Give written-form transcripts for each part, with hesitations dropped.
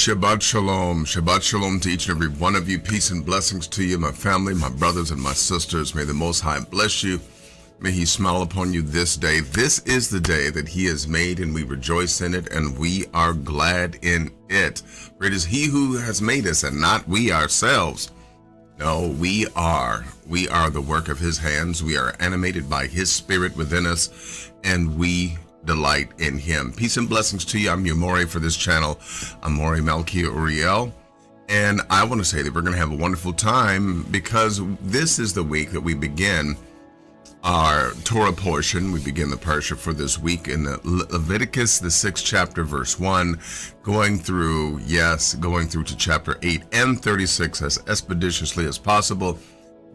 Shabbat Shalom. Shabbat Shalom to each and every one of you. Peace and blessings to you, my family, my brothers and my sisters. May the Most High bless you. May He smile upon you this day. This is the day that He has made, and we rejoice in it, and we are glad in it. For it is He who has made us, and not we ourselves. No, we are. We are the work of His hands. We are animated by His Spirit within us, and we delight in Him. Peace and blessings to you. I'm your Mori for this channel. I'm Mori Malkia Uriel, and I want to say that we're going to have a wonderful time because this is the week that we begin our Torah portion. We begin the Parsha for this week in Leviticus, the 6th chapter, verse 1, going through to chapter 8 and 36 as expeditiously as possible.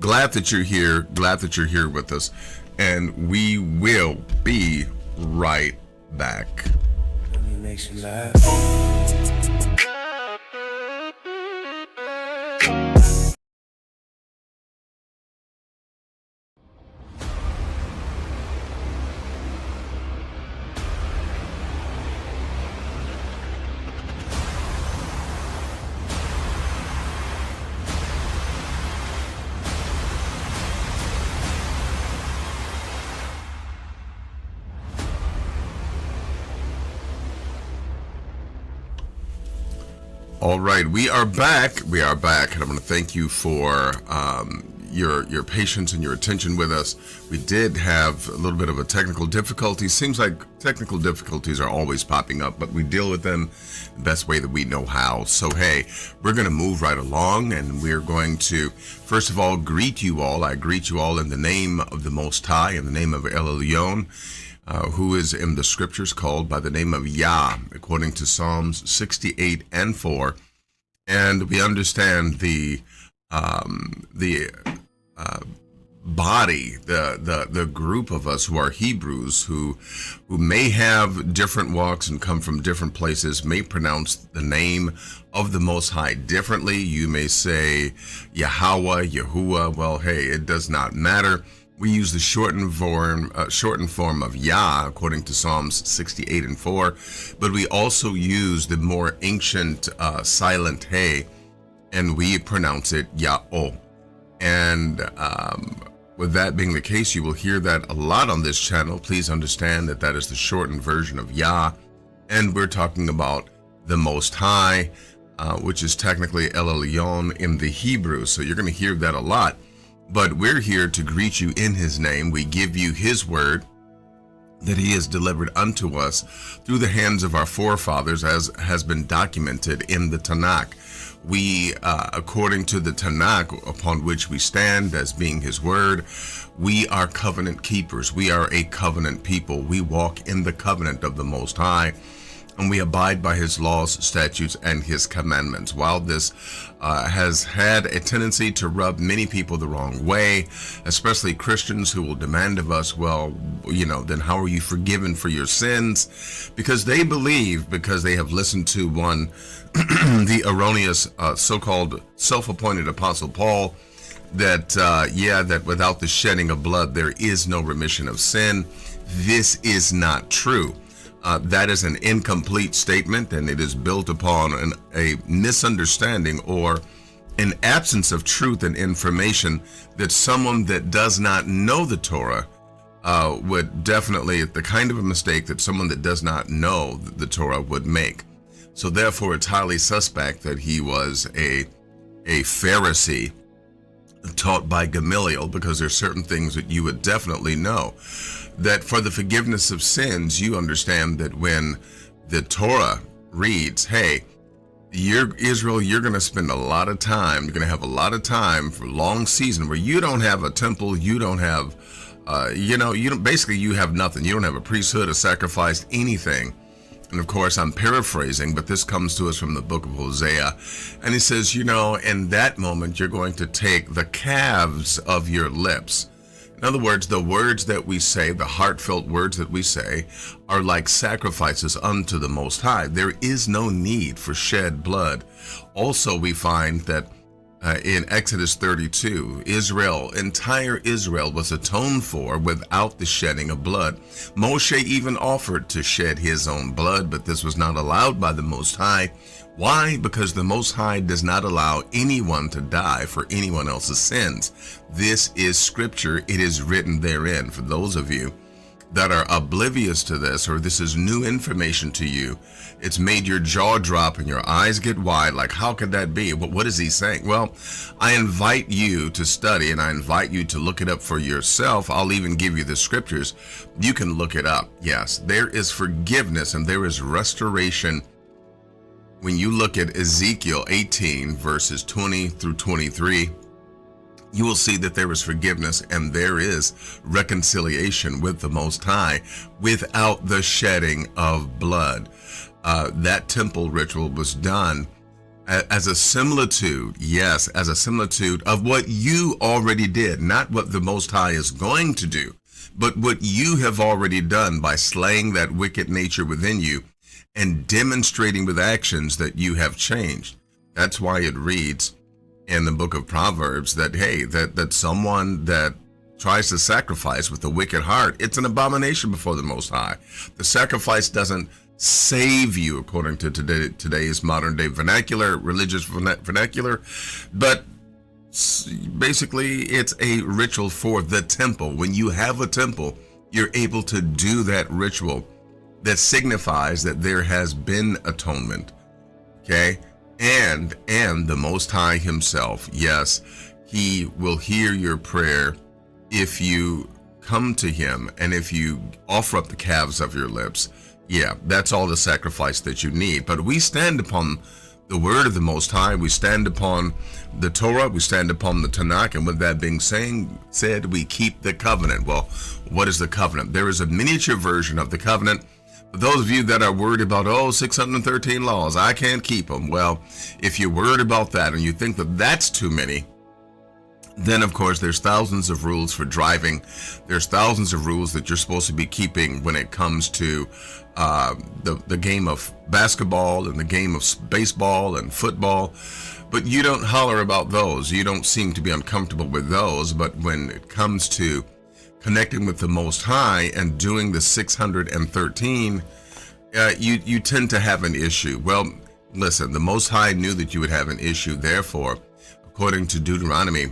Glad that you're here. Glad that you're here with us, and we will be right back. Let me make you laugh. All right, we are back. We are back, and I want to thank you for your patience and your attention with us. We did have a little bit of a technical difficulty. Seems like technical difficulties are always popping up, but we deal with them the best way that we know how. So, hey, we're going to move right along, and we're going to, first of all, greet you all. I greet you all in the name of the Most High, in the name of El Elyon, who is in the scriptures called by the name of Yah, according to Psalms 68 and 4. And we understand the body, the group of us who are Hebrews, who may have different walks and come from different places, may pronounce the name of the Most High differently. You may say Yahweh, Yahuwah. Well, hey, it does not matter. We use the shortened form of Yah, according to Psalms 68 and 4, but we also use the more ancient silent Hey, and we pronounce it Yah-O. And with that being the case, you will hear that a lot on this channel. Please understand that that is the shortened version of Yah, and we're talking about the Most High, which is technically El Elyon in the Hebrew, so you're going to hear that a lot. But we're here to greet you in His name. We give you His word that He has delivered unto us through the hands of our forefathers, as has been documented in the Tanakh. We, according to the Tanakh upon which we stand as being His word, we are covenant keepers. We are a covenant people. We walk in the covenant of the Most High, and we abide by His laws, statutes, and His commandments. While this has had a tendency to rub many people the wrong way, especially Christians who will demand of us, well, then how are you forgiven for your sins? Because they believe, because they have listened to the erroneous so-called self-appointed Apostle Paul, that, that without the shedding of blood, there is no remission of sin. This is not true. That is an incomplete statement, and it is built upon a misunderstanding or an absence of truth and information that someone that does not know the Torah would definitely, the kind of a mistake that someone that does not know the Torah would make. So therefore, it's highly suspect that he was a Pharisee taught by Gamaliel, because there's certain things that you would definitely know. That for the forgiveness of sins, you understand that when the Torah reads, hey, Israel, you're going to spend a lot of time, you're going to have a lot of time for a long season where you don't have a temple, you don't have, basically you have nothing. You don't have a priesthood, a sacrifice, anything. And of course, I'm paraphrasing, but this comes to us from the book of Hosea. And he says, in that moment, you're going to take the calves of your lips. In other words, the words that we say, the heartfelt words that we say, are like sacrifices unto the Most High. There is no need for shed blood. Also, we find that In Exodus 32, entire Israel was atoned for without the shedding of blood. Moshe even offered to shed his own blood, but this was not allowed by the Most High. Why? Because the Most High does not allow anyone to die for anyone else's sins. This is scripture. It is written therein. For those of you that are oblivious to this, or this is new information to you, it's made your jaw drop and your eyes get wide, like, how could that be? What is he saying? Well, I invite you to study, and I invite you to look it up for yourself. I'll even give you the scriptures. You can look it up. Yes, there is forgiveness and there is restoration. When you look at Ezekiel 18, verses 20 through 23, you will see that there is forgiveness and there is reconciliation with the Most High without the shedding of blood. That temple ritual was done as a similitude, yes, as a similitude of what you already did, not what the Most High is going to do, but what you have already done by slaying that wicked nature within you and demonstrating with actions that you have changed. That's why it reads in the book of Proverbs that, hey, that someone that tries to sacrifice with a wicked heart, it's an abomination before the Most High. The sacrifice doesn't save you, according to today's modern day vernacular, religious vernacular, but basically it's a ritual for the temple. When you have a temple, you're able to do that ritual that signifies that there has been atonement. Okay? And the Most High himself, yes, he will hear your prayer if you come to him and if you offer up the calves of your lips. Yeah, that's all the sacrifice that you need. But we stand upon the word of the Most High. We stand upon the Torah. We stand upon the Tanakh. And with that being said, we keep the covenant. Well, what is the covenant? There is a miniature version of the covenant. For those of you that are worried about, 613 laws, I can't keep them. Well, if you're worried about that and you think that that's too many, then of course there's thousands of rules for driving. There's thousands of rules that you're supposed to be keeping when it comes to the game of basketball and the game of baseball and football. But you don't holler about those. You don't seem to be uncomfortable with those. But when it comes to connecting with the Most High and doing the 613, you tend to have an issue. Well, listen, the Most High knew that you would have an issue. Therefore, according to Deuteronomy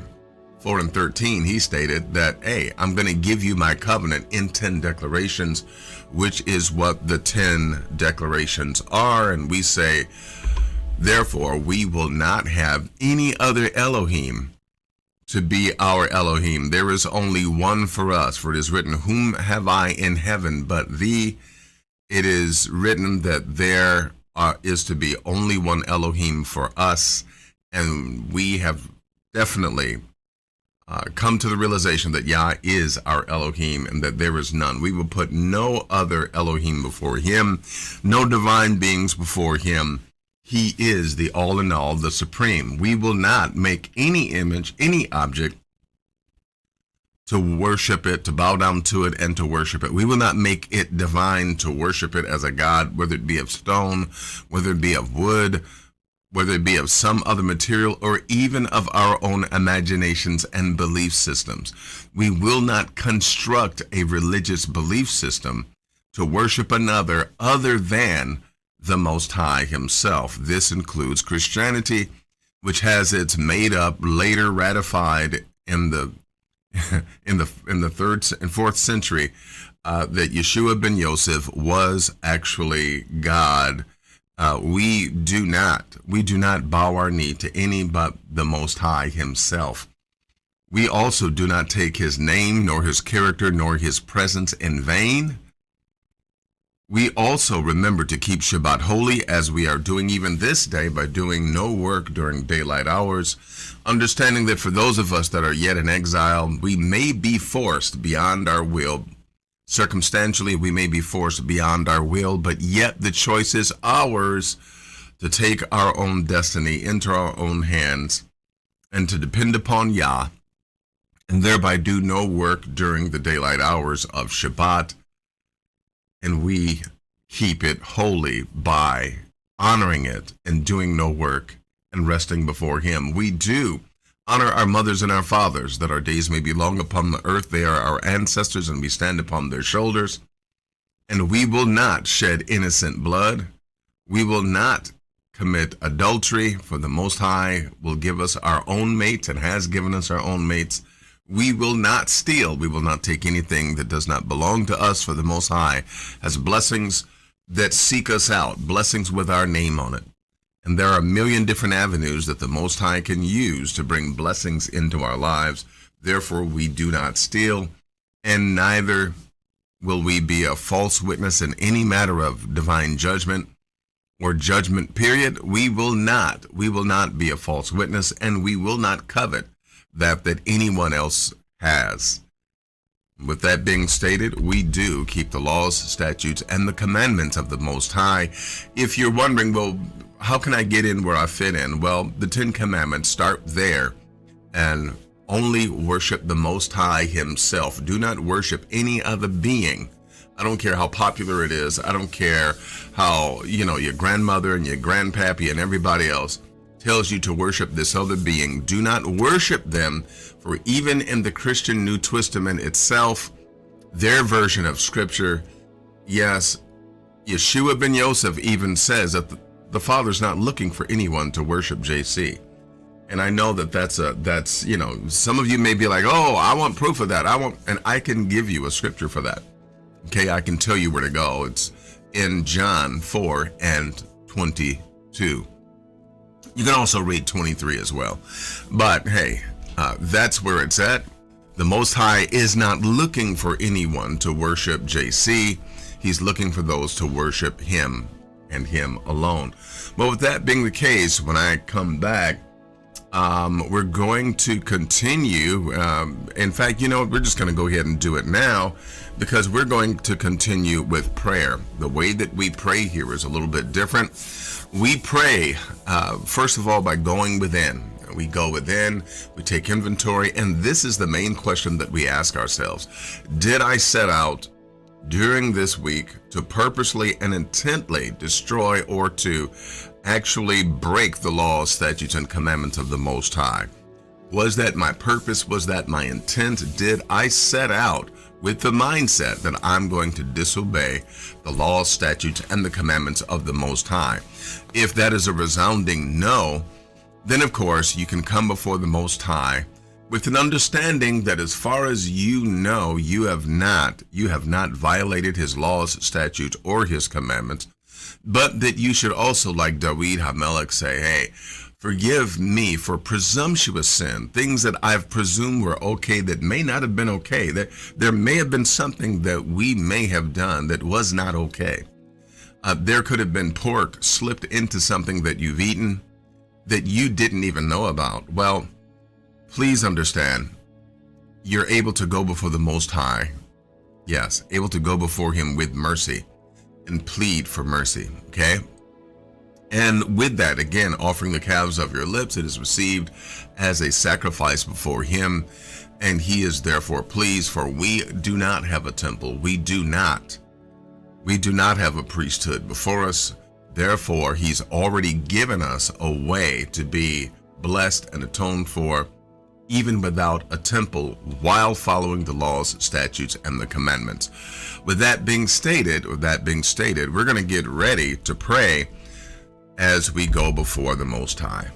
4 and 13, he stated that, hey, I'm going to give you my covenant in 10 declarations, which is what the 10 declarations are. And we say, therefore, we will not have any other Elohim to be our Elohim. There is only one for us, for it is written, whom have I in heaven but thee? It is written that there is to be only one Elohim for us, and we have definitely come to the realization that Yah is our Elohim and that there is none. We will put no other Elohim before him, no divine beings before him. He is the all in all, the supreme. We will not make any image, any object to worship it, to bow down to it, and to worship it. We will not make it divine to worship it as a god, whether it be of stone, whether it be of wood, whether it be of some other material, or even of our own imaginations and belief systems. We will not construct a religious belief system to worship another other than the Most High himself. This includes Christianity, which has its made up, later ratified in the in the 3rd and 4th century, that Yeshua ben Yosef was actually God. We do not bow our knee to any but the Most High himself. We also do not take his name, nor his character, nor his presence in vain. We also remember to keep Shabbat holy, as we are doing even this day by doing no work during daylight hours, understanding that for those of us that are yet in exile, we may be forced beyond our will. Circumstantially, we may be forced beyond our will, but yet the choice is ours to take our own destiny into our own hands and to depend upon Yah, and thereby do no work during the daylight hours of Shabbat. And we keep it holy by honoring it and doing no work and resting before him. We do honor our mothers and our fathers, that our days may be long upon the earth. They are our ancestors, and we stand upon their shoulders. And we will not shed innocent blood. We will not commit adultery, for the Most High will give us our own mates and has given us our own mates. We will not steal. We will not take anything that does not belong to us, for the Most High has blessings that seek us out, blessings with our name on it. And there are a million different avenues that the Most High can use to bring blessings into our lives. Therefore, we do not steal, and neither will we be a false witness in any matter of divine judgment or judgment period. We will not be a false witness, and we will not covet that anyone else has. With that being stated, we do keep the laws, statutes, and the commandments of the Most High. If you're wondering, well, how can I get in where I fit in? Well, the 10 Commandments start there, and only worship the Most High himself. Do not worship any other being. I don't care how popular it is. I don't care how, your grandmother and your grandpappy and everybody else tells you to worship this other being. Do not worship them, for even in the Christian New Testament itself, their version of Scripture, yes, Yeshua ben Yosef even says that the Father's not looking for anyone to worship JC. And I know that's some of you may be like, oh, I want proof of that. And I can give you a scripture for that. Okay, I can tell you where to go. It's in John 4 and 22. You can also read 23 as well. But hey, that's where it's at. The Most High is not looking for anyone to worship JC. He's looking for those to worship him and him alone. But with that being the case, when I come back, we're going to continue. In fact, we're just going to go ahead and do it now, because we're going to continue with prayer. The way that we pray here is a little bit different. We pray, first of all, by going within. We go within, we take inventory, and this is the main question that we ask ourselves. Did I set out during this week to purposely and intently destroy or to actually break the laws, statutes, and commandments of the Most High? Was that my purpose? Was that my intent? Did I set out with the mindset that I'm going to disobey the laws, statutes, and the commandments of the Most High? If that is a resounding no, then of course you can come before the Most High with an understanding that as far as you know, you have not violated his laws, statutes, or his commandments, but that you should also, like Dawid HaMelech, say, hey, forgive me for presumptuous sin, things that I've presumed were okay that may not have been okay. There may have been something that we may have done that was not okay. There could have been pork slipped into something that you've eaten that you didn't even know about. Well, please understand, you're able to go before the Most High. Yes, able to go before him with mercy and plead for mercy, okay? And with that, again, offering the calves of your lips, it is received as a sacrifice before him, and he is therefore pleased, for we do not have a temple. We do not have a priesthood before us. Therefore, he's already given us a way to be blessed and atoned for, even without a temple, while following the laws, statutes, and the commandments. With that being stated, we're going to get ready to pray as we go before the Most High.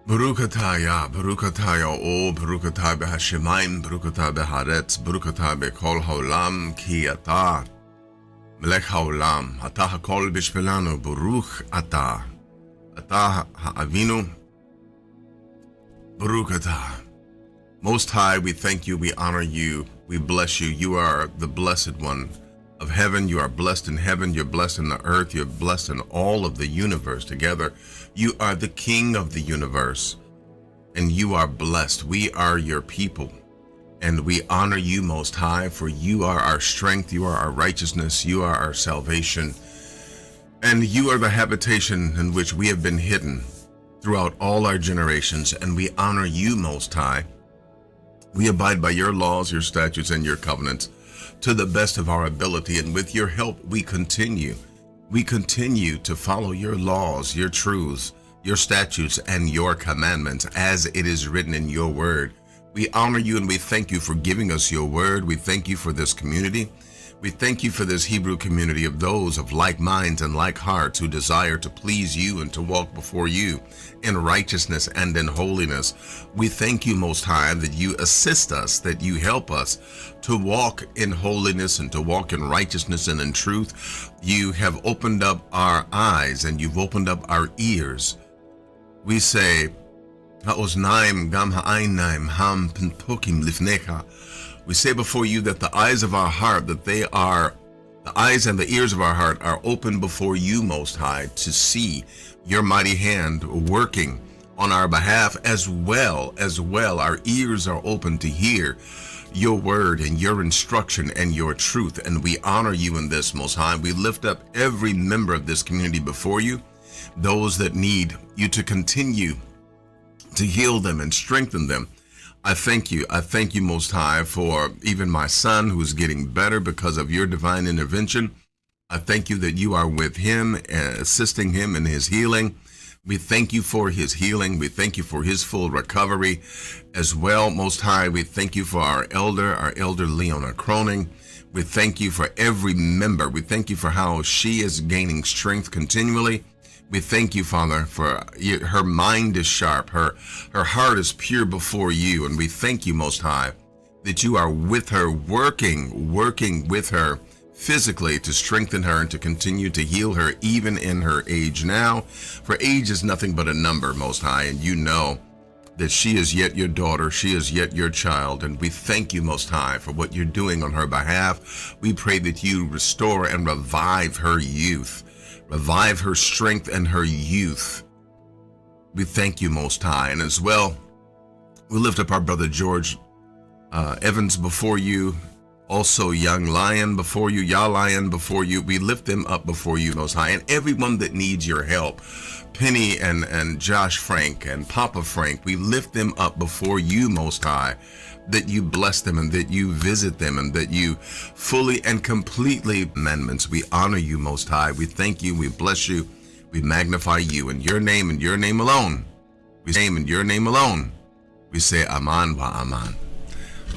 Baruch atah, O Baruch atah b'hashemayim, Baruch atah b'haaretz, Baruch atah b'kol ha'olam, ki atah melech ha'olam, atah hakol b'shbelanu, Baruch atah ha'avinu, Barukata. Most High, we thank you, we honor you, we bless you. You are the blessed one of heaven. You are blessed in heaven, you're blessed in the earth, you're blessed in all of the universe together. You are the King of the universe, and you are blessed. We are your people, and we honor you, Most High, for you are our strength, you are our righteousness, you are our salvation, and you are the habitation in which we have been hidden throughout all our generations, and we honor you, Most High. We abide by your laws, your statutes, and your covenants to the best of our ability, and with your help, we continue to follow your laws, your truths, your statutes, and your commandments as it is written in your word. We honor you and we thank you for giving us your word. We thank you for this community. We thank you for this Hebrew community of those of like minds and like hearts who desire to please you and to walk before you in righteousness and in holiness. We thank you, Most High, that you assist us, that you help us to walk in holiness and to walk in righteousness and in truth. You have opened up our eyes and you've opened up our ears. We say, Ha'oznaim gam ha'ainaim ham pentokim lifnecha. We say before you that the eyes of our heart, the eyes and the ears of our heart are open before you, Most High, to see your mighty hand working on our behalf, as well. Our ears are open to hear your word and your instruction and your truth. And we honor you in this, Most High. We lift up every member of this community before you, those that need you to continue to heal them and strengthen them. I thank you, Most High, for even my son who is getting better because of your divine intervention. I thank you that you are with him and assisting him in his healing. We thank you for his healing. We thank you for his full recovery as well. Most High, we thank you for our elder Leona Croning. We thank you for every member. We thank you for how she is gaining strength continually. We thank you, Father, for her mind is sharp, her heart is pure before you, and we thank you, Most High, that you are with her, working with her physically to strengthen her and to continue to heal her even in her age now. For age is nothing but a number, Most High, and you know that she is yet your daughter, she is yet your child, and we thank you, Most High, for what you're doing on her behalf. We pray that you restore and revive her youth. Revive her strength and her youth. We thank you, Most High. And as well, we lift up our brother George Evans before you. Also, Young Lion before you, Ya Lion before you. We lift them up before you, Most High. And everyone that needs your help. Penny and Josh Frank and Papa Frank. We lift them up before you, Most High. That you bless them and that you visit them and that you fully and completely amendments. We honor you, Most High. We thank you. We bless you. We magnify you in your name and your name alone. We say in your name alone. We say Aman wa Aman.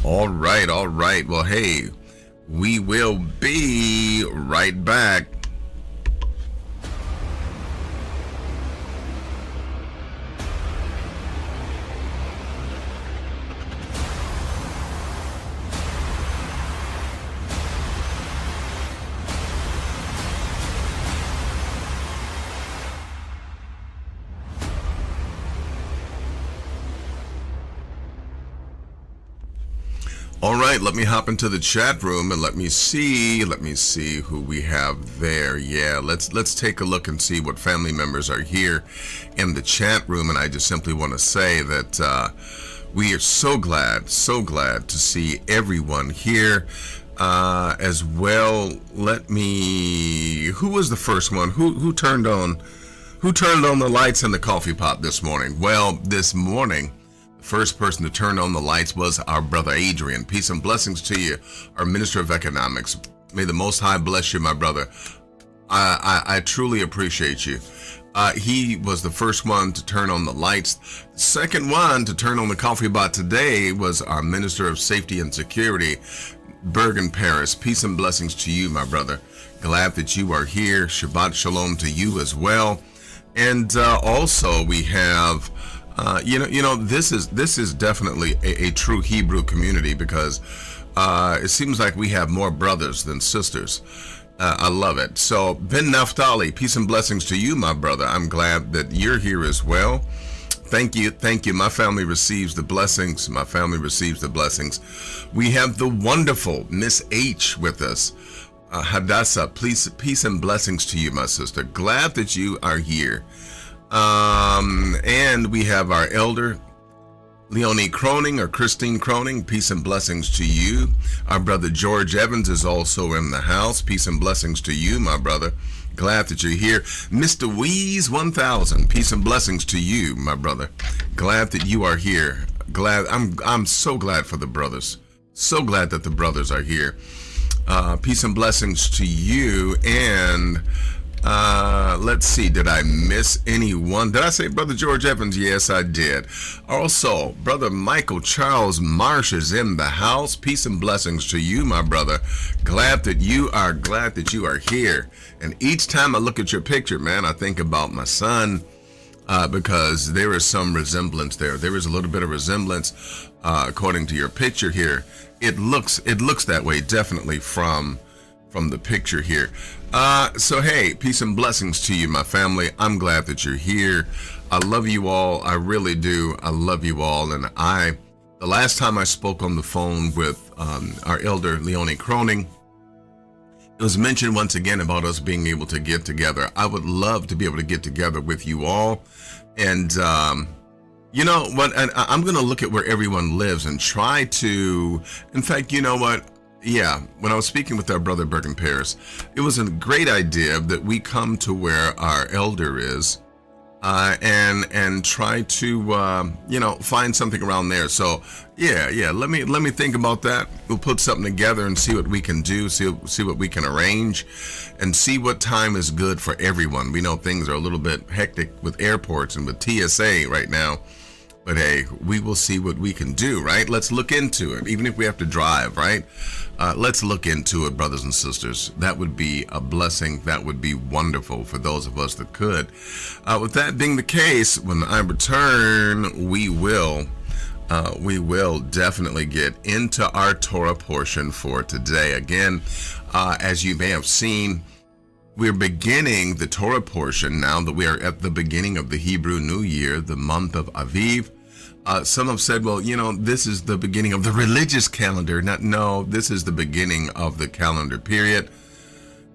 All right. Well, hey, we will be right back. All right, let me hop into the chat room and let me see who we have there. Yeah, let's take a look and see what family members are here in the chat room. And I just simply want to say that we are so glad to see everyone here as well. Who was the first one? Who turned on the lights in the coffee pot this morning? Well, this morning, first person to turn on the lights was our brother Adrian. Peace and blessings to you, our Minister of Economics. May the Most High bless you, my brother. I truly appreciate you. He was the first one to turn on the lights. The second one to turn on the coffee pot today was our Minister of Safety and Security, Bergen Paris. Peace and blessings to you, my brother. Glad that you are here. Shabbat Shalom to you as well. And also we have this is definitely a true Hebrew community because it seems like we have more brothers than sisters. I love it. So Ben Naphtali, peace and blessings to you, my brother. I'm glad that you're here as well. Thank you. Thank you. My family receives the blessings. My family receives the blessings. We have the wonderful Miss H with us. Hadassah, peace and blessings to you, my sister. Glad that you are here. And we have our elder, Leonie Croning or Christine Croning. Peace and blessings to you. Our brother George Evans is also in the house. Peace and blessings to you, my brother. Glad that you're here. Mr. Weeze 1000. Peace and blessings to you, my brother. Glad that you are here. I'm so glad for the brothers. So glad that the brothers are here. Peace and blessings to you. And let's see, did I miss anyone? Did I say Brother George Evans? Yes, I did. Also, Brother Michael Charles Marsh is in the house. Peace and blessings to you, my brother. Glad that you are here. And each time I look at your picture, man, I think about my son, because there is some resemblance there. There is a little bit of resemblance, according to your picture here. It looks that way, definitely from the picture here. So hey, peace and blessings to you, my family. I'm glad that you're here. I love you all. I really do. I love you all. And the last time I spoke on the phone with our elder Leonie Croning, it was mentioned once again about us being able to get together. I would love to be able to get together with you all. And you know what? And I'm going to look at where everyone lives and try to, in fact, you know what? Yeah, when I was speaking with our brother Bergen Paris, it was a great idea that we come to where our elder is, and try to find something around there. So yeah, let me think about that. We'll put something together and see what we can do, see what we can arrange, and see what time is good for everyone. We know things are a little bit hectic with airports and with TSA right now. But hey, we will see what we can do, right? Let's look into it, even if we have to drive, right? Let's look into it, brothers and sisters. That would be a blessing. That would be wonderful for those of us that could. With that being the case, when I return, we will definitely get into our Torah portion for today. Again, as you may have seen, we're beginning the Torah portion now that we are at the beginning of the Hebrew New Year, the month of Abib. Some have said, well, this is the beginning of the religious calendar. No, this is the beginning of the calendar period.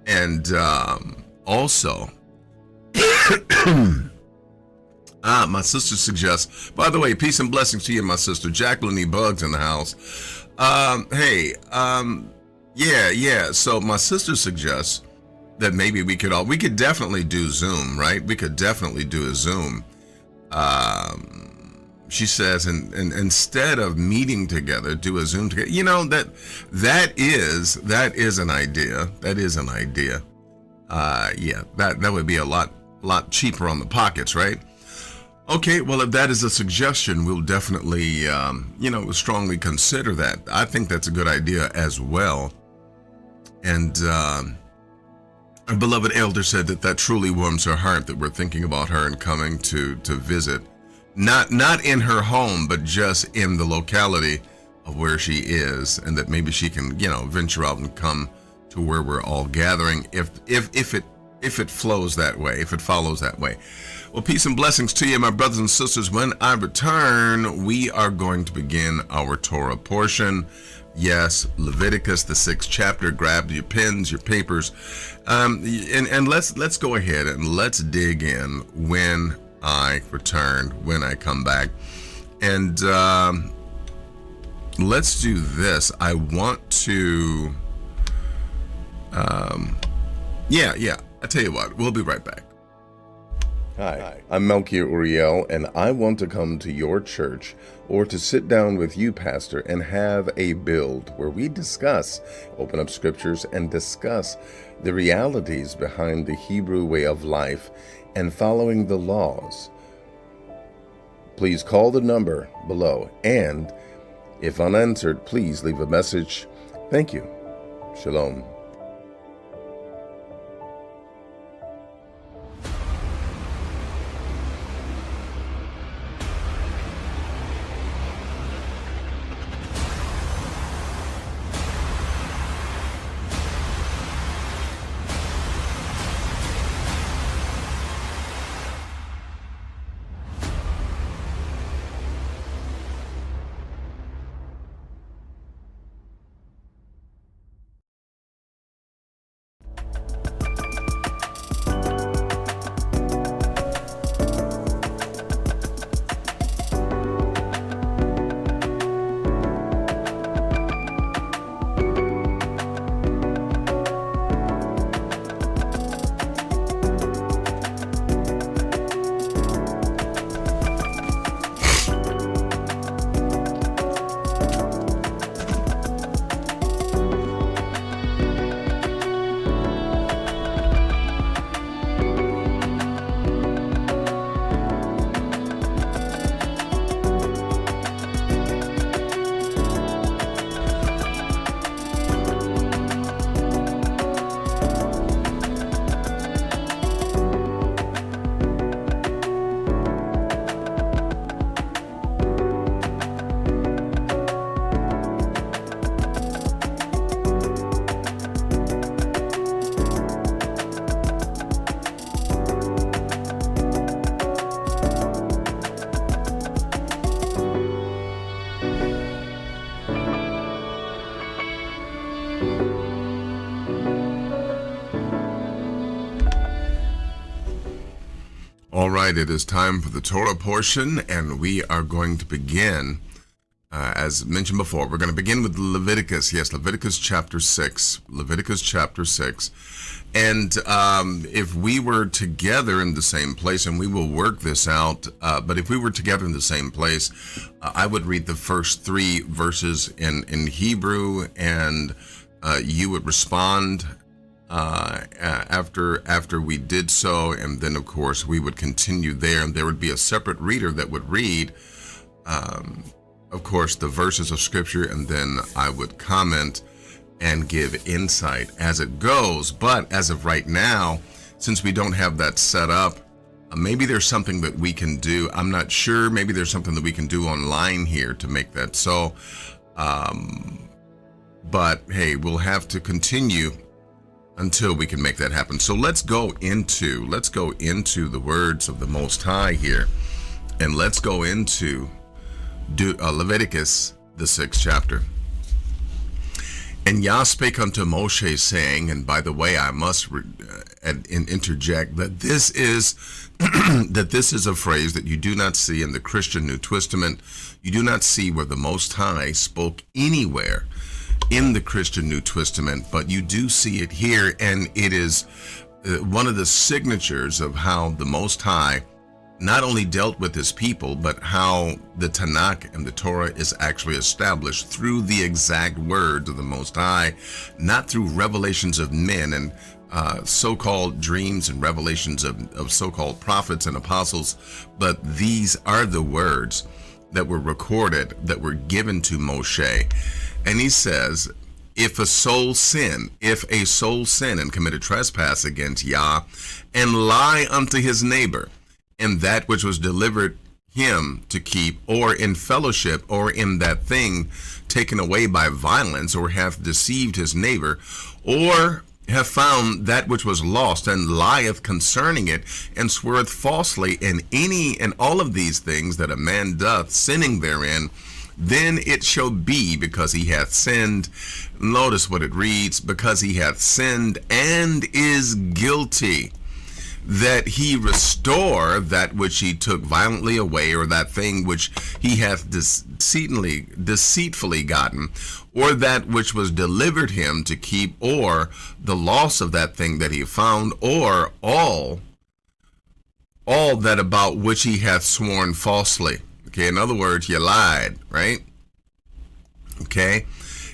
And also, my sister suggests, by the way, peace and blessings to you, my sister, Jacqueline E. Bugs in the house. So my sister suggests that maybe we could definitely do Zoom, right? We could definitely do a Zoom. She says, and instead of meeting together, do a Zoom together. That is an idea. That is an idea. That would be a lot cheaper on the pockets, right? Okay, well, if that is a suggestion, we'll definitely, strongly consider that. I think that's a good idea as well. And our beloved elder said that truly warms her heart that we're thinking about her and coming to visit. Not in her home, but just in the locality of where she is, and that maybe she can, venture out and come to where we're all gathering if it flows that way, if it follows that way. Well, peace and blessings to you, my brothers and sisters. When I return, we are going to begin our Torah portion. Yes, Leviticus, the 6th chapter. Grab your pens, your papers, and let's go ahead and let's dig in when I return, when I come back. And let's do this. I want to, I tell you what, we'll be right back. Hi, I'm Melchior Uriel, and I want to come to your church or to sit down with you, Pastor, and have a build where we discuss, open up scriptures, and discuss the realities behind the Hebrew way of life and following the laws. Please call the number below, and if unanswered, please leave a message. Thank you. Shalom. All right, it is time for the Torah portion, and we are going to begin, as mentioned before, we're going to begin with Leviticus. Yes, Leviticus chapter 6. Leviticus chapter 6. And if we were together in the same place, and we will work this out, but if we were together in the same place, I would read the first 3 verses in Hebrew, and you would respond after we did so, and then of course we would continue there, and there would be a separate reader that would read of course the verses of scripture, and then I would comment and give insight as it goes. But as of right now, since we don't have that set up, maybe there's something that we can do. I'm not sure. Maybe there's something that we can do online here to make that so. But hey, we'll have to continue until we can make that happen. So let's go into the words of the Most High here, and let's go into Leviticus, the 6th chapter. And Yah spake unto Moshe, saying, and by the way, I must interject that this is that this is a phrase that you do not see in the Christian New Testament. You do not see where the Most High spoke anywhere in the Christian New Testament, but you do see it here, and it is one of the signatures of how the Most High not only dealt with his people, but how the Tanakh and the Torah is actually established through the exact words of the Most High, not through revelations of men and so-called dreams and revelations of so-called prophets and apostles, but these are the words that were recorded, that were given to Moshe. And he says, if a soul sin and commit a trespass against Yah, and lie unto his neighbor, in that which was delivered him to keep, or in fellowship, or in that thing taken away by violence, or hath deceived his neighbor, or have found that which was lost, and lieth concerning it, and sweareth falsely in any and all of these things that a man doth, sinning therein, then it shall be, because he hath sinned. Notice what it reads: because he hath sinned and is guilty, that he restore that which he took violently away, or that thing which he hath deceitfully gotten, or that which was delivered him to keep, or the loss of that thing that he found, or all that about which he hath sworn falsely. Okay, in other words, you lied, right? Okay,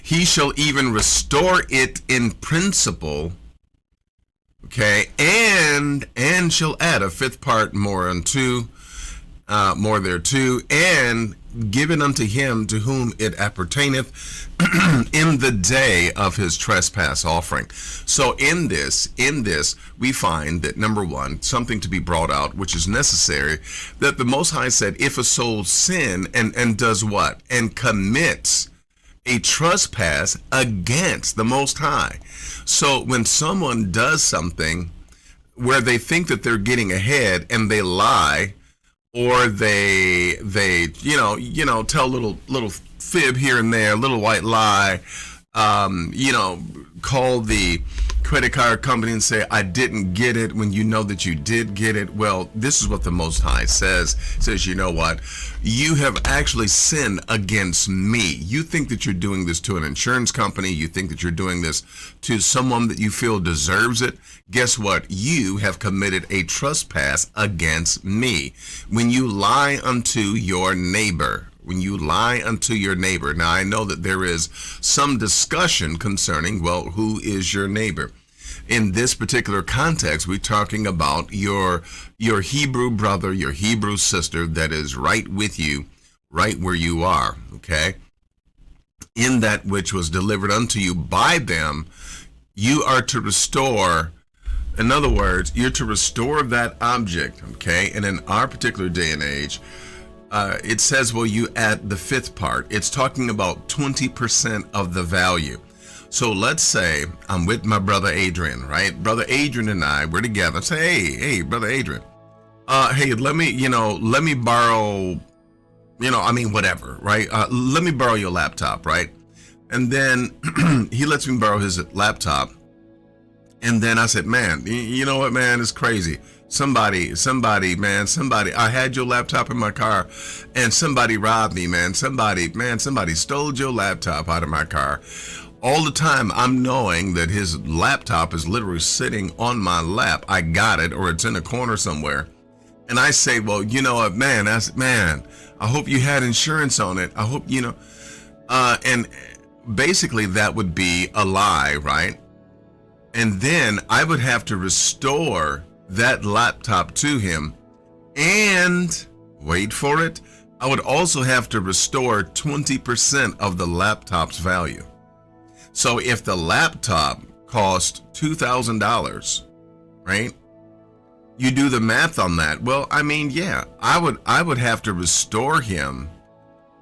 he shall even restore it in principle. Okay, and shall add a 5th part more thereto, and give it unto him to whom it appertaineth in the day of his trespass offering. So in this, we find that, number one, something to be brought out, which is necessary, that the Most High said, if a soul sin and does what? And commits a trespass against the Most High. So when someone does something where they think that they're getting ahead and they lie, or they tell little fib here and there, little white lie, call the credit card company and say, I didn't get it, when you know that you did get it. Well, this is what the Most High says, you know what? You have actually sinned against me. You think that you're doing this to an insurance company. You think that you're doing this to someone that you feel deserves it. Guess what? You have committed a trespass against me when you lie unto your neighbor. When you lie unto your neighbor. Now, I know that there is some discussion concerning, well, who is your neighbor? In this particular context, we're talking about your Hebrew brother, your Hebrew sister that is right with you, right where you are, okay? In that which was delivered unto you by them, you are to restore. In other words, you're to restore that object, okay? And in our particular day and age, it says, well, you add the 5th part. It's talking about 20% of the value. So let's say I'm with my brother Adrian, right? Brother Adrian and I, we're together. Say, hey, brother Adrian, hey, let me borrow, whatever, right? Let me borrow your laptop, right? And then he lets me borrow his laptop. And then I said, man, you know what, man, it's crazy. somebody, man, somebody, I had your laptop in my car and somebody robbed me, man. Somebody stole your laptop out of my car. All the time I'm knowing that his laptop is literally sitting on my lap. I got it, or it's in a corner somewhere. And I say, well, you know what, man, I hope you had insurance on it. I hope, and basically that would be a lie, right? And then I would have to restore that laptop to him, and wait for it, I would also have to restore 20% of the laptop's value. So if the laptop cost $2,000, right? You do the math on that. Well, I mean, yeah, I would have to restore him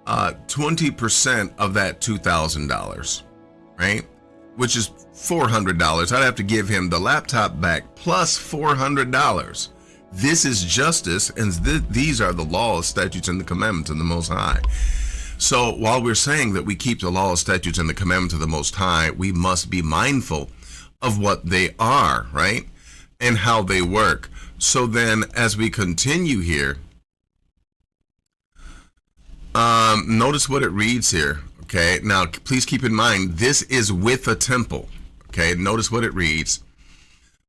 20% of that $2,000, right? Which is $400. I'd have to give him the laptop back plus $400. This is justice, and these are the laws, statutes, and the commandments of the Most High. So while we're saying that we keep the laws, statutes, and the commandments of the Most High, we must be mindful of what they are, right? And how they work. So then as we continue here, notice what it reads here. Okay, now please keep in mind, this is with a temple. Okay, notice what it reads.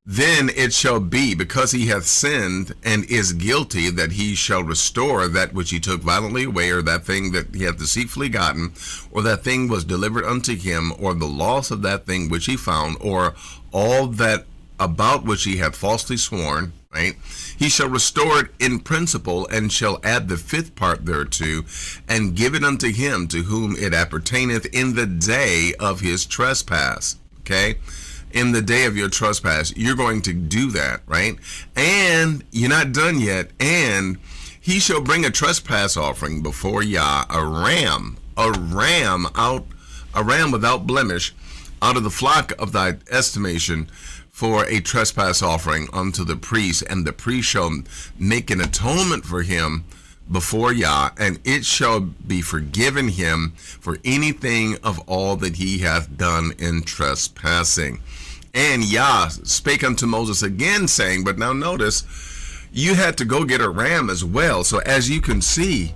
Then it shall be, because he hath sinned and is guilty, that he shall restore that which he took violently away, or that thing that he hath deceitfully gotten, or that thing was delivered unto him, or the loss of that thing which he found, or all that about which he hath falsely sworn, right? He shall restore it in principle, and shall add the fifth part thereto, and give it unto him to whom it appertaineth in the day of his trespass. Okay? In the day of your trespass, you're going to do that, right? And you're not done yet. And he shall bring a trespass offering before Yah, a ram without blemish, out of the flock of thy estimation, for a trespass offering unto the priest, and the priest shall make an atonement for him before Yah, and it shall be forgiven him for anything of all that he hath done in trespassing. And Yah spake unto Moses again, saying, but now notice, you had to go get a ram as well. So as you can see,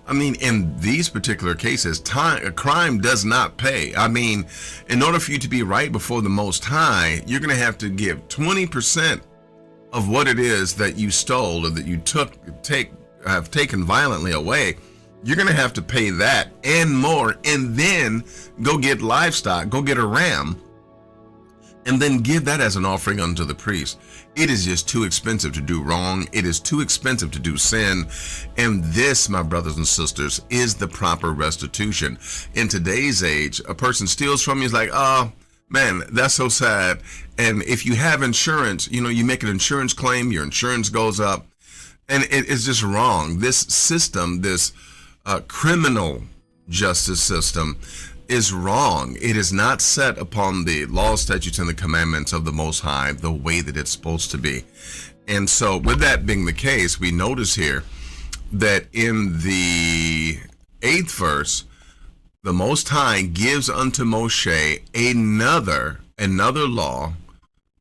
I mean, in these particular cases, a crime does not pay. I mean, in order for you to be right before the Most High, you're going to have to give 20% of what it is that you stole, or that you have taken violently away. You're going to have to pay that and more, and then go get livestock, go get a ram, and then give that as an offering unto the priest. It is just too expensive to do wrong. It is too expensive to do sin. And this, my brothers and sisters, is the proper restitution. In today's age, a person steals from you, is like, oh, man, that's so sad. And if you have insurance, you make an insurance claim, your insurance goes up. And it's just wrong. This system, this criminal justice system, is wrong. It is not set upon the laws, statutes, and the commandments of the Most High the way that it's supposed to be. And so with that being the case, we notice here that in the 8th verse, the Most High gives unto Moshe another law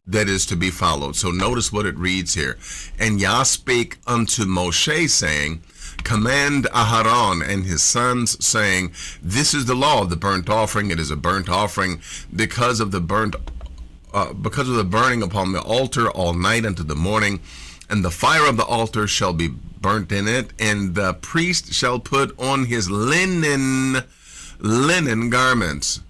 that is to be followed. So notice what it reads here. And Yah spake unto Moshe, saying, command Aharon and his sons, saying, this is the law of the burnt offering. It is a burnt offering because of the burning upon the altar all night unto the morning. And the fire of the altar shall be burnt in it, and the priest shall put on his linen garments.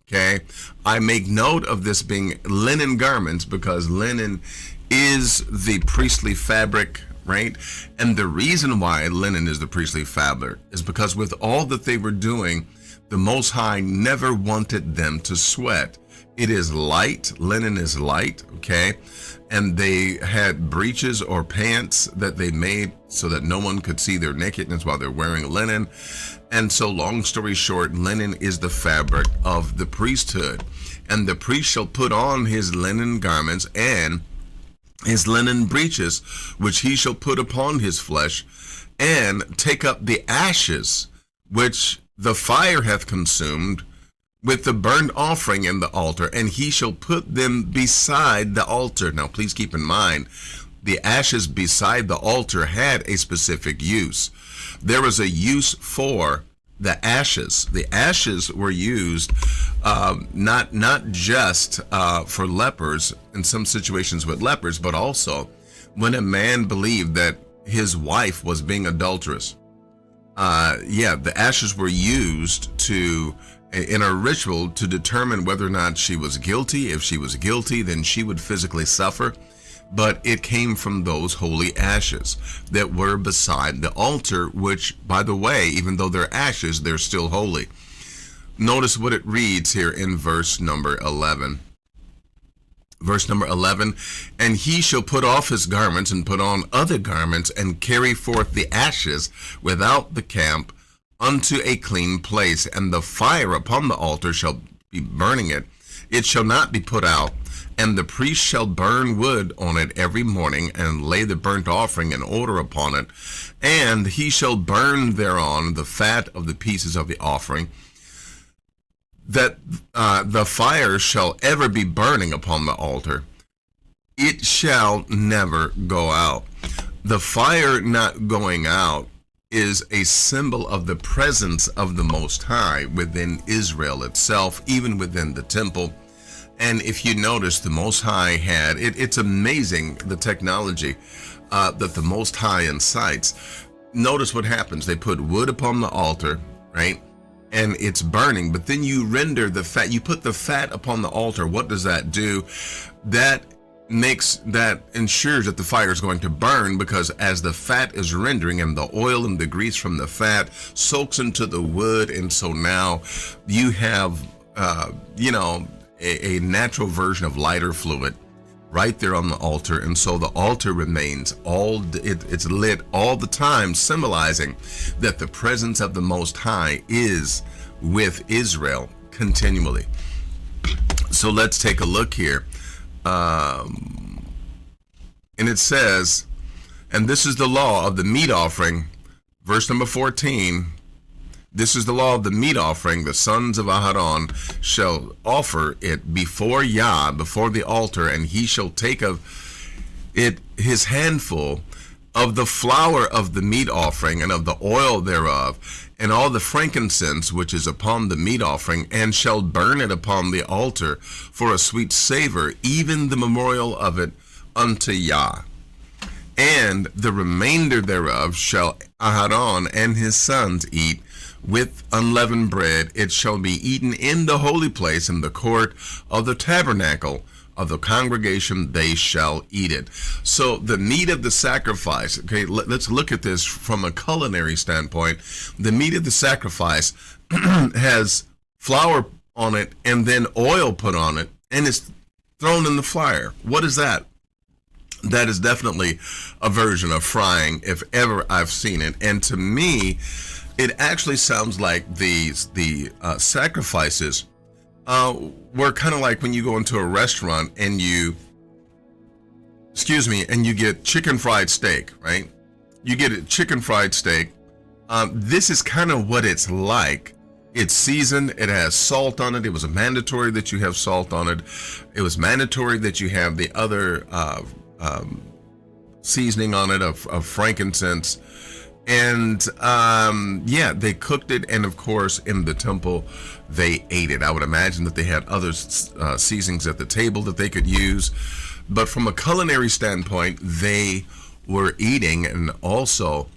Okay, I make note of this being linen garments because linen is the priestly fabric, right? And the reason why linen is the priestly fabric is because with all that they were doing, the Most High never wanted them to sweat. It is light. Linen is light, okay? And they had breeches or pants that they made so that no one could see their nakedness while they're wearing linen. And so, long story short, linen is the fabric of the priesthood. And the priest shall put on his linen garments and his linen breeches, which he shall put upon his flesh, and take up the ashes which the fire hath consumed with the burnt offering in the altar, and he shall put them beside the altar. Now, please keep in mind, the ashes beside the altar had a specific use. There was a use for the ashes. The ashes were used not just for lepers in some situations with lepers, but also when a man believed that his wife was being adulterous. The ashes were used in a ritual to determine whether or not she was guilty. If she was guilty, then she would physically suffer. But it came from those holy ashes that were beside the altar, which, by the way, even though they're ashes, they're still holy. Notice what it reads here in verse number 11. Verse number 11, and he shall put off his garments and put on other garments and carry forth the ashes without the camp unto a clean place, and the fire upon the altar shall be burning it. It shall not be put out. And the priest shall burn wood on it every morning, and lay the burnt offering in order upon it. And he shall burn thereon the fat of the pieces of the offering, that the fire shall ever be burning upon the altar. It shall never go out. The fire not going out is a symbol of the presence of the Most High within Israel itself, even within the temple. And if you notice, the Most High had, it's amazing the technology that the Most High incites. Notice what happens. They put wood upon the altar, right? And it's burning, but then you render the fat, you put the fat upon the altar. What does that do? That ensures that the fire is going to burn, because as the fat is rendering and the oil and the grease from the fat soaks into the wood, and so now you have, a natural version of lighter fluid right there on the altar. And so the altar remains it's lit all the time, symbolizing that the presence of the Most High is with Israel continually. So let's take a look here. And it says, and this is the law of the meat offering, verse number 14. This is the law of the meat offering. The sons of Aharon shall offer it before Yah, before the altar, and he shall take of it his handful of the flour of the meat offering, and of the oil thereof, and all the frankincense which is upon the meat offering, and shall burn it upon the altar for a sweet savor, even the memorial of it unto Yah. And the remainder thereof shall Aharon and his sons eat with unleavened bread. It shall be eaten in the holy place, in the court of the tabernacle of the congregation. They shall eat it. So the meat of the sacrifice, okay, let's look at this from a culinary standpoint. The meat of the sacrifice has flour on it and then oil put on it, and it's thrown in the fire. What is that? That is definitely a version of frying, if ever I've seen it. And to me, it actually sounds like the sacrifices were kind of like when you go into a restaurant and you get chicken fried steak, right? You get a chicken fried steak. This is kind of what it's like. It's seasoned. It has salt on it. It was mandatory that you have salt on it. It was mandatory that you have the other seasoning on it of frankincense. And they cooked it, and of course in the temple they ate it. I would imagine that they had other seasonings at the table that they could use, but from a culinary standpoint they were eating, and also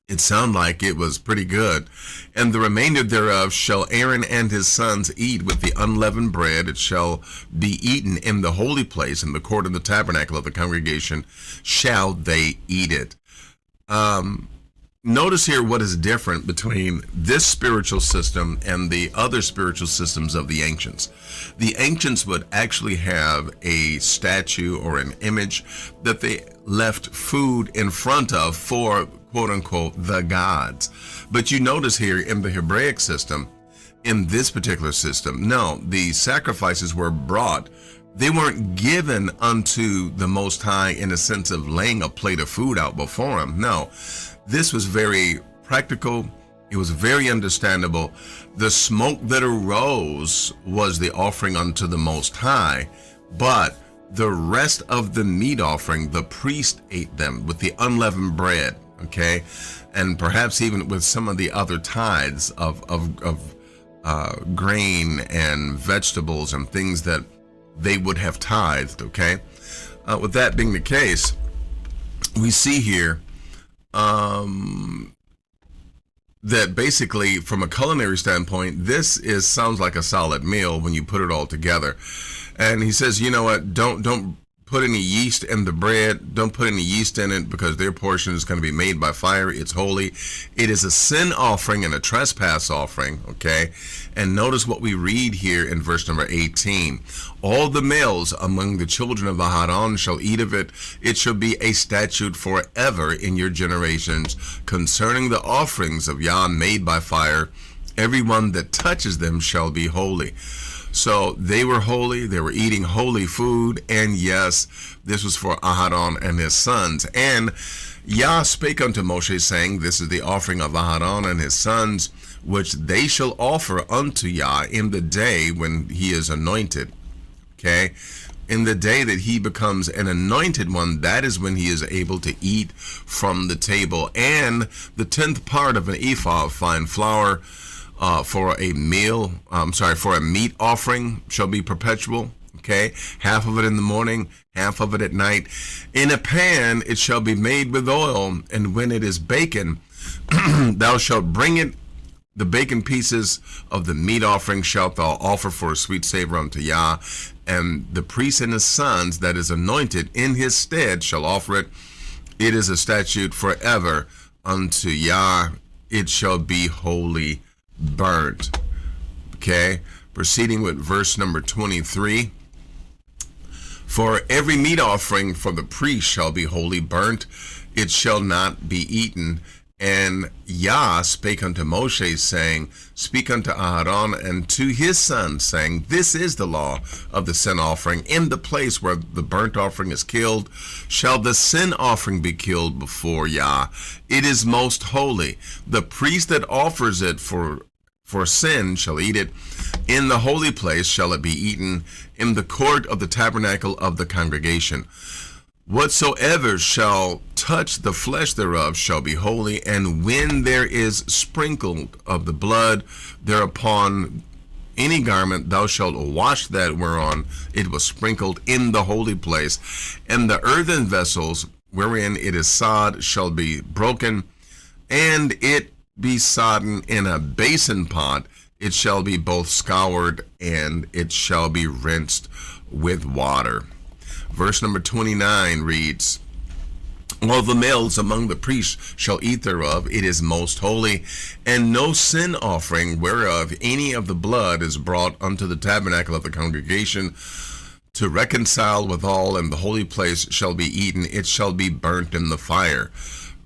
it sounded like it was pretty good. And the remainder thereof shall Aaron and his sons eat with the unleavened bread. It shall be eaten in the holy place, in the court of the tabernacle of the congregation shall they eat it. Notice here what is different between this spiritual system and the other spiritual systems of the ancients. The ancients would actually have a statue or an image that they left food in front of for, quote unquote, the gods. But you notice here in the Hebraic system, in this particular system, no, the sacrifices were brought. They weren't given unto the Most High in a sense of laying a plate of food out before him. No, this was very practical. It was very understandable. The smoke that arose was the offering unto the Most High, but The rest of the meat offering, the priest ate them with the unleavened bread, okay? And perhaps even with some of the other tithes of grain and vegetables and things that they would have tithed, okay? With that being the case, we see here that basically, from a culinary standpoint, this sounds like a solid meal when you put it all together. And he says, you know what, don't put any yeast in the bread. Don't put any yeast in it, because their portion is going to be made by fire. It's holy. It is a sin offering and a trespass offering, okay? And notice what we read here in verse number 18. All the males among the children of Aharon shall eat of it. It shall be a statute forever in your generations concerning the offerings of Yah made by fire. Everyone that touches them shall be holy. So they were holy, they were eating holy food, and yes, this was for Aharon and his sons. And Yah spake unto Moshe, saying, this is the offering of Aharon and his sons, which they shall offer unto Yah in the day when he is anointed. Okay? In the day that he becomes an anointed one, that is when he is able to eat from the table. And the 10th part of an ephah of fine flour for a meat offering shall be perpetual. Okay, half of it in the morning, half of it at night. In a pan it shall be made with oil, and when it is baken, thou shalt bring it. The baken pieces of the meat offering shalt thou offer for a sweet savor unto Yah, and the priest and his sons that is anointed in his stead shall offer it. It is a statute forever unto Yah. It shall be wholly burnt. Okay, proceeding with verse number 23. For every meat offering for the priest shall be wholly burnt, it shall not be eaten. And Yah spake unto Moshe, saying, speak unto Aharon and to his sons, saying, this is the law of the sin offering. In the place where the burnt offering is killed, shall the sin offering be killed before Yah. It is most holy. The priest that offers it for sin shall eat it. In the holy place shall it be eaten, in the court of the tabernacle of the congregation. Whatsoever shall touch the flesh thereof shall be holy, and when there is sprinkled of the blood thereupon any garment, thou shalt wash that whereon it was sprinkled in the holy place. And the earthen vessels wherein it is sod shall be broken, and it be sodden in a basin pot. It shall be both scoured, and it shall be rinsed with water. Verse number 29 reads, all the males among the priests shall eat thereof. It is most holy, and no sin offering whereof any of the blood is brought unto the tabernacle of the congregation to reconcile withal, and the holy place shall be eaten. It shall be burnt in the fire.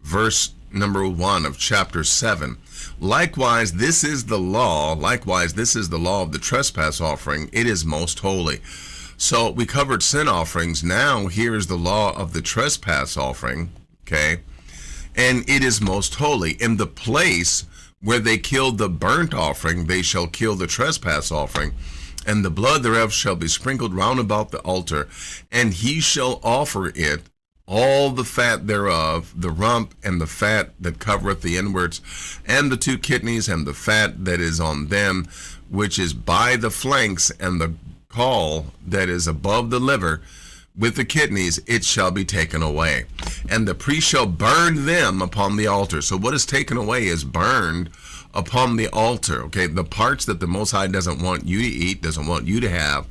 Verse number 1 of chapter 7. Likewise, this is the law. Likewise, this is the law of the trespass offering. It is most holy. So we covered sin offerings. Now here is the law of the trespass offering. Okay. And it is most holy. In the place where they killed the burnt offering, they shall kill the trespass offering, and the blood thereof shall be sprinkled round about the altar, and he shall offer it all the fat thereof, the rump and the fat that covereth the inwards, and the 2 kidneys and the fat that is on them, which is by the flanks, and the caul that is above the liver with the kidneys, it shall be taken away. And the priest shall burn them upon the altar. So what is taken away is burned upon the altar. Okay, the parts that the Most High doesn't want you to eat, doesn't want you to have.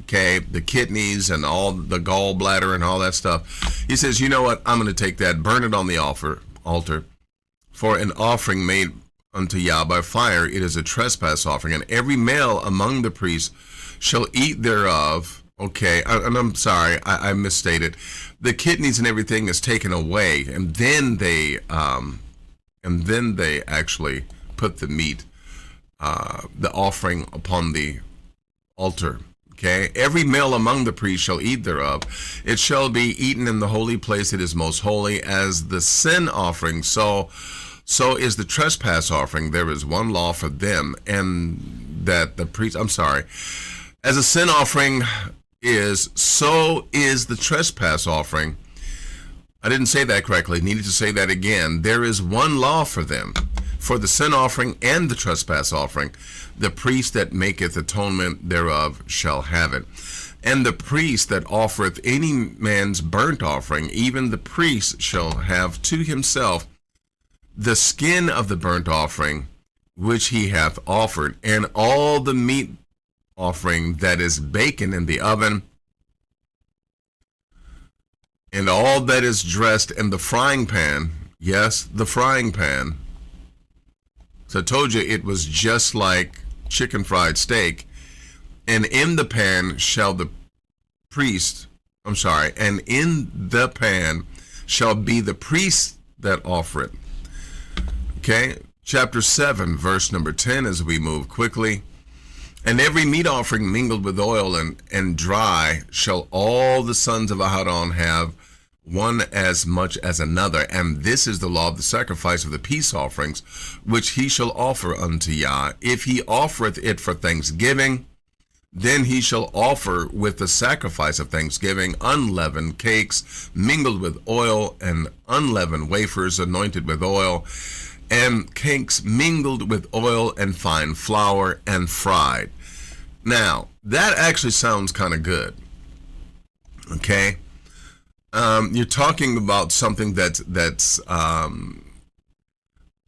Okay, the kidneys and all the gallbladder and all that stuff. He says, you know what? I'm going to take that, burn it on the altar for an offering made unto Yah by fire. It is a trespass offering, and every male among the priests shall eat thereof. Okay, and I'm sorry, I misstated. The kidneys and everything is taken away, and then they actually put the meat, the offering upon the altar. Okay, every male among the priests shall eat thereof. It shall be eaten in the holy place. It is most holy. As the sin offering, so is the trespass offering. There is one law for them, and that the priest, as a sin offering, is, so is the trespass offering. I didn't say that correctly. Needed to say that again. There is one law for them, for the sin offering and the trespass offering. The priest that maketh atonement thereof shall have it. And the priest that offereth any man's burnt offering, even the priest shall have to himself the skin of the burnt offering which he hath offered, and all the meat offering that is baken in the oven, and all that is dressed in the frying pan. Yes, the frying pan. So I told you it was just like chicken fried steak. And in the pan shall the priest, and in the pan shall be the priest that offer it. Okay, chapter 7, verse number 10, as we move quickly. And every meat offering mingled with oil and dry shall all the sons of Aharon have, one as much as another. And this is the law of the sacrifice of the peace offerings, which he shall offer unto Yah. If he offereth it for thanksgiving, then he shall offer with the sacrifice of thanksgiving unleavened cakes mingled with oil, and unleavened wafers anointed with oil, and cakes mingled with oil and fine flour and fried. Now, that actually sounds kind of good. Okay? You're talking about something that's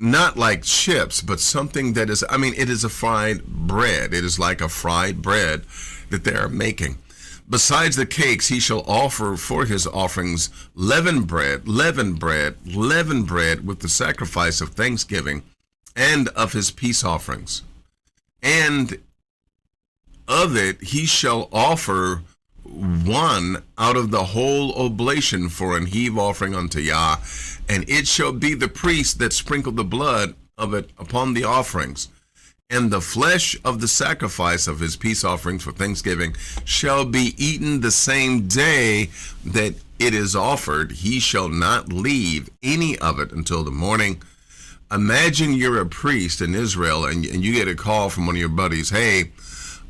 not like chips, but something that is, it is a fried bread. It is like a fried bread that they are making. Besides the cakes, he shall offer for his offerings leavened bread with the sacrifice of thanksgiving and of his peace offerings. And of it he shall offer one out of the whole oblation for an heave offering unto Yah, and it shall be the priest that sprinkled the blood of it upon the offerings. And the flesh of the sacrifice of his peace offerings for thanksgiving shall be eaten the same day that it is offered. He shall not leave any of it until the morning. Imagine you're a priest in Israel and you get a call from one of your buddies. Hey,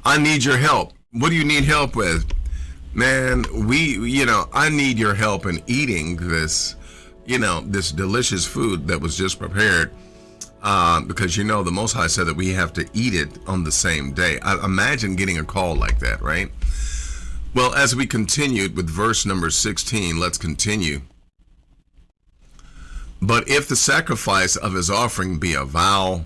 I need your help. What do you need help with? Man, I need your help in eating this, this delicious food that was just prepared. Because the Most High said that we have to eat it on the same day. I imagine getting a call like that, right? Well, as we continued with verse number 16, let's continue. But if the sacrifice of his offering be a vow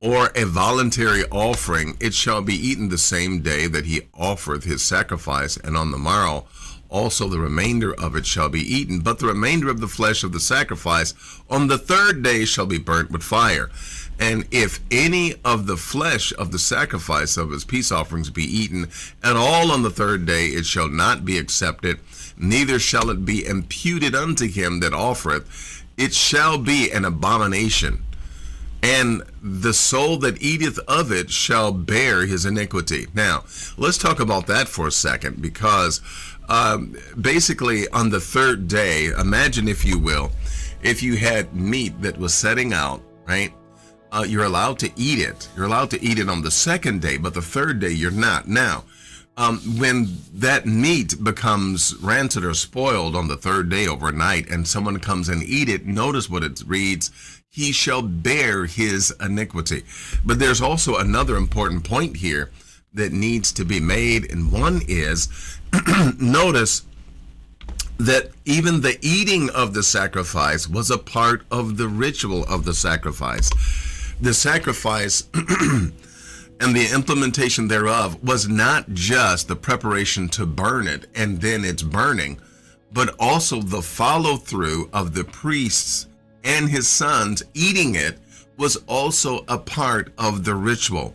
or a voluntary offering, it shall be eaten the same day that he offereth his sacrifice, and on the morrow also the remainder of it shall be eaten. But the remainder of the flesh of the sacrifice on the third day shall be burnt with fire. And if any of the flesh of the sacrifice of his peace offerings be eaten at all on the third day, it shall not be accepted, neither shall it be imputed unto him that offereth. It shall be an abomination. And the soul that eateth of it shall bear his iniquity. Now, let's talk about that for a second, because basically on the third day, imagine, if you will, if you had meat that was setting out, right? You're allowed to eat it. You're allowed to eat it on the second day, but the third day you're not. Now, when that meat becomes rancid or spoiled on the third day overnight and someone comes and eat it, notice what it reads: he shall bear his iniquity. But there's also another important point here that needs to be made, and one is, notice that even the eating of the sacrifice was a part of the ritual of the sacrifice. The sacrifice and the implementation thereof was not just the preparation to burn it and then it's burning, but also the follow through of the priests and his sons eating it was also a part of the ritual.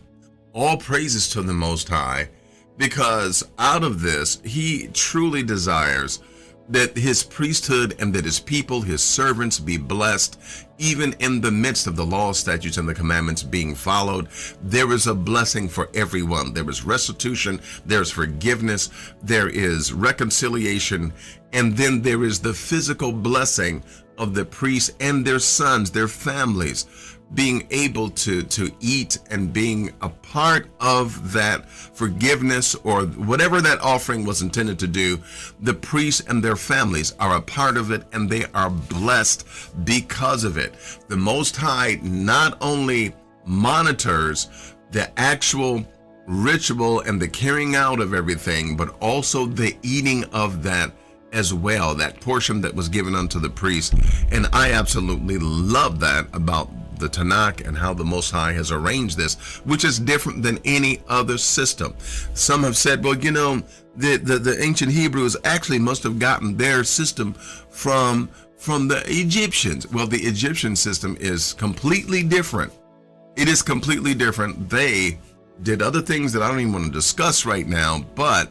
All praises to the Most High, because out of this, he truly desires that his priesthood and that his people, his servants, be blessed. Even in the midst of the law, statutes, and the commandments being followed, there is a blessing for everyone. There is restitution, there's forgiveness, there is reconciliation, and then there is the physical blessing of the priests and their sons, their families, being able to eat and being a part of that forgiveness or whatever that offering was intended to do, the priests and their families are a part of it, and they are blessed because of it. The Most High not only monitors the actual ritual and the carrying out of everything, but also the eating of that as well, that portion that was given unto the priest. And I absolutely love that about the Tanakh and how the Most High has arranged this, which is different than any other system. Some have said, well, the ancient Hebrews actually must have gotten their system from the Egyptians. Well, the Egyptian system is completely different. It is completely different. They did other things that I don't even want to discuss right now, but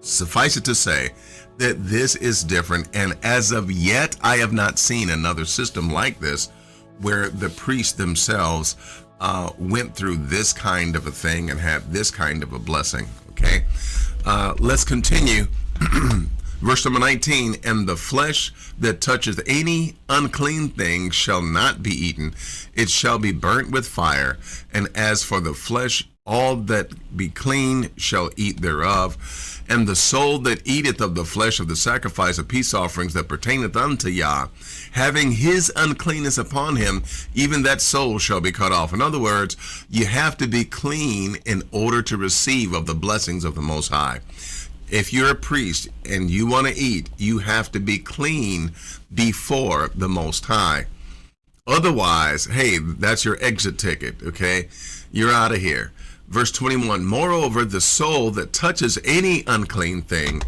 suffice it to say that this is different. And as of yet, I have not seen another system like this where the priests themselves went through this kind of a thing and had this kind of a blessing. Okay, let's continue. Verse number 19, and the flesh that touches any unclean thing shall not be eaten. It shall be burnt with fire. And as for the flesh, all that be clean shall eat thereof. And the soul that eateth of the flesh of the sacrifice of peace offerings that pertaineth unto Yah, having his uncleanness upon him, even that soul shall be cut off. In other words, you have to be clean in order to receive of the blessings of the Most High. If you're a priest and you want to eat, you have to be clean before the Most High. Otherwise, hey, that's your exit ticket, okay? You're out of here. Verse 21, moreover, the soul that touches any unclean thing,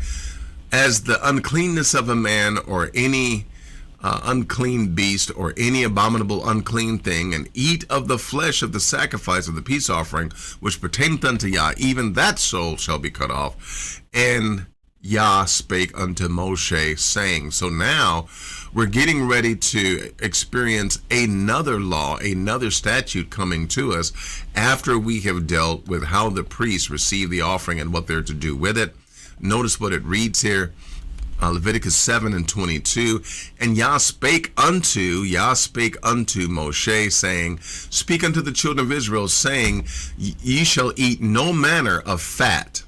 as the uncleanness of a man or any unclean beast or any abominable unclean thing, and eat of the flesh of the sacrifice of the peace offering, which pertaineth unto Yah, even that soul shall be cut off. And Yah spake unto Moshe, saying, so now we're getting ready to experience another law, another statute coming to us after we have dealt with how the priests receive the offering and what they're to do with it. Notice what it reads here. Leviticus 7:22, and Yah spake unto Moshe, saying, speak unto the children of Israel, saying, ye shall eat no manner of fat.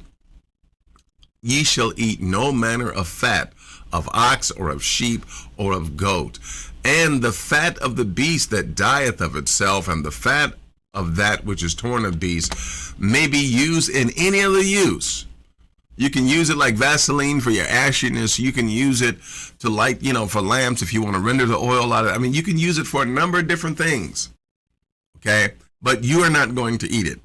Ye shall eat no manner of fat of ox or of sheep or of goat, and the fat of the beast that dieth of itself, and the fat of that which is torn of beast may be used in any other use. You can use it like Vaseline for your ashiness. You can use it to light, for lamps if you want to render the oil out of it. I mean, you can use it for a number of different things. Okay? But you are not going to eat it.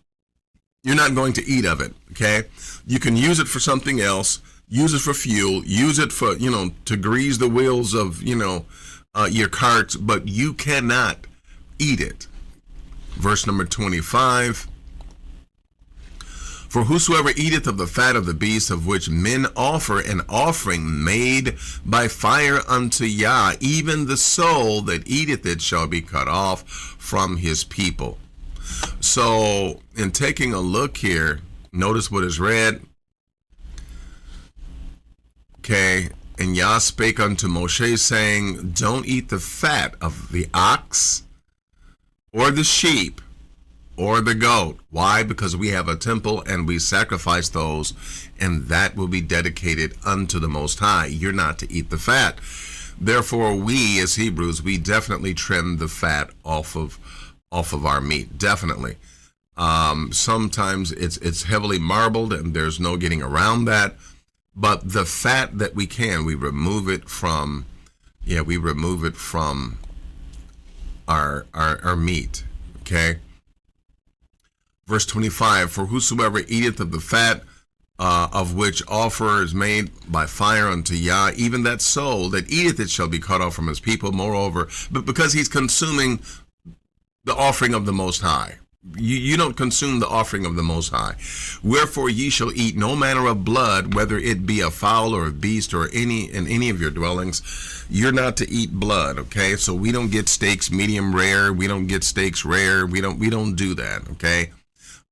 You're not going to eat of it. Okay? You can use it for something else. Use it for fuel. Use it for, to grease the wheels of, your carts. But you cannot eat it. Verse number 25. For whosoever eateth of the fat of the beast, of which men offer an offering made by fire unto Yah, even the soul that eateth it shall be cut off from his people. So, in taking a look here, notice what is read. Okay, and Yah spake unto Moshe, saying, don't eat the fat of the ox or the sheep or the goat. Why? Because we have a temple and we sacrifice those, and that will be dedicated unto the Most High. You're not to eat the fat. Therefore, we as Hebrews, we definitely trim the fat off of our meat. Definitely. Sometimes it's heavily marbled and there's no getting around that. But the fat that we can, we remove it from our meat. Okay. Verse 25, for whosoever eateth of the fat of which offer is made by fire unto Yah, even that soul that eateth it shall be cut off from his people. Moreover, but because he's consuming the offering of the Most High. You don't consume the offering of the Most High. Wherefore ye shall eat no manner of blood, whether it be a fowl or a beast or in any of your dwellings. You're not to eat blood, okay? So we don't get steaks medium rare. We don't get steaks rare. We don't do that, okay?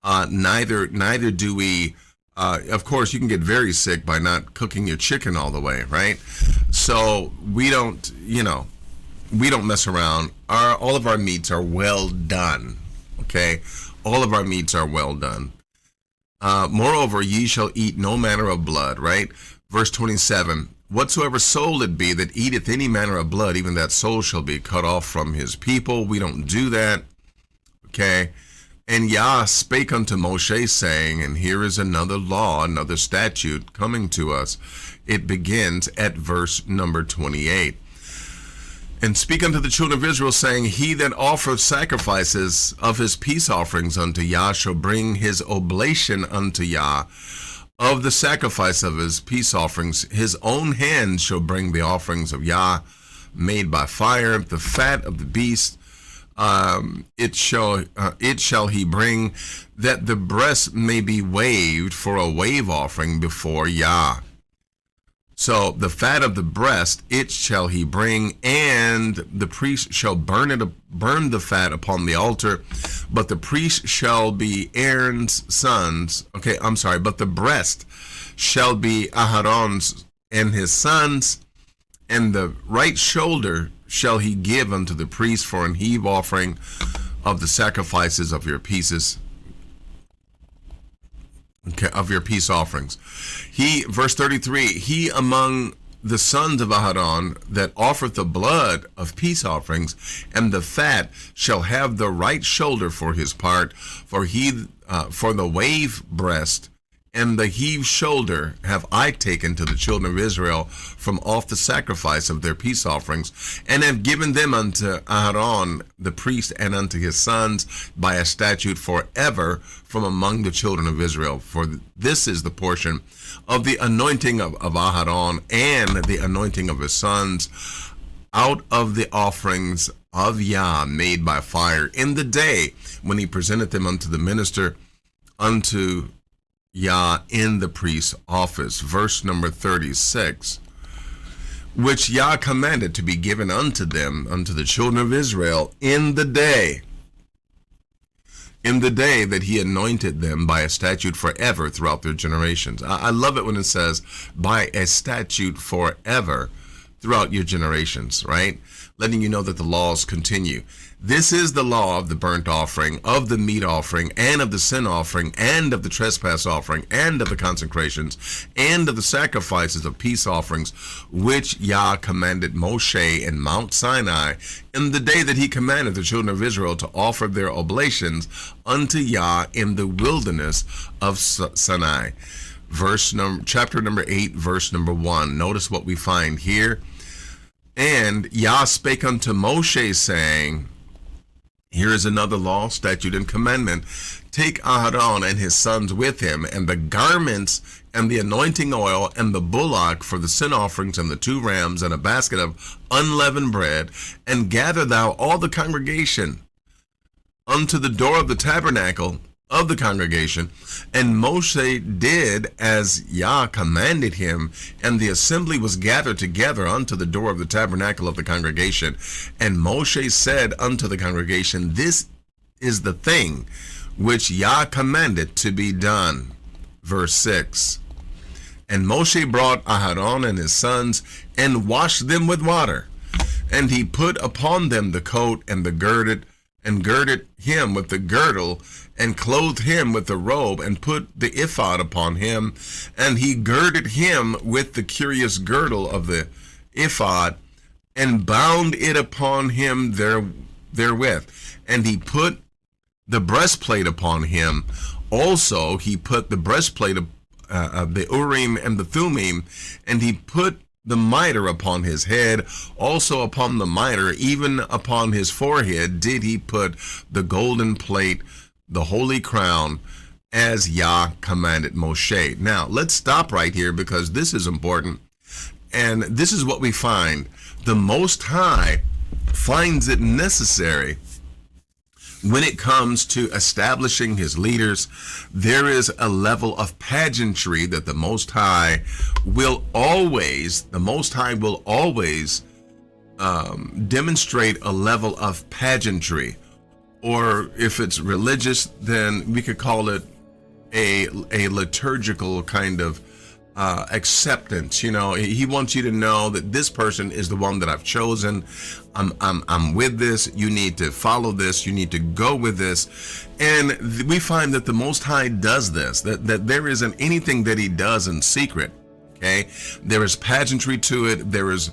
Neither do we. Of course, you can get very sick by not cooking your chicken all the way, right? So we don't, we don't mess around. All of our meats are well done. Okay, all of our meats are well done. Moreover, ye shall eat no manner of blood. Right, verse 27. Whatsoever soul it be that eateth any manner of blood, even that soul shall be cut off from his people. We don't do that. Okay. And Yah spake unto Moshe, saying, and here is another law, another statute coming to us. It begins at verse number 28. And speak unto the children of Israel, saying, he that offereth sacrifices of his peace offerings unto Yah shall bring his oblation unto Yah. Of the sacrifice of his peace offerings, his own hand shall bring the offerings of Yah, made by fire, the fat of the beast. It shall he bring, that the breast may be waved for a wave offering before Yah. So the fat of the breast, it shall he bring, and the priest shall burn the fat upon the altar. But the priest shall be Aaron's sons. Okay, I'm sorry, but the breast shall be Aharon's and his sons, and the right shoulder shall he give unto the priest for an heave offering of the sacrifices of your pieces. Okay, of your peace offerings. He, verse 33, he among the sons of Aharon that offereth the blood of peace offerings and the fat shall have the right shoulder for his part, for the wave breast and the heave shoulder have I taken to the children of Israel from off the sacrifice of their peace offerings, and have given them unto Aaron the priest and unto his sons by a statute forever from among the children of Israel. For this is the portion of the anointing of Aaron and the anointing of his sons out of the offerings of Yah made by fire in the day when he presented them unto the minister, unto Yah in the priest's office. Verse number 36, which Yah commanded to be given unto them, unto the children of Israel, in the day that he anointed them by a statute forever throughout their generations. I love it when it says by a statute forever throughout your generations, right? Letting you know that the laws continue. This is the law of the burnt offering, of the meat offering, and of the sin offering, and of the trespass offering, and of the consecrations, and of the sacrifices of peace offerings, which Yah commanded Moshe in Mount Sinai, in the day that he commanded the children of Israel to offer their oblations unto Yah in the wilderness of Sinai. Chapter number 8, verse number 1. Notice what we find here. And Yah spake unto Moshe, saying, here is another law, statute, and commandment. Take Aharon and his sons with him, and the garments, and the anointing oil, and the bullock for the sin offerings, and the 2 rams, and a basket of unleavened bread, and gather thou all the congregation unto the door of the tabernacle of the congregation. And Moshe did as Yah commanded him, and the assembly was gathered together unto the door of the tabernacle of the congregation. And Moshe said unto the congregation, this is the thing which Yah commanded to be done. Verse 6, and Moshe brought Aharon and his sons, and washed them with water, and he put upon them the coat and girded him with the girdle, and clothed him with the robe, and put the ephod upon him, and he girded him with the curious girdle of the ephod, and bound it upon him therewith. And he put the breastplate upon him. Also he put the breastplate of the Urim and the Thummim, and he put the mitre upon his head. Also upon the mitre, even upon his forehead, did he put the golden plate, the holy crown, as Yah commanded Moshe. Now, let's stop right here, because this is important. And this is what we find. The Most High finds it necessary when it comes to establishing his leaders. There is a level of pageantry that the Most High will always demonstrate a level of pageantry. Or if it's religious, then we could call it a liturgical kind of acceptance. You know, he wants you to know that this person is the one that I've chosen. I'm with this. You need to follow this. You need to go with this. And we find that the Most High does this, that there isn't anything that he does in secret. Okay. There is pageantry to it. There is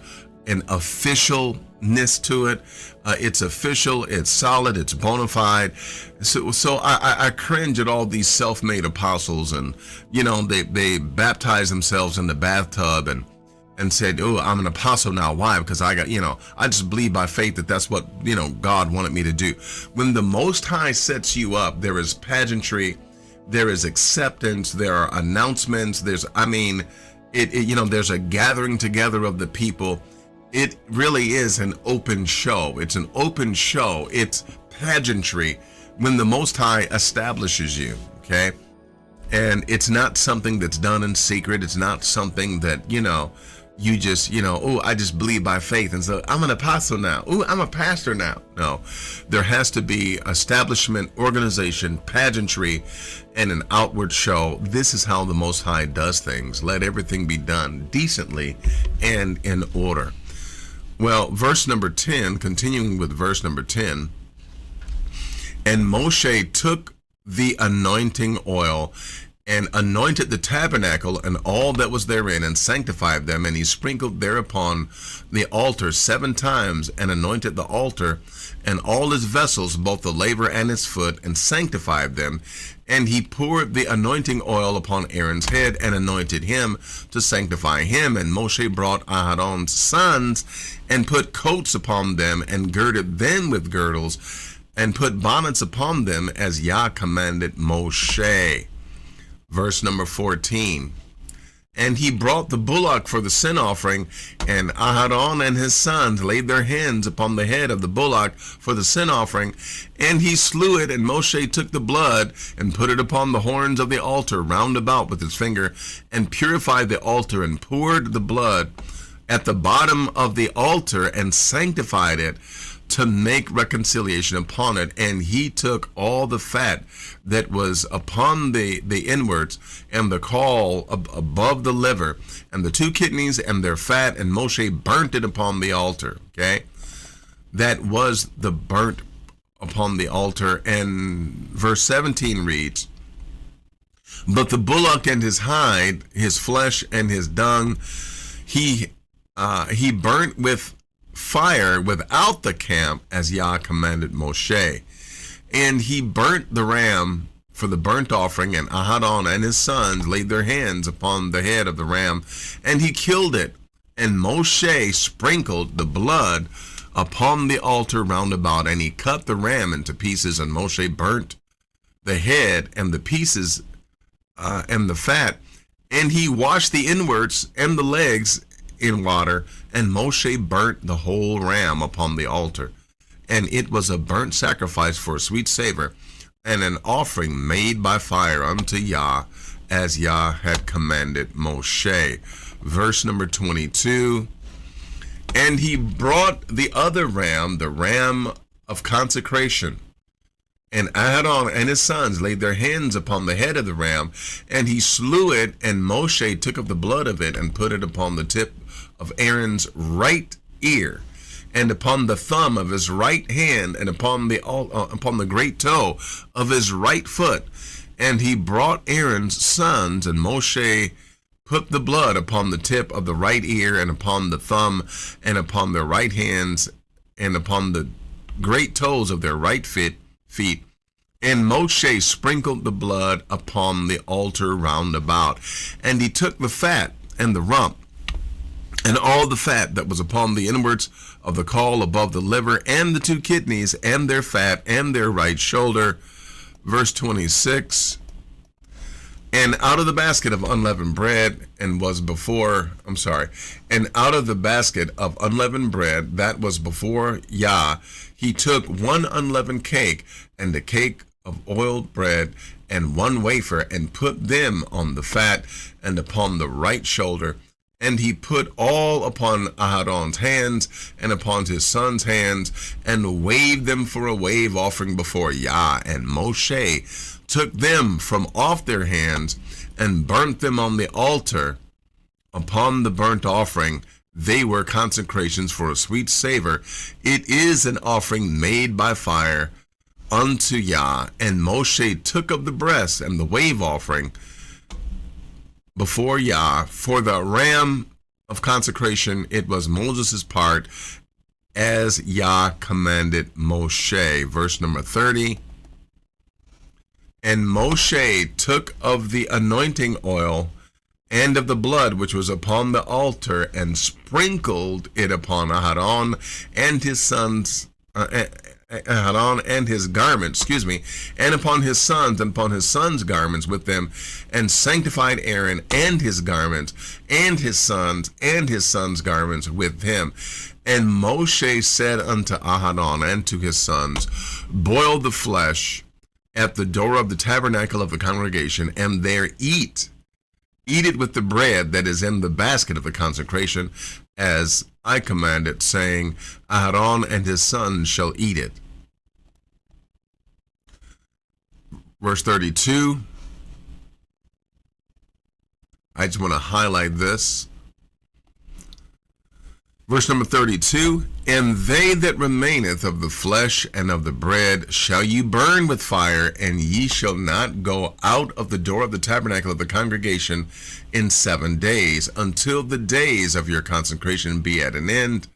an officialness to it. It's official, it's solid, it's bona fide. So I cringe at all these self-made apostles, and you know, they baptize themselves in the bathtub and said, oh, I'm an apostle now. Why? Because I got, you know, I just believe by faith that that's what, you know, God wanted me to do. When the Most High sets you up, there is pageantry, there is acceptance, there are announcements, there's you know, there's a gathering together of the people. It really is an open show. It's an open show. It's pageantry when the Most High establishes you, okay? And it's not something that's done in secret. It's not something that, you know, you just, you know, oh, I just believe by faith, and so I'm an apostle now. Oh, I'm a pastor now. No, there has to be establishment, organization, pageantry, and an outward show. This is how the Most High does things. Let everything be done decently and in order. Well, verse number 10, continuing with verse number 10, and Moshe took the anointing oil and anointed the tabernacle and all that was therein, and sanctified them, and he sprinkled thereupon the altar 7 times, and anointed the altar and all his vessels, both the laver and his foot, and sanctified them. And he poured the anointing oil upon Aaron's head and anointed him to sanctify him. And Moshe brought Aharon's sons and put coats upon them and girded them with girdles and put bonnets upon them, as Yah commanded Moshe. Verse number 14. And he brought the bullock for the sin offering, and Aharon and his sons laid their hands upon the head of the bullock for the sin offering, and he slew it. And Moshe took the blood and put it upon the horns of the altar round about with his finger, and purified the altar, and poured the blood at the bottom of the altar, and sanctified it, to make reconciliation upon it. And he took all the fat that was upon the inwards, and the caul above the liver, and the 2 kidneys and their fat, and Moshe burnt it upon the altar. Okay, that was the burnt upon the altar. And verse 17 reads, but the bullock and his hide, his flesh and his dung, he burnt with fire without the camp, as Yah commanded Moshe. And he burnt the ram for the burnt offering, and Aharon and his sons laid their hands upon the head of the ram, and he killed it. And Moshe sprinkled the blood upon the altar round about, and he cut the ram into pieces, and Moshe burnt the head and the pieces and the fat, and he washed the inwards and the legs in water, and Moshe burnt the whole ram upon the altar. And it was a burnt sacrifice for a sweet savor, and an offering made by fire unto Yah, as Yah had commanded Moshe. Verse number 22, and he brought the other ram, the ram of consecration, and Aharon and his sons laid their hands upon the head of the ram, and he slew it, and Moshe took of the blood of it and put it upon the tip of Aaron's right ear, and upon the thumb of his right hand, and upon the great toe of his right foot. And he brought Aaron's sons, and Moshe put the blood upon the tip of the right ear, and upon the thumb, and upon their right hands, and upon the great toes of their right feet. And Moshe sprinkled the blood upon the altar round about. And he took the fat and the rump, and all the fat that was upon the inwards of the caul above the liver, and the 2 kidneys, and their fat, and their right shoulder. Verse 26, and out of the basket of unleavened bread, and out of the basket of unleavened bread that was before Yah, he took 1 unleavened cake, and a cake of oiled bread, and 1 wafer, and put them on the fat, and upon the right shoulder. And he put all upon Aharon's hands, and upon his sons' hands, and waved them for a wave offering before Yah. And Moshe took them from off their hands, and burnt them on the altar upon the burnt offering, they were consecrations for a sweet savor. It is an offering made by fire unto Yah. And Moshe took of the breast and the wave offering before Yah. For the ram of consecration, it was Moses' part, as Yah commanded Moshe. Verse number 30. And Moshe took of the anointing oil and of the blood which was upon the altar, and sprinkled it upon Aharon and his sons, Aharon and his garments, and upon his sons and upon his sons' garments with them, and sanctified Aaron and his garments, and his sons' garments with him. And Moshe said unto Aharon and to his sons, boil the flesh at the door of the tabernacle of the congregation, and there eat it with the bread that is in the basket of the consecration, as I commanded, saying, Aharon and his sons shall eat it. Verse 32. I just want to highlight this. Verse number 32, and they that remaineth of the flesh and of the bread shall ye burn with fire, and ye shall not go out of the door of the tabernacle of the congregation in 7 days, until the days of your consecration be at an end.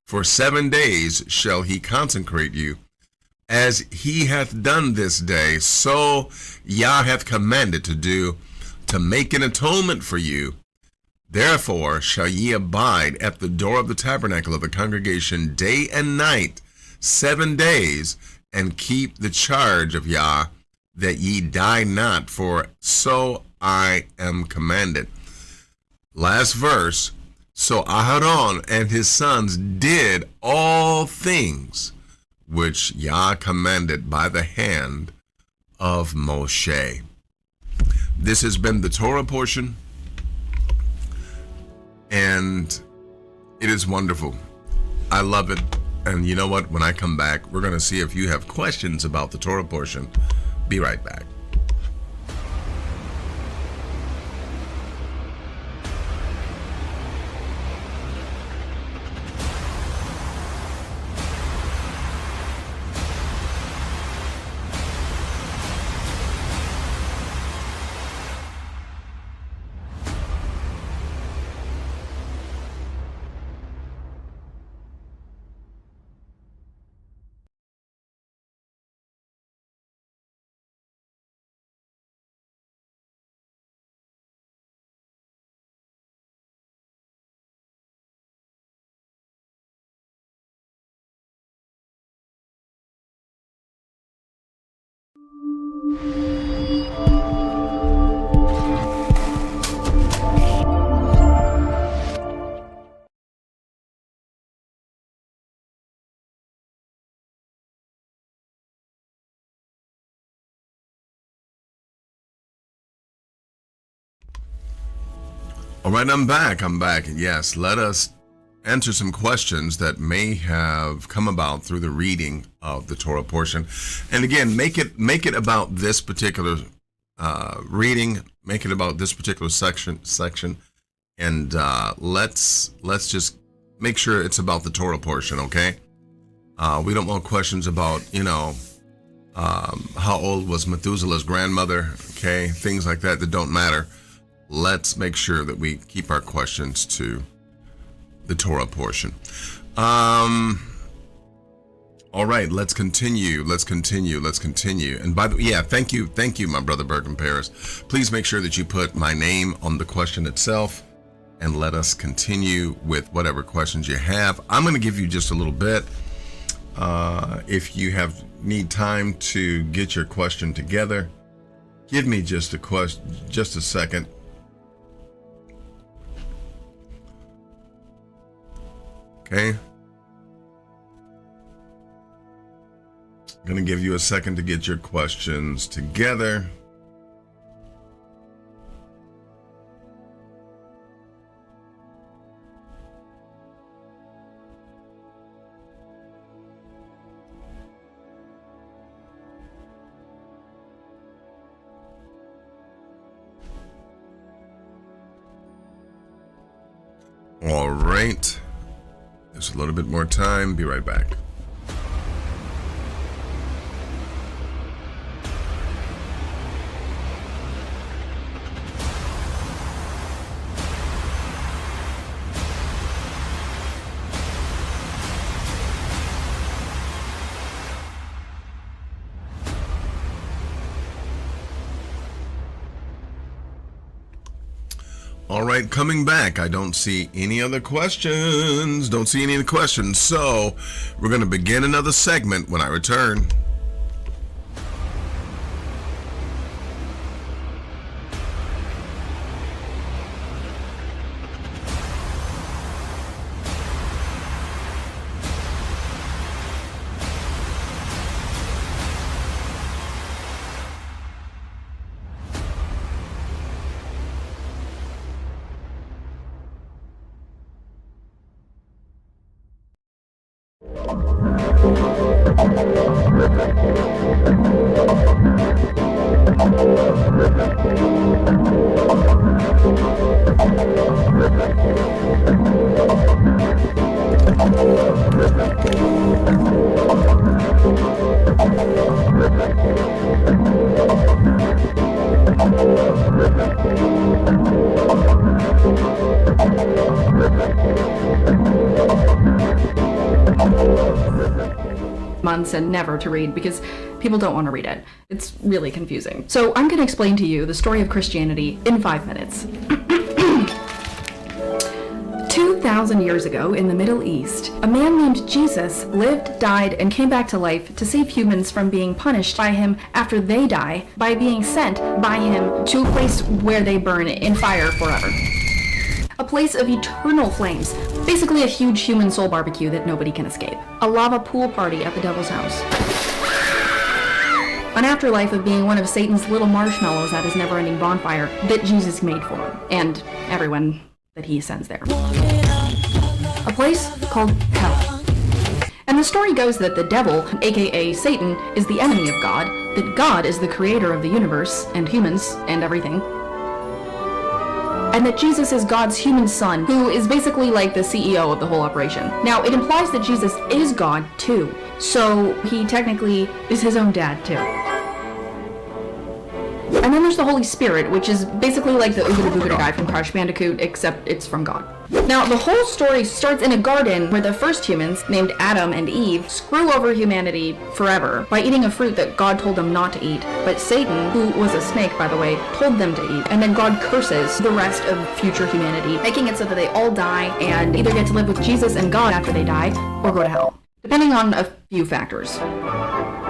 For 7 days shall he consecrate you, as he hath done this day, so Yah hath commanded to do, to make an atonement for you. Therefore shall ye abide at the door of the tabernacle of the congregation day and night 7 days, and keep the charge of Yah, that ye die not, for so I am commanded. Last verse. So Aharon and his sons did all things which Yah commanded by the hand of Moshe. This has been the Torah portion, and it is wonderful. I love it. And you know what? When I come back, we're going to see if you have questions about the Torah portion. Be right back. All right, I'm back. And yes, let us answer some questions that may have come about through the reading of the Torah portion. And again, make it about this particular reading. Make it about this particular section. And let's just make sure it's about the Torah portion, okay? We don't want questions about, how old was Methuselah's grandmother, okay? Things like that don't matter. Let's make sure that we keep our questions to the Torah portion. All right, let's continue. And by the way, thank you, my brother Bergen Paris. Please make sure that you put my name on the question itself, and let us continue with whatever questions you have. I'm going to give you just a little bit. If you need time to get your question together, give me just a second. Okay. I'm going to give you a second to get your questions together. All right. There's a little bit more time. Be right back. All right, coming back. I don't see any other questions. So we're going to begin another segment when I return. Months and never to read because people don't want to read it. It's really confusing. So I'm going to explain to you the story of Christianity in 5 minutes. 2,000 years ago in the Middle East, a man named Jesus lived, died, and came back to life to save humans from being punished by him after they die by being sent by him to a place where they burn in fire forever. A place of eternal flames. Basically a huge human soul barbecue that nobody can escape. A lava pool party at the devil's house. An afterlife of being one of Satan's little marshmallows at his never-ending bonfire that Jesus made for him, and everyone that he sends there. A place called Hell. And the story goes that the devil, aka Satan, is the enemy of God, that God is the creator of the universe, and humans, and everything, and that Jesus is God's human son, who is basically like the CEO of the whole operation. Now, it implies that Jesus is God, too, so he technically is his own dad, too. And then there's the Holy Spirit, which is basically like the Oogada Boogada guy from Crash Bandicoot, except it's from God. Now, the whole story starts in a garden where the first humans, named Adam and Eve, screw over humanity forever by eating a fruit that God told them not to eat. But Satan, who was a snake, by the way, told them to eat. And then God curses the rest of future humanity, making it so that they all die and either get to live with Jesus and God after they die, or go to hell, depending on a few factors.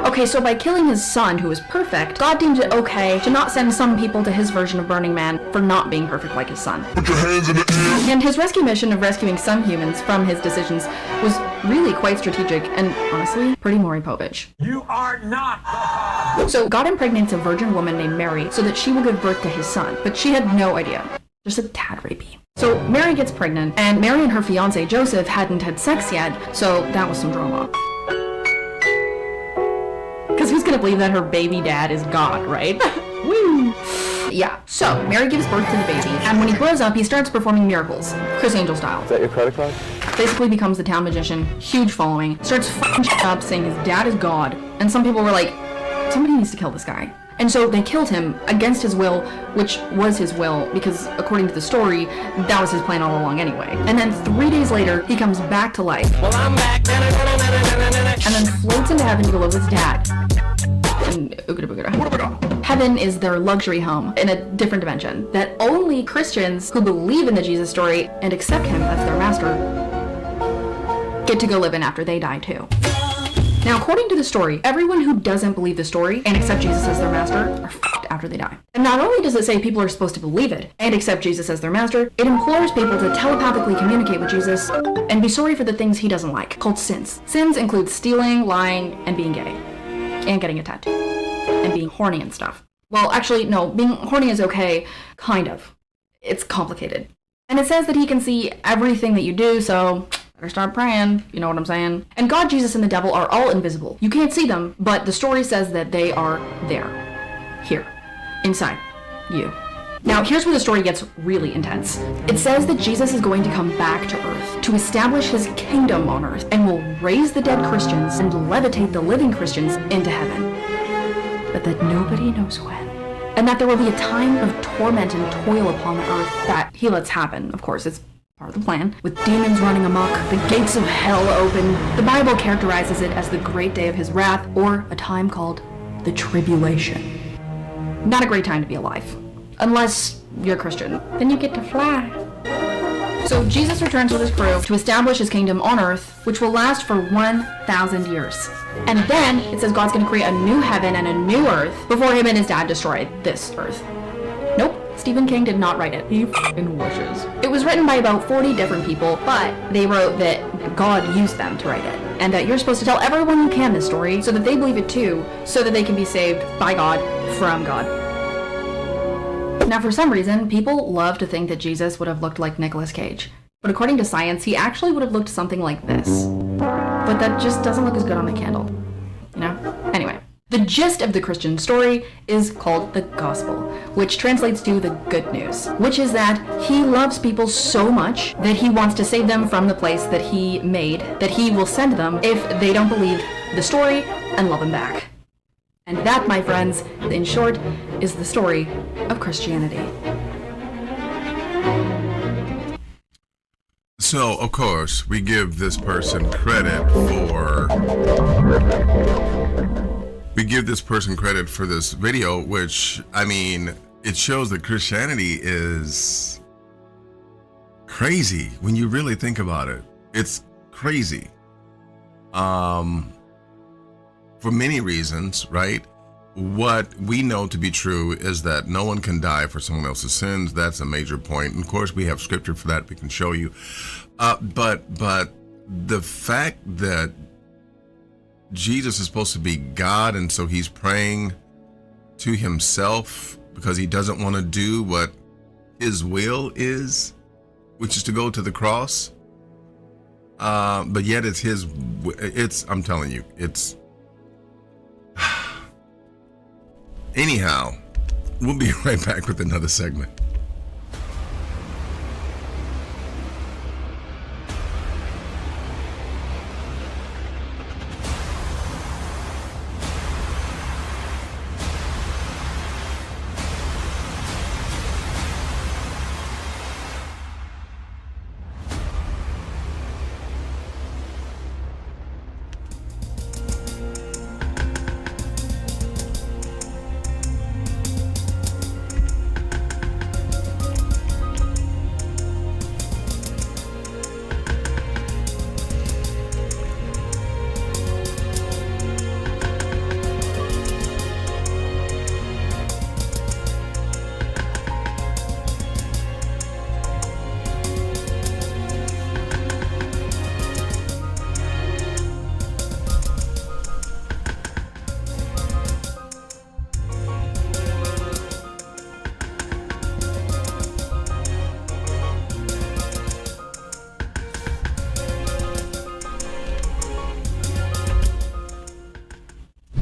Okay, so by killing his son, who was perfect, God deemed it okay to not send some people to his version of Burning Man for not being perfect like his son. Put your hands in the air. And his rescue mission of rescuing some humans from his decisions was really quite strategic and, honestly, pretty Maury Povich. You are not the father! So God impregnates a virgin woman named Mary so that she will give birth to his son, but she had no idea. Just a tad rapey. So Mary gets pregnant, and Mary and her fiancé Joseph hadn't had sex yet, so that was some drama. Because who's gonna believe that her baby dad is God, right? Woo! Yeah, so Mary gives birth to the baby, and when he grows up, he starts performing miracles, Chris Angel style. Is that your credit card? Basically becomes the town magician, huge following, starts fucking shit up saying his dad is God, and some people were like, somebody needs to kill this guy. And so they killed him against his will, which was his will, because according to the story, that was his plan all along anyway. And then 3 days later, he comes back to life. Well, I'm back. And then floats into heaven to go live with his dad. And heaven is their luxury home in a different dimension that only Christians who believe in the Jesus story and accept him as their master get to go live in after they die too. Now, according to the story, everyone who doesn't believe the story and accept Jesus as their master are fucked after they die. And not only does it say people are supposed to believe it and accept Jesus as their master, it implores people to telepathically communicate with Jesus and be sorry for the things he doesn't like, called sins. Sins include stealing, lying, and being gay. And getting a tattoo. And being horny and stuff. Well, actually, no, being horny is okay, kind of. It's complicated. And it says that he can see everything that you do, so better start praying, you know what I'm saying? And God, Jesus, and the devil are all invisible. You can't see them, but the story says that they are there. Here. Inside. You. Now, here's where the story gets really intense. It says that Jesus is going to come back to earth to establish his kingdom on earth and will raise the dead Christians and levitate the living Christians into heaven. But that nobody knows when. And that there will be a time of torment and toil upon the earth that he lets happen. Of course, it's part of the plan. With demons running amok, the gates of hell open. The Bible characterizes it as the great day of his wrath, or a time called the tribulation. Not a great time to be alive. Unless you're a Christian. Then you get to fly. So Jesus returns with his crew to establish his kingdom on earth, which will last for 1,000 years. And then it says God's going to create a new heaven and a new earth before him and his dad destroy this earth. Nope, Stephen King did not write it. He f***ing wishes. It was written by about 40 different people, but they wrote that God used them to write it. And that you're supposed to tell everyone you can this story so that they believe it too, so that they can be saved by God, from God. Now, for some reason, people love to think that Jesus would have looked like Nicolas Cage. But according to science, he actually would have looked something like this. But that just doesn't look as good on a candle. You know? Anyway. The gist of the Christian story is called the gospel, which translates to the good news, which is that he loves people so much that he wants to save them from the place that he made, that he will send them if they don't believe the story and love him back. And that, my friends, in short, is the story of Christianity. So, of course, we give this person credit for... We give this person credit for this video, which, I mean, it shows that Christianity is crazy when you really think about it. It's crazy. For many reasons, right? What we know to be true is that no one can die for someone else's sins. That's a major point. And of course, we have scripture for that we can show you. But the fact that Jesus is supposed to be God, and so he's praying to himself because he doesn't want to do what his will is, which is to go to the cross. But yet I'm telling you, it's... Anyhow, we'll be right back with another segment.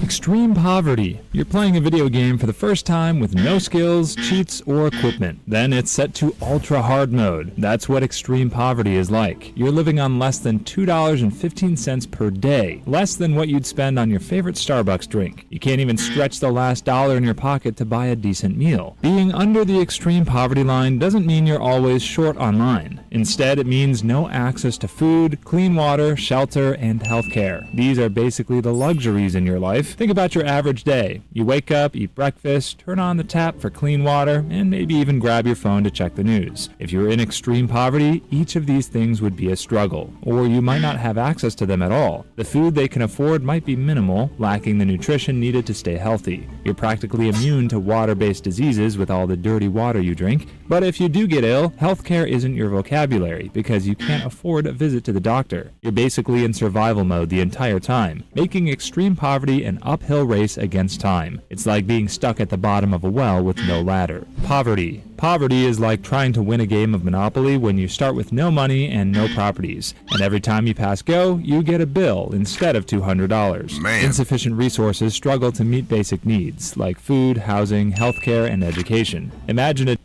Extreme poverty. You're playing a video game for the first time with no skills, cheats, or equipment. Then it's set to ultra hard mode. That's what extreme poverty is like. You're living on less than $2.15 per day, less than what you'd spend on your favorite Starbucks drink. You can't even stretch the last dollar in your pocket to buy a decent meal. Being under the extreme poverty line doesn't mean you're always short online. Instead, it means no access to food, clean water, shelter, and healthcare. These are basically the luxuries in your life. Think about your average day. You wake up, eat breakfast, turn on the tap for clean water, and maybe even grab your phone to check the news. If you're in extreme poverty, each of these things would be a struggle, or you might not have access to them at all. The food they can afford might be minimal, lacking the nutrition needed to stay healthy. You're practically immune to water-based diseases with all the dirty water you drink. But if you do get ill, healthcare isn't your vocabulary because you can't afford a visit to the doctor. You're basically in survival mode the entire time, making extreme poverty an uphill race against time. It's like being stuck at the bottom of a well with no ladder. Poverty. Poverty is like trying to win a game of Monopoly when you start with no money and no properties. And every time you pass go, you get a bill instead of $200. Man. Insufficient resources struggle to meet basic needs like food, housing, healthcare, and education. Imagine a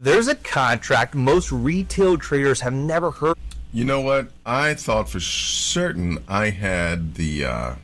There's a contract most retail traders have never heard. You know what? I thought for certain I had the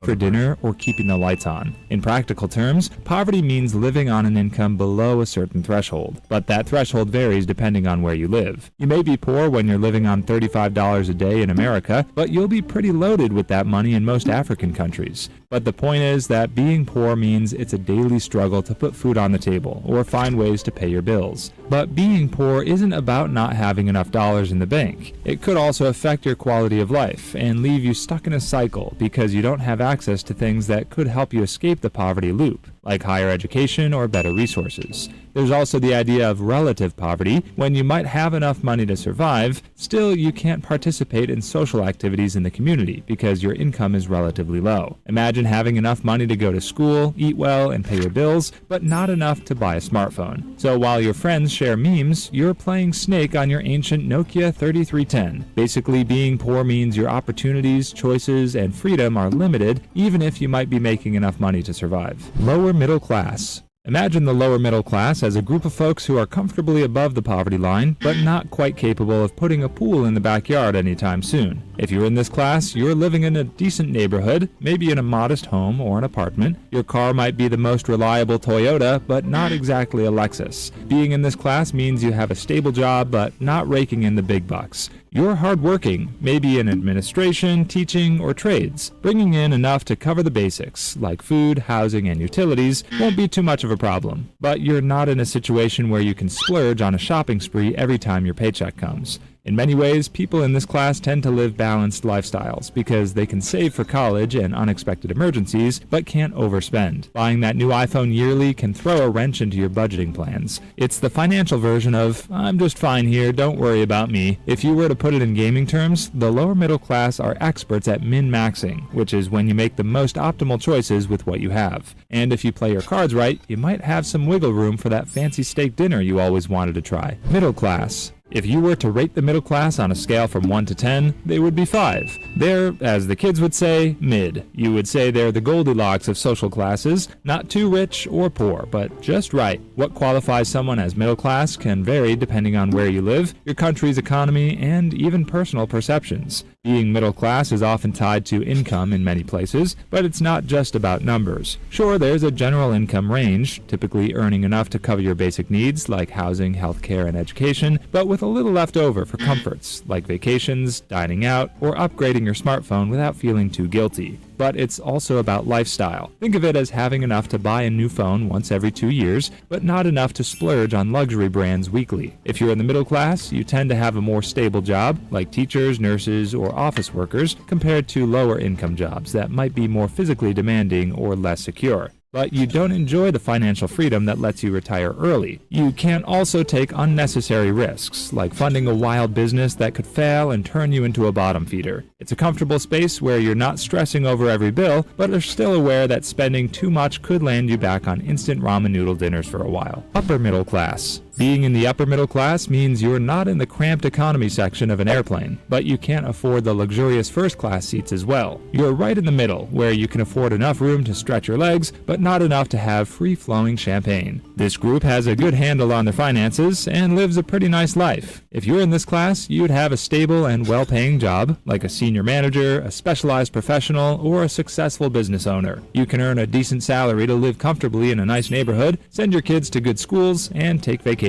for dinner or keeping the lights on. In practical terms, poverty means living on an income below a certain threshold, but that threshold varies depending on where you live. You may be poor when you're living on $35 a day in America, but you'll be pretty loaded with that money in most African countries. But the point is that being poor means it's a daily struggle to put food on the table or find ways to pay your bills. But being poor isn't about not having enough dollars in the bank. It could also affect your quality of life and leave you stuck in a cycle because you don't have access to things that could help you escape the poverty loop, like higher education or better resources. There's also the idea of relative poverty, when you might have enough money to survive, still you can't participate in social activities in the community because your income is relatively low. Imagine having enough money to go to school, eat well, and pay your bills, but not enough to buy a smartphone. So while your friends share memes, you're playing Snake on your ancient Nokia 3310. Basically, being poor means your opportunities, choices, and freedom are limited, even if you might be making enough money to survive. Lower middle class. Imagine the lower middle class as a group of folks who are comfortably above the poverty line, but not quite capable of putting a pool in the backyard anytime soon. If you're in this class, you're living in a decent neighborhood, maybe in a modest home or an apartment. Your car might be the most reliable Toyota, but not exactly a Lexus. Being in this class means you have a stable job, but not raking in the big bucks. You're hardworking, maybe in administration, teaching, or trades. Bringing in enough to cover the basics, like food, housing, and utilities, won't be too much of a problem. But you're not in a situation where you can splurge on a shopping spree every time your paycheck comes. In many ways, people in this class tend to live balanced lifestyles because they can save for college and unexpected emergencies, but can't overspend. Buying that new iPhone yearly can throw a wrench into your budgeting plans. It's the financial version of, I'm just fine here, don't worry about me. If you were to put it in gaming terms, the lower middle class are experts at min-maxing, which is when you make the most optimal choices with what you have. And if you play your cards right, you might have some wiggle room for that fancy steak dinner you always wanted to try. Middle class. If you were to rate the middle class on a scale from 1 to 10, they would be 5. They're, as the kids would say, mid. You would say they're the Goldilocks of social classes, not too rich or poor, but just right. What qualifies someone as middle class can vary depending on where you live, your country's economy, and even personal perceptions. Being middle class is often tied to income in many places, but it's not just about numbers. Sure, there's a general income range, typically earning enough to cover your basic needs like housing, healthcare, and education, but with a little left over for comforts like vacations, dining out, or upgrading your smartphone without feeling too guilty. But it's also about lifestyle. Think of it as having enough to buy a new phone once every 2 years, but not enough to splurge on luxury brands weekly. If you're in the middle class, you tend to have a more stable job, like teachers, nurses, or office workers, compared to lower income jobs that might be more physically demanding or less secure. But you don't enjoy the financial freedom that lets you retire early. You can't also take unnecessary risks, like funding a wild business that could fail and turn you into a bottom feeder. It's a comfortable space where you're not stressing over every bill, but are still aware that spending too much could land you back on instant ramen noodle dinners for a while. Upper middle class. Being in the upper middle class means you're not in the cramped economy section of an airplane, but you can't afford the luxurious first class seats as well. You're right in the middle, where you can afford enough room to stretch your legs, but not enough to have free-flowing champagne. This group has a good handle on their finances and lives a pretty nice life. If you're in this class, you'd have a stable and well-paying job, like a senior manager, a specialized professional, or a successful business owner. You can earn a decent salary to live comfortably in a nice neighborhood, send your kids to good schools, and take vacations.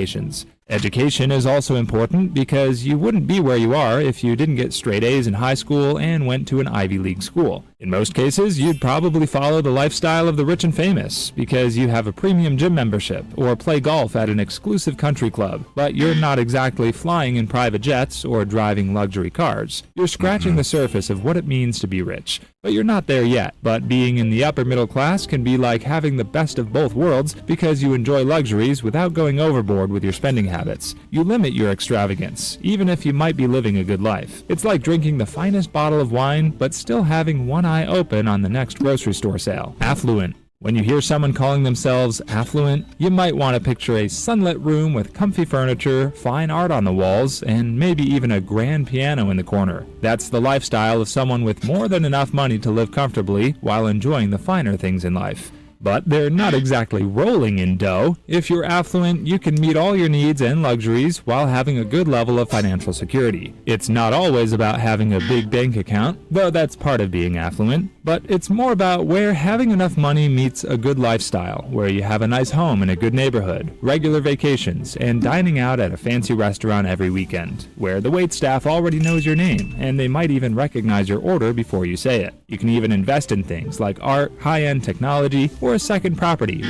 Education is also important because you wouldn't be where you are if you didn't get straight A's in high school and went to an Ivy League school. In most cases, you'd probably follow the lifestyle of the rich and famous because you have a premium gym membership or play golf at an exclusive country club, but you're not exactly flying in private jets or driving luxury cars. You're scratching the surface of what it means to be rich, but you're not there yet. But being in the upper middle class can be like having the best of both worlds because you enjoy luxuries without going overboard with your spending habits. You limit your extravagance, even if you might be living a good life. It's like drinking the finest bottle of wine, but still having one eye open on the next grocery store sale. Affluent. When you hear someone calling themselves affluent, you might want to picture a sunlit room with comfy furniture, fine art on the walls, and maybe even a grand piano in the corner. That's the lifestyle of someone with more than enough money to live comfortably while enjoying the finer things in life. but they're not exactly rolling in dough. If you're affluent, you can meet all your needs and luxuries while having a good level of financial security. It's not always about having a big bank account, though that's part of being affluent, but it's more about where having enough money meets a good lifestyle, where you have a nice home in a good neighborhood, regular vacations, and dining out at a fancy restaurant every weekend, where the waitstaff already knows your name, and they might even recognize your order before you say it. You can even invest in things like art, high-end technology, or a second property.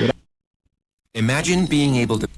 Imagine being able to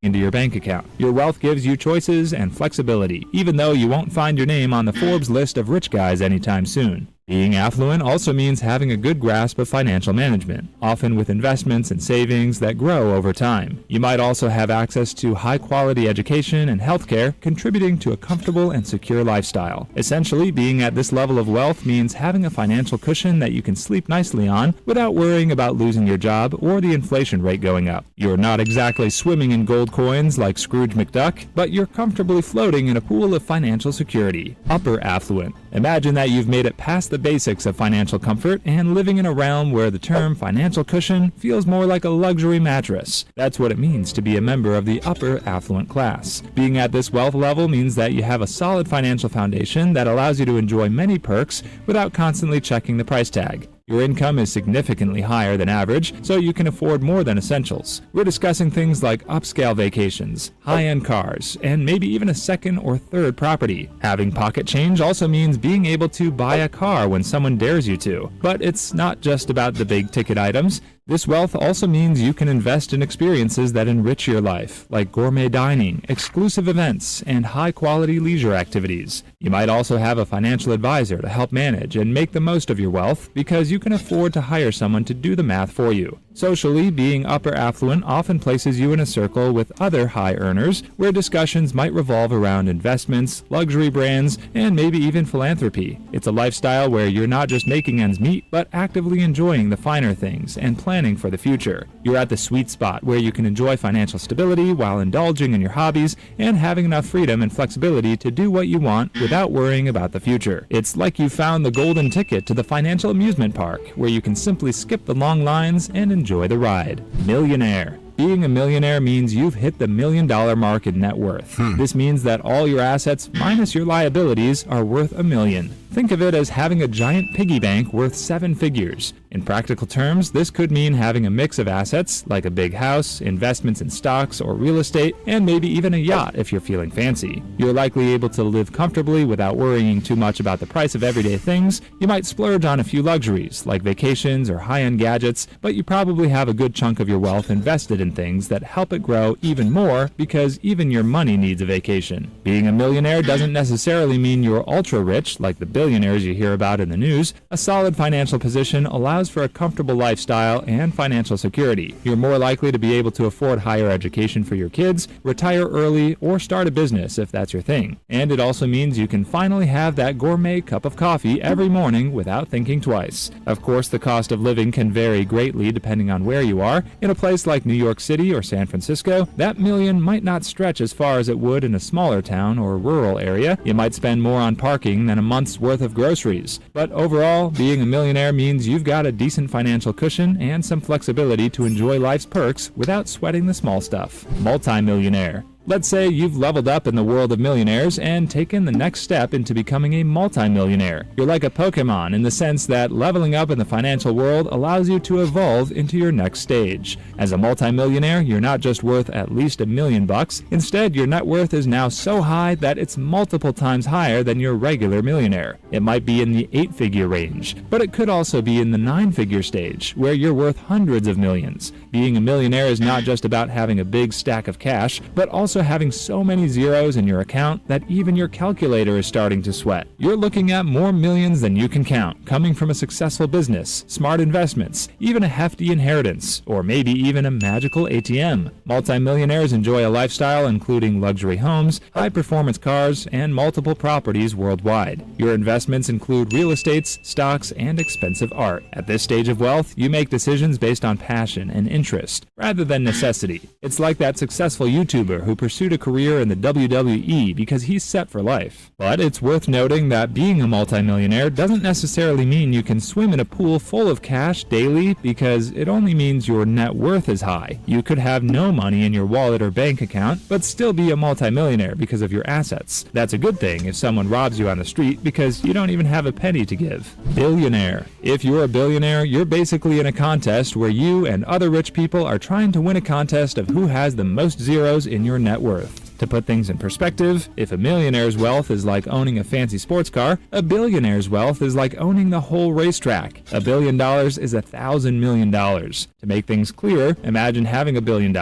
into your bank account. Your wealth gives you choices and flexibility, even though you won't find your name on the Forbes list of rich guys anytime soon. Being affluent also means having a good grasp of financial management, often with investments and savings that grow over time. You might also have access to high-quality education and healthcare, contributing to a comfortable and secure lifestyle. Essentially, being at this level of wealth means having a financial cushion that you can sleep nicely on without worrying about losing your job or the inflation rate going up. You're not exactly swimming in gold coins like Scrooge McDuck, but you're comfortably floating in a pool of financial security. Upper affluent. Imagine that you've made it past the basics of financial comfort and living in a realm where the term financial cushion feels more like a luxury mattress. That's what it means to be a member of the upper affluent class. Being at this wealth level means that you have a solid financial foundation that allows you to enjoy many perks without constantly checking the price tag. Your income is significantly higher than average, so you can afford more than essentials. We're discussing things like upscale vacations, high-end cars, and maybe even a second or third property. Having pocket change also means being able to buy a car when someone dares you to. But it's not just about the big-ticket items. This wealth also means you can invest in experiences that enrich your life, like gourmet dining, exclusive events, and high-quality leisure activities. You might also have a financial advisor to help manage and make the most of your wealth because you can afford to hire someone to do the math for you. Socially, being upper affluent often places you in a circle with other high earners where discussions might revolve around investments, luxury brands, and maybe even philanthropy. It's a lifestyle where you're not just making ends meet, but actively enjoying the finer things and planning for the future. You're at the sweet spot where you can enjoy financial stability while indulging in your hobbies and having enough freedom and flexibility to do what you want without worrying about the future. It's like you found the golden ticket to the financial amusement park, where you can simply skip the long lines and enjoy the ride. Millionaire. Being a millionaire means you've hit the $1 million mark in net worth. This means that all your assets, minus your liabilities, are worth $1 million. Think of it as having a giant piggy bank worth 7 figures. In practical terms, this could mean having a mix of assets, like a big house, investments in stocks or real estate, and maybe even a yacht if you're feeling fancy. You're likely able to live comfortably without worrying too much about the price of everyday things. You might splurge on a few luxuries, like vacations or high-end gadgets, but you probably have a good chunk of your wealth invested in things that help it grow even more because even your money needs a vacation. Being a millionaire doesn't necessarily mean you're ultra-rich, like the billionaires you hear about in the news. A solid financial position allows for a comfortable lifestyle and financial security. You're more likely to be able to afford higher education for your kids, retire early, or start a business if that's your thing. And it also means you can finally have that gourmet cup of coffee every morning without thinking twice. Of course, the cost of living can vary greatly depending on where you are. In a place like New York City or San Francisco, that million might not stretch as far as it would in a smaller town or rural area. You might spend more on parking than a month's worth of groceries. But overall, being a millionaire means you've got a decent financial cushion and some flexibility to enjoy life's perks without sweating the small stuff. Multi-millionaire. Let's say you've leveled up in the world of millionaires and taken the next step into becoming a multi-millionaire. You're like a Pokemon in the sense that leveling up in the financial world allows you to evolve into your next stage. As a multi-millionaire, you're not just worth at least $1 million. Instead, your net worth is now so high that it's multiple times higher than your regular millionaire. It might be in the 8-figure range, but it could also be in the 9-figure stage, where you're worth hundreds of millions. Being a millionaire is not just about having a big stack of cash, but also having so many zeros in your account that even your calculator is starting to sweat. You're looking at more millions than you can count, coming from a successful business, smart investments, even a hefty inheritance, or maybe even a magical ATM. Multimillionaires enjoy a lifestyle including luxury homes, high-performance cars, and multiple properties worldwide. Your investments include real estates, stocks, and expensive art. At this stage of wealth, you make decisions based on passion and interest, rather than necessity. It's like that successful YouTuber who pursued a career in the WWE because he's set for life. But it's worth noting that being a multimillionaire doesn't necessarily mean you can swim in a pool full of cash daily, because it only means your net worth is high. You could have no money in your wallet or bank account, but still be a multimillionaire because of your assets. That's a good thing if someone robs you on the street because you don't even have a penny to give. Billionaire. If you're a billionaire, you're basically in a contest where you and other rich people are trying to win a contest of who has the most zeros in your net worth. To put things in perspective, if a millionaire's wealth is like owning a fancy sports car, a billionaire's wealth is like owning the whole racetrack. $1 billion is $1,000 million. To make things clearer, imagine having $1 billion.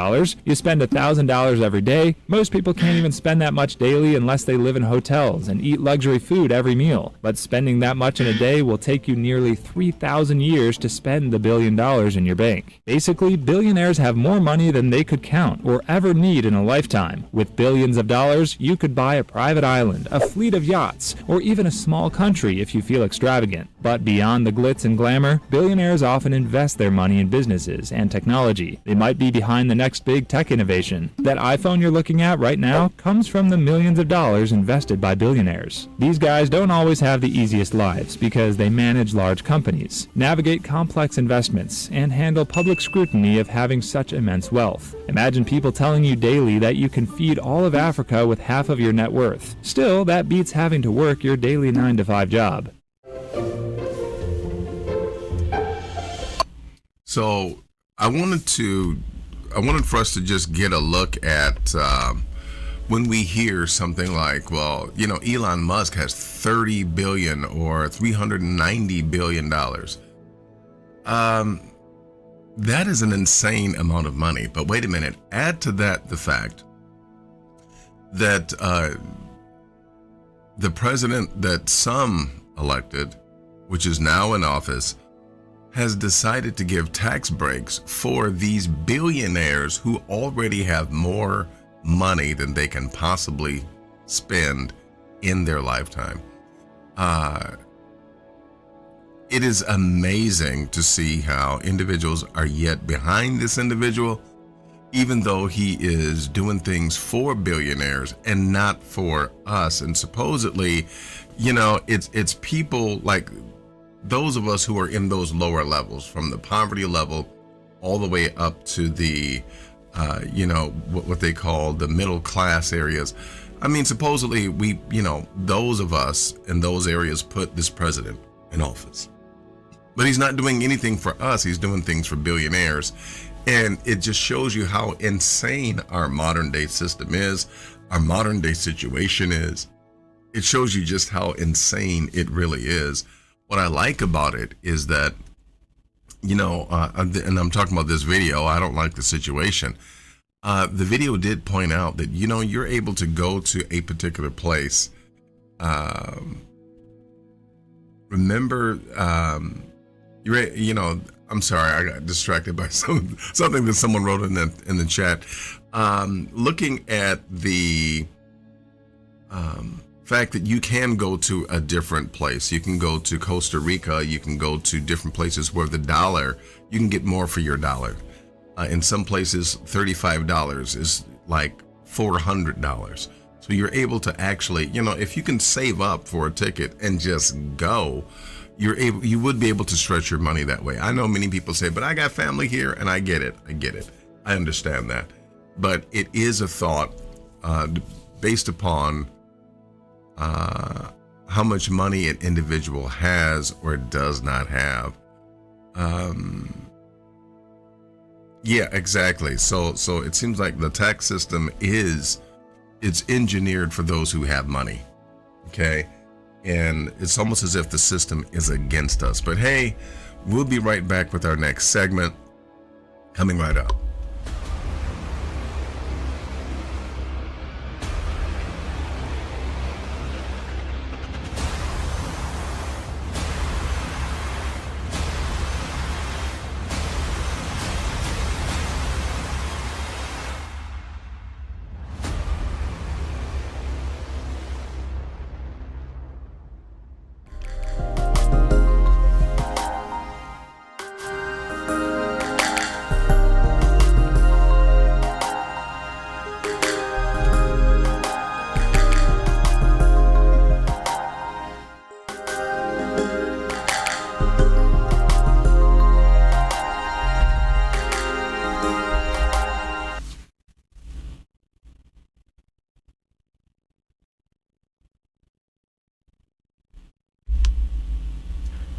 You spend $1,000 every day. Most people can't even spend that much daily unless they live in hotels and eat luxury food every meal. But spending that much in a day will take you nearly 3,000 years to spend the $1 billion in your bank. Basically, billionaires have more money than they could count or ever need in a lifetime. With billions of dollars, you could buy a private island, a fleet of yachts, or even a small country if you feel extravagant. But beyond the glitz and glamour, billionaires often invest their money in businesses and technology. They might be behind the next big tech innovation. That iPhone you're looking at right now comes from the millions of dollars invested by billionaires. These guys don't always have the easiest lives because they manage large companies, navigate complex investments, and handle public scrutiny of having such immense wealth. Imagine people telling you daily that you can feed all of Africa with half of your net worth. Still, that beats having to work your daily 9-to-5 job. So I wanted for us to just get a look at when we hear something like, well, you know, Elon Musk has 30 billion or $390 billion. That is an insane amount of money. But wait a minute, add to that the fact that the president that some elected, which is now in office, has decided to give tax breaks for these billionaires who already have more money than they can possibly spend in their lifetime. It is amazing to see how individuals are yet behind this individual, even though he is doing things for billionaires and not for us. And supposedly, you know, it's people like those of us who are in those lower levels, from the poverty level all the way up to the, you know, what they call the middle class areas. I mean, supposedly we, you know, those of us in those areas put this president in office. But he's not doing anything for us. He's doing things for billionaires. And it just shows you how insane our modern day system is, our modern day situation is. It shows you just how insane it really is. What I like about it is that, you know, and I'm talking about this video, I don't like the situation. The video did point out that, you know, you're able to go to a particular place. Remember, you know, I'm sorry, I got distracted by something that someone wrote in the chat. Looking at the fact that you can go to a different place. You can go to Costa Rica. You can go to different places where the dollar, you can get more for your dollar. In some places, $35 is like $400. So you're able to actually, you know, if you can save up for a ticket and just go, you would be able to stretch your money that way. I know many people say, but I got family here, and I get it. I understand that. But it is a thought based upon how much money an individual has or does not have. Yeah, exactly. So it seems like the tax system it's engineered for those who have money. Okay. And it's almost as if the system is against us. But hey, we'll be right back with our next segment coming right up.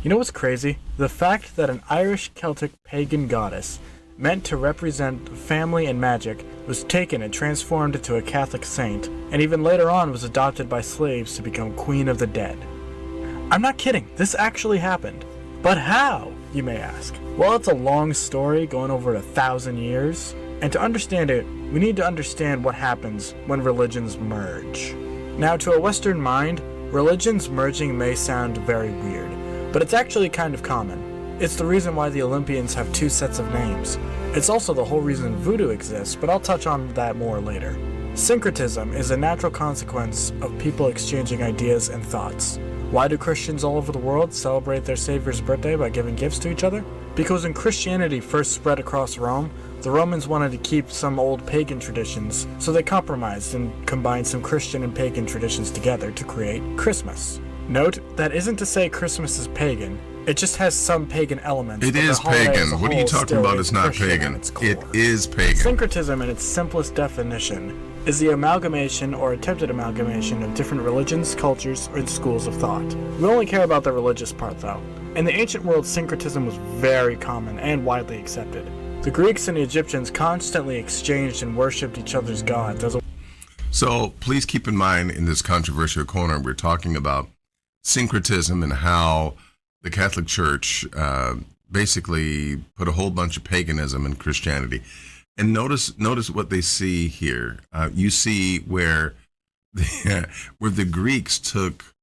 You know what's crazy? The fact that an Irish Celtic pagan goddess meant to represent family and magic was taken and transformed into a Catholic saint, and even later on was adopted by slaves to become Queen of the Dead. I'm not kidding, this actually happened. But how, you may ask? Well, it's a long story going over 1,000 years, and to understand it, we need to understand what happens when religions merge. Now, to a Western mind, religions merging may sound very weird, but it's actually kind of common. It's the reason why the Olympians have 2 sets of names. It's also the whole reason voodoo exists, but I'll touch on that more later. Syncretism is a natural consequence of people exchanging ideas and thoughts. Why do Christians all over the world celebrate their Savior's birthday by giving gifts to each other? Because when Christianity first spread across Rome, the Romans wanted to keep some old pagan traditions, so they compromised and combined some Christian and pagan traditions together to create Christmas. Note, that isn't to say Christmas is pagan, it just has some pagan elements. It is pagan. What are you talking about? It's not Christian pagan. at its core. It is pagan. Syncretism, in its simplest definition, is the amalgamation or attempted amalgamation of different religions, cultures, and schools of thought. We only care about the religious part, though. In the ancient world, syncretism was very common and widely accepted. The Greeks and the Egyptians constantly exchanged and worshipped each other's gods as a... So please keep in mind, in this controversial corner, we're talking about syncretism and how the Catholic Church basically put a whole bunch of paganism in Christianity. And notice what they see here. You see where the Greeks took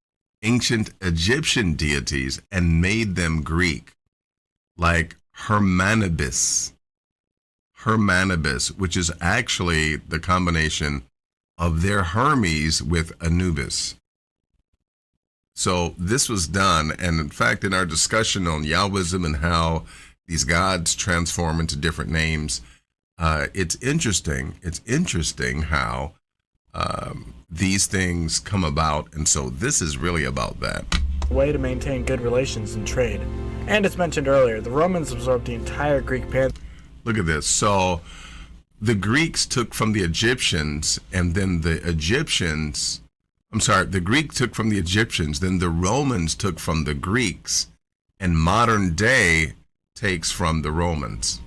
ancient Egyptian deities and made them Greek, like Hermanibis, which is actually the combination of their Hermes with Anubis. So this was done, and in fact, in our discussion on Yahwism and how these gods transform into different names, it's interesting. It's interesting how these things come about, and so this is really about that. way to maintain good relations and trade. And as mentioned earlier, the Romans absorbed the entire Greek pantheon. Look at this. So the Greeks took from the Egyptians, and then the Greek took from the Egyptians, then the Romans took from the Greeks, and modern day takes from the Romans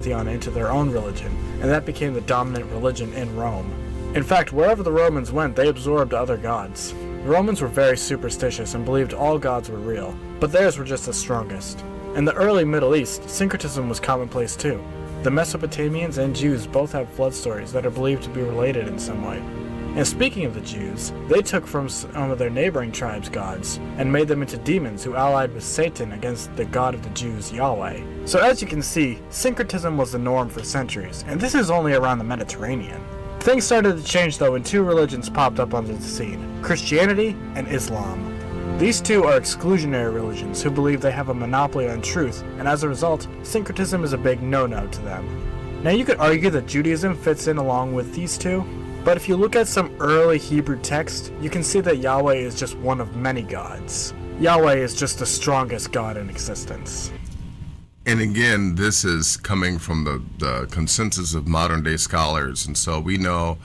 into their own religion, and that became the dominant religion in Rome. In fact, wherever the Romans went, they absorbed other gods. The Romans were very superstitious and believed all gods were real, but theirs were just the strongest. In the early Middle East, syncretism was commonplace too. The Mesopotamians and Jews both have flood stories that are believed to be related in some way. And speaking of the Jews, they took from some of their neighboring tribes' gods and made them into demons who allied with Satan against the god of the Jews, Yahweh. So as you can see, syncretism was the norm for centuries, and this is only around the Mediterranean. Things started to change though when two religions popped up onto the scene, Christianity and Islam. These two are exclusionary religions who believe they have a monopoly on truth, and as a result, syncretism is a big no-no to them. Now you could argue that Judaism fits in along with these two, but if you look at some early Hebrew text, you can see that Yahweh is just one of many gods. Yahweh is just the strongest god in existence. And again, this is coming from the consensus of modern day scholars. And so we know,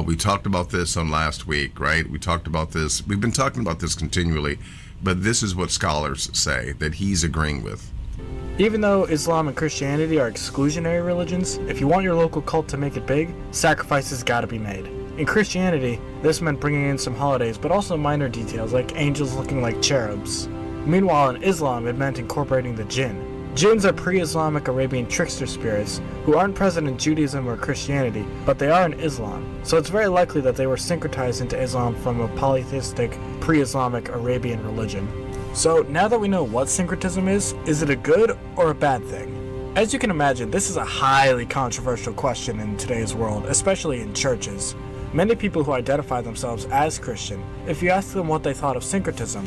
we talked about this on last week, right? We talked about this. We've been talking about this continually, but this is what scholars say that he's agreeing with. Even though Islam and Christianity are exclusionary religions, if you want your local cult to make it big, sacrifices gotta be made. In Christianity, this meant bringing in some holidays, but also minor details like angels looking like cherubs. Meanwhile, in Islam, it meant incorporating the jinn. Jinns are pre-Islamic Arabian trickster spirits who aren't present in Judaism or Christianity, but they are in Islam, so it's very likely that they were syncretized into Islam from a polytheistic pre-Islamic Arabian religion. So now that we know what syncretism is it a good or a bad thing? As you can imagine, this is a highly controversial question in today's world, especially in churches. Many people who identify themselves as Christian, if you ask them what they thought of syncretism,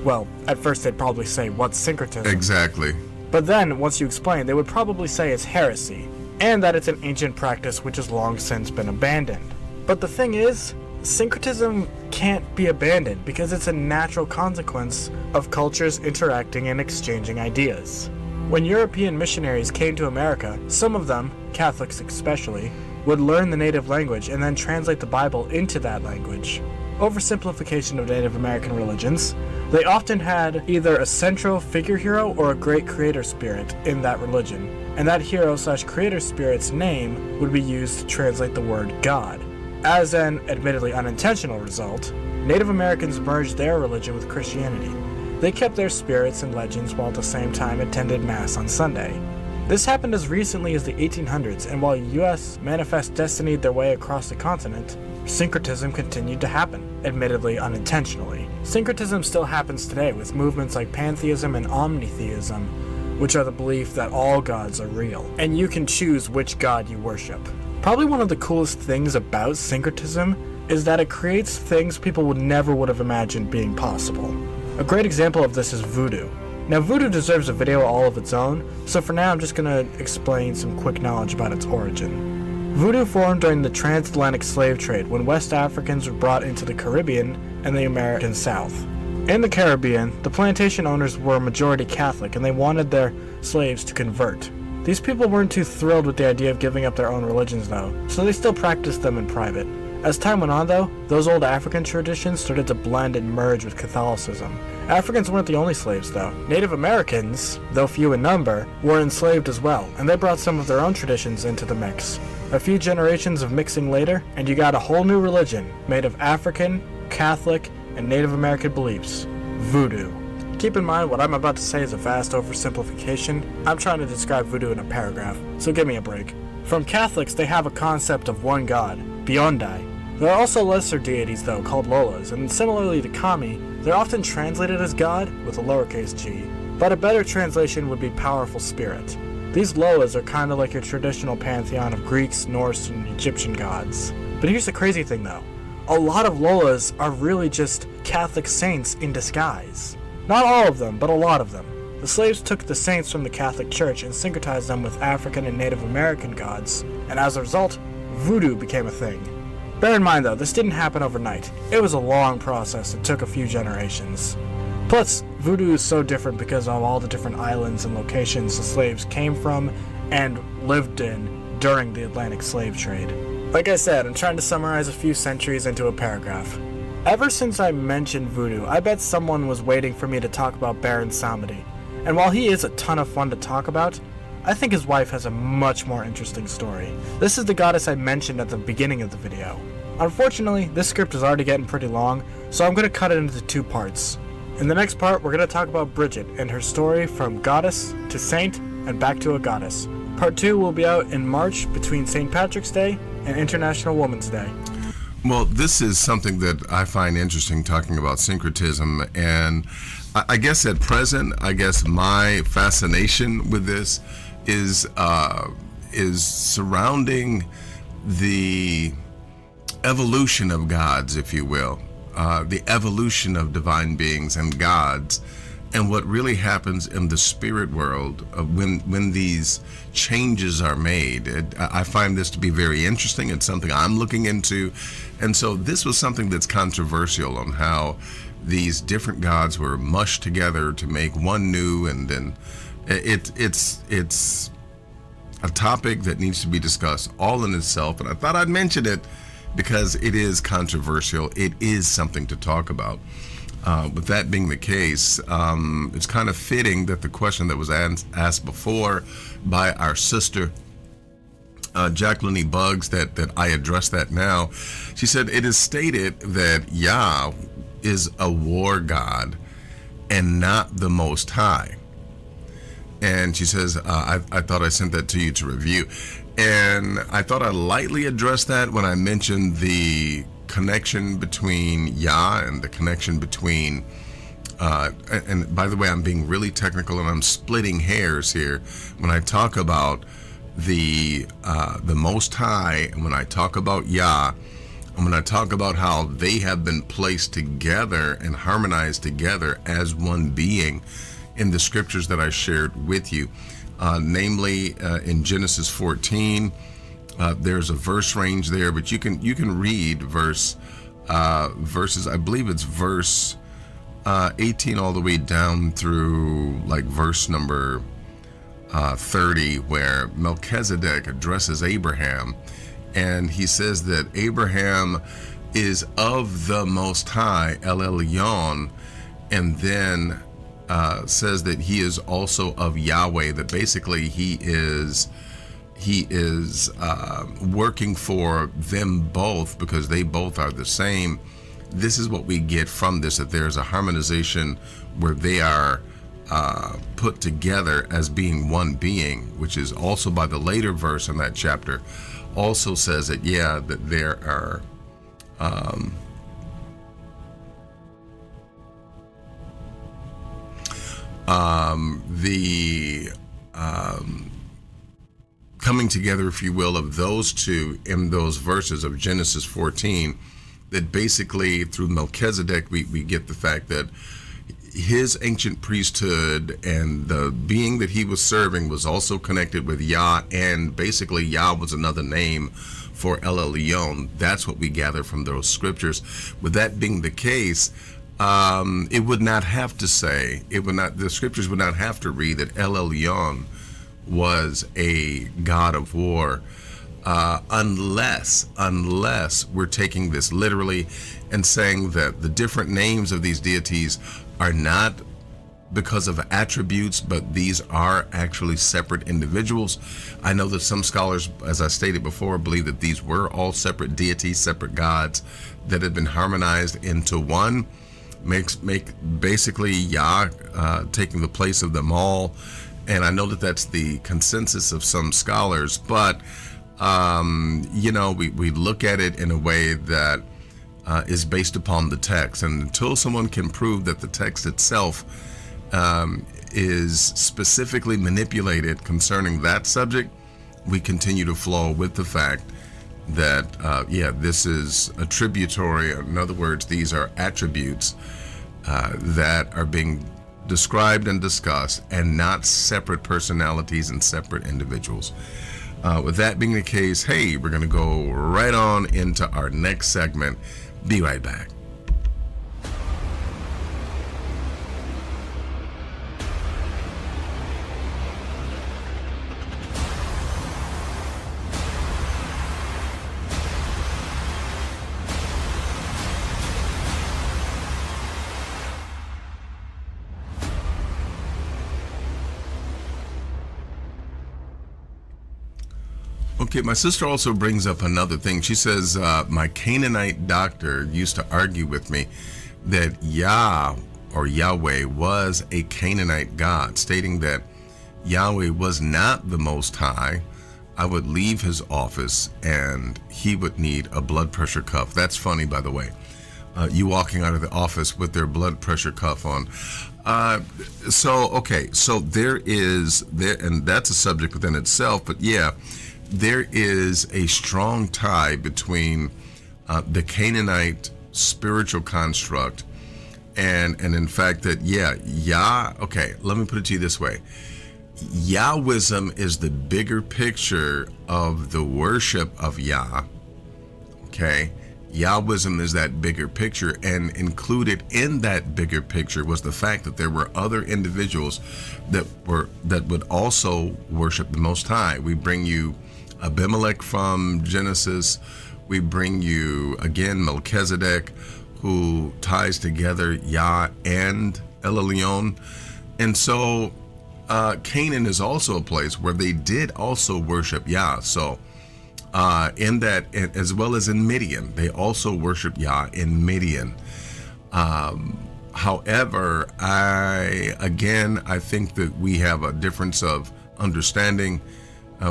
well, at first they'd probably say, what's syncretism? Exactly. But then, once you explain, they would probably say it's heresy, and that it's an ancient practice which has long since been abandoned. But the thing is, syncretism can't be abandoned because it's a natural consequence of cultures interacting and exchanging ideas. When European missionaries came to America, some of them, Catholics especially, would learn the native language and then translate the Bible into that language. oversimplification of Native American religions, they often had either a central figure hero or a great creator spirit in that religion, and that hero/creator spirit's name would be used to translate the word God. As an admittedly unintentional result, Native Americans merged their religion with Christianity. They kept their spirits and legends while at the same time attended Mass on Sunday. This happened as recently as the 1800s, and while U.S. manifest destinied their way across the continent, syncretism continued to happen, admittedly unintentionally. Syncretism still happens today with movements like pantheism and omnitheism, which are the belief that all gods are real, and you can choose which god you worship. Probably one of the coolest things about syncretism is that it creates things people would never have imagined being possible. A great example of this is voodoo. Now, voodoo deserves a video all of its own, so for now I'm just going to explain some quick knowledge about its origin. Voodoo formed during the transatlantic slave trade when West Africans were brought into the Caribbean and the American South. In the Caribbean, the plantation owners were majority Catholic and they wanted their slaves to convert. These people weren't too thrilled with the idea of giving up their own religions though, so they still practiced them in private. As time went on though, those old African traditions started to blend and merge with Catholicism. Africans weren't the only slaves though. Native Americans, though few in number, were enslaved as well, and they brought some of their own traditions into the mix. A few generations of mixing later, and you got a whole new religion made of African, Catholic, and Native American beliefs: voodoo. Keep in mind what I'm about to say is a vast oversimplification. I'm trying to describe voodoo in a paragraph, so give me a break. From Catholics, they have a concept of one god, Biondai. There are also lesser deities though, called Lolas, and similarly to Kami, they're often translated as God with a lowercase g, but a better translation would be powerful spirit. These Lolas are kind of like your traditional pantheon of Greeks, Norse, and Egyptian gods. But here's the crazy thing though, a lot of Lolas are really just Catholic saints in disguise. Not all of them, but a lot of them. The slaves took the saints from the Catholic Church and syncretized them with African and Native American gods, and as a result, voodoo became a thing. Bear in mind though, this didn't happen overnight. It was a long process that took a few generations. Plus, voodoo is so different because of all the different islands and locations the slaves came from and lived in during the Atlantic slave trade. Like I said, I'm trying to summarize a few centuries into a paragraph. Ever since I mentioned voodoo, I bet someone was waiting for me to talk about Baron Samedi. And while he is a ton of fun to talk about, I think his wife has a much more interesting story. This is the goddess I mentioned at the beginning of the video. Unfortunately, this script is already getting pretty long, so I'm going to cut it into 2 parts. In the next part, we're going to talk about Bridget and her story from goddess to saint and back to a goddess. Part 2 will be out in March between St. Patrick's Day and International Women's Day. Well, this is something that I find interesting, talking about syncretism, and I guess at present, my fascination with this is surrounding the evolution of gods, if you will, the evolution of divine beings and gods, and what really happens in the spirit world when these changes are made. I find this to be very interesting. It's something I'm looking into, and so this was something that's controversial on how these different gods were mushed together to make one new, and then it's a topic that needs to be discussed all in itself, and I thought I'd mention it because it is controversial. It is something to talk about. With that being the case, it's kind of fitting that the question that was asked before by our sister Jacqueline E. Buggs, that I address that now. She said, it is stated that Yah is a war god and not the Most High. And she says, I thought I sent that to you to review. And I thought I'd lightly address that when I mentioned the connection between Yah and the connection between, and by the way, I'm being really technical and I'm splitting hairs here. When I talk about the Most High, and when I talk about Yah, I'm going to talk about how they have been placed together and harmonized together as one being in the scriptures that I shared with you. Namely, in Genesis 14, there's a verse range there, but you can read verses. I believe it's verse 18 all the way down through like verse number 30, where Melchizedek addresses Abraham, and he says that Abraham is of the Most High, El Elyon, and then says that he is also of Yahweh, that basically he is working for them both because they both are the same. This is what we get from this, that there's a harmonization where they are put together as being one being, which is also by the later verse in that chapter also says that, yeah, that there are the coming together, if you will, of those two in those verses of Genesis 14, that basically through Melchizedek we get the fact that his ancient priesthood and the being that he was serving was also connected with Yah, and basically Yah was another name for El Elyon. That's what we gather from those scriptures. With that being the case, it would not have to say, the scriptures would not have to read that El Elyon was a god of war, unless we're taking this literally and saying that the different names of these deities are not because of attributes, but these are actually separate individuals. I know that some scholars, as I stated before, believe that these were all separate deities, separate gods that had been harmonized into one, make basically Yah taking the place of them all. And I know that that's the consensus of some scholars, but we look at it in a way that is based upon the text, and until someone can prove that the text itself is specifically manipulated concerning that subject, we continue to flow with the fact that this is attributory. In other words, these are attributes that are being described and discussed, and not separate personalities and separate individuals. With that being the case, hey, we're going to go right on into our next segment. Be right back. Okay, my sister also brings up another thing. She says, my Canaanite doctor used to argue with me that Yah or Yahweh was a Canaanite god, stating that Yahweh was not the Most High. I would leave his office and he would need a blood pressure cuff. That's funny, by the way. You walking out of the office with their blood pressure cuff on. So there is, and that's a subject within itself, but yeah, there is a strong tie between the Canaanite spiritual construct and in fact that, let me put it to you this way. Yahwism is the bigger picture of the worship of Yah. Okay? Yahwism is that bigger picture, and included in that bigger picture was the fact that there were other individuals that would also worship the Most High. We bring you Abimelech from Genesis. We bring you again Melchizedek, who ties together Yah and El Elyon. And so Canaan is also a place where they did also worship Yah. So in that, as well as in Midian, they also worship Yah in Midian. However, I think that we have a difference of understanding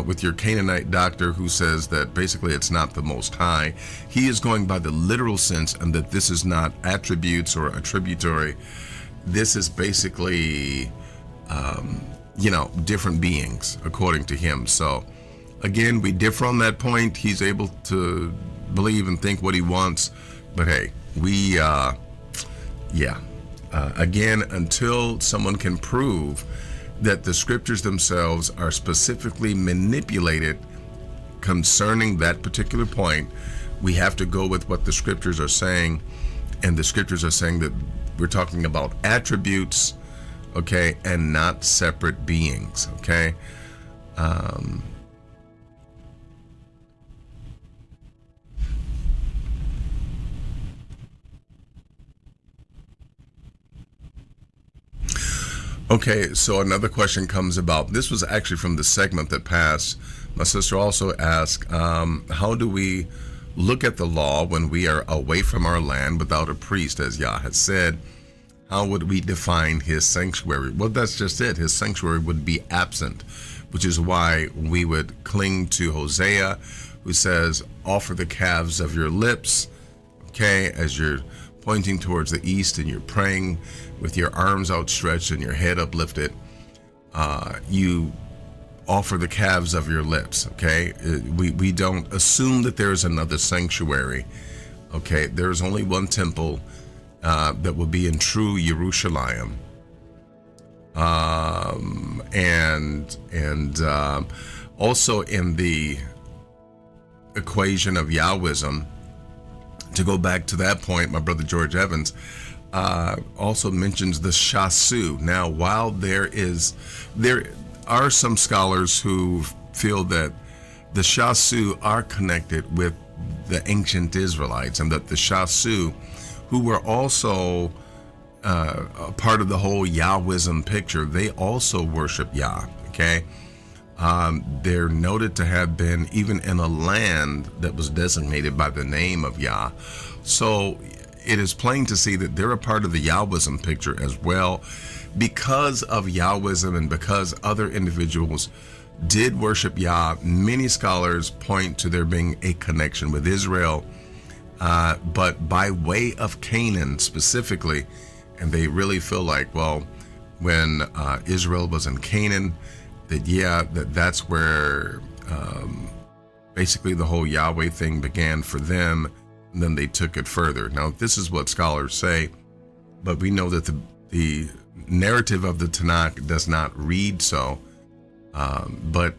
with your Canaanite doctor, who says that basically it's not the Most High. He is going by the literal sense, and that this is not attributes or attributory. This is basically, different beings, according to him. So, again, we differ on that point. He's able to believe and think what he wants. But hey, again, until someone can prove that the scriptures themselves are specifically manipulated concerning that particular point, we have to go with what the scriptures are saying. And the scriptures are saying that we're talking about attributes, okay, and not separate beings, okay? Okay, so another question comes about. This was actually from the segment that passed. My sister also asked, how do we look at the law when we are away from our land without a priest, as Yah has said? How would we define his sanctuary? Well, that's just it. His sanctuary would be absent, which is why we would cling to Hosea, who says, offer the calves of your lips, okay, as you're pointing towards the east and you're praying with your arms outstretched and your head uplifted. You offer the calves of your lips, okay? We don't assume that there's another sanctuary, okay? There's only one temple that will be in true Jerusalem. Also in the equation of Yahwism, to go back to that point, my brother George Evans also mentions the Shasu. Now, while there are some scholars who feel that the Shasu are connected with the ancient Israelites, and that the Shasu, who were also a part of the whole Yahwism picture, they also worship Yah, okay? They're noted to have been even in a land that was designated by the name of Yah. So it is plain to see that they're a part of the Yahwism picture as well. Because of Yahwism and because other individuals did worship Yah, many scholars point to there being a connection with Israel, but by way of Canaan specifically. And they really feel like, well, when Israel was in Canaan, that's where basically the whole Yahweh thing began for them, and then they took it further. Now, this is what scholars say, but we know that the narrative of the Tanakh does not read so, but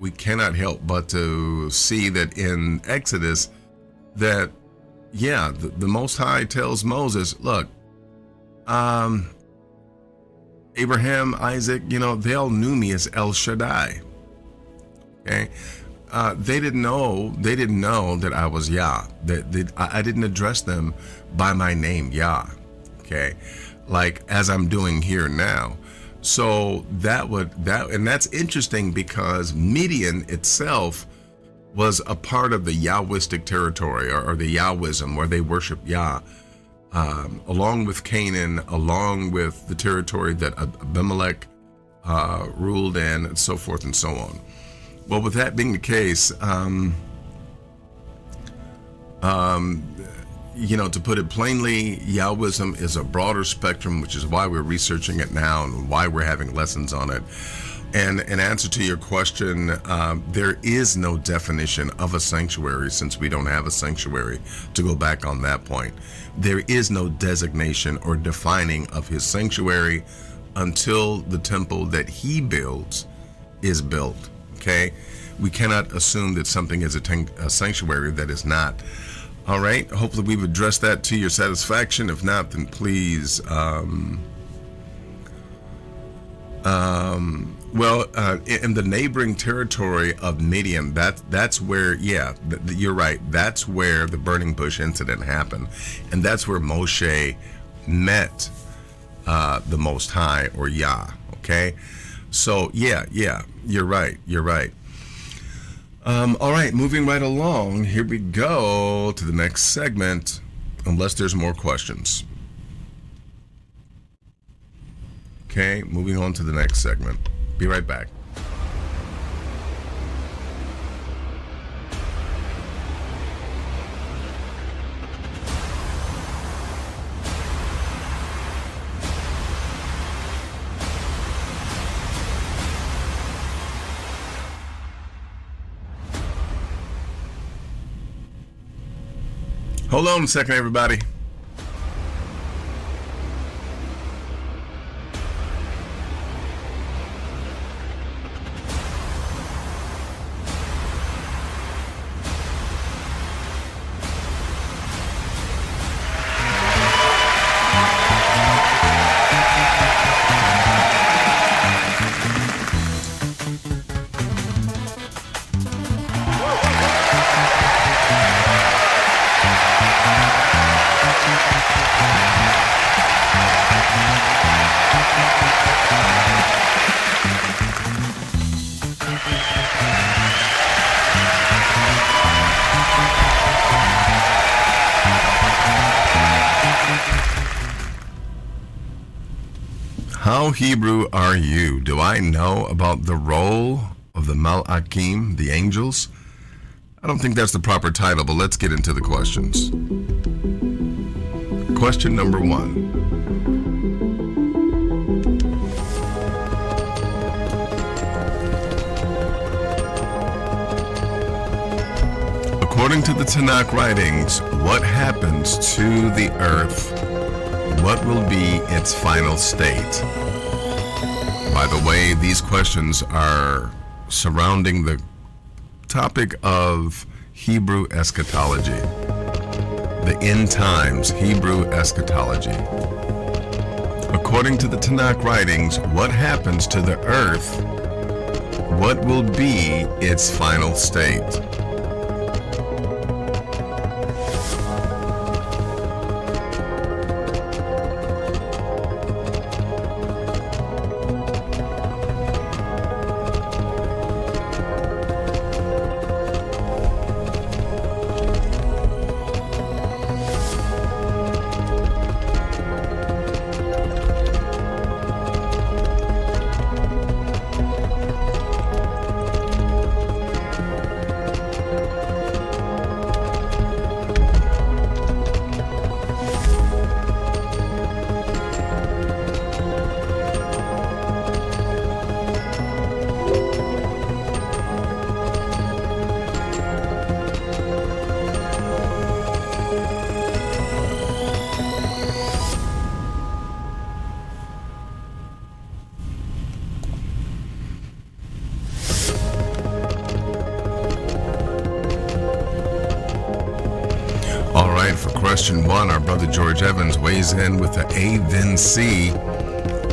we cannot help but to see that in Exodus that, the Most High tells Moses, look, Abraham, Isaac, they all knew me as El Shaddai. Okay, they didn't know that I was Yah. I didn't address them by my name, Yah. Okay, like as I'm doing here now. So and that's interesting because Midian itself was a part of the Yahwistic territory or the Yahwism where they worship Yah. Along with Canaan, along with the territory that Abimelech ruled in, and so forth and so on. Well, with that being the case, to put it plainly, Yahwism is a broader spectrum, which is why we're researching it now and why we're having lessons on it. And in answer to your question, there is no definition of a sanctuary since we don't have a sanctuary. To go back on that point, there is no designation or defining of his sanctuary until the temple that he builds is built. Okay, we cannot assume that something is a sanctuary that is not. All right, hopefully we've addressed that to your satisfaction. If not, then please in the neighboring territory of Midian, that's where, you're right, that's where the burning bush incident happened, and that's where Moshe met the Most High, or Yah. Okay, so you're right. All right, moving right along, here we go to the next segment, unless there's more questions. Okay, moving on to the next segment. Be right back. Hold on a second, everybody. How Hebrew are you? Do I know about the role of the Malachim, the angels? I don't think that's the proper title, but let's get into the questions. Question number 1. According to the Tanakh writings, what happens to the earth? What will be its final state? By the way, these questions are surrounding the topic of Hebrew eschatology, the end times, Hebrew eschatology. According to the Tanakh writings, what happens to the earth? What will be its final state? For question 1, our brother George Evans weighs in with the A, then C.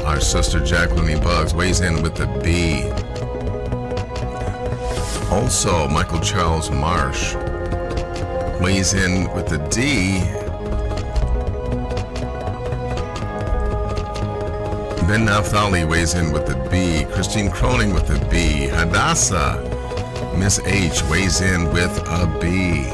Our sister Jacqueline E. Buggs weighs in with the B. Also, Michael Charles Marsh weighs in with the D. Ben Naftali weighs in with the B. Christine Croning with the B. Hadassah, Miss H weighs in with a B.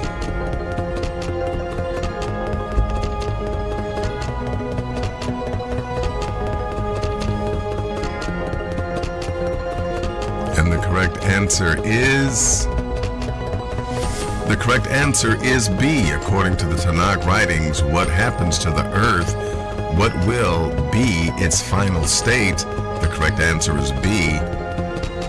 The correct answer is B. According to the Tanakh writings, what happens to the earth? What will be its final state? The correct answer is B.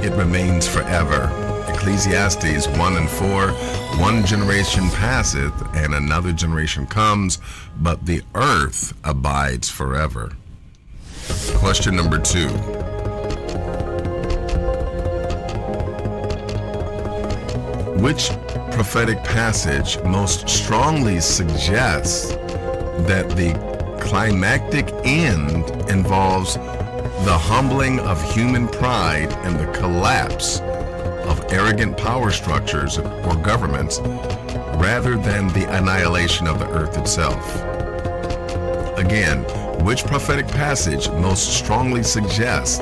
It remains forever. Ecclesiastes 1 and 4, one generation passeth and another generation comes, but the earth abides forever. Question number 2. Which prophetic passage most strongly suggests that the climactic end involves the humbling of human pride and the collapse of arrogant power structures or governments rather than the annihilation of the earth itself? Again, which prophetic passage most strongly suggests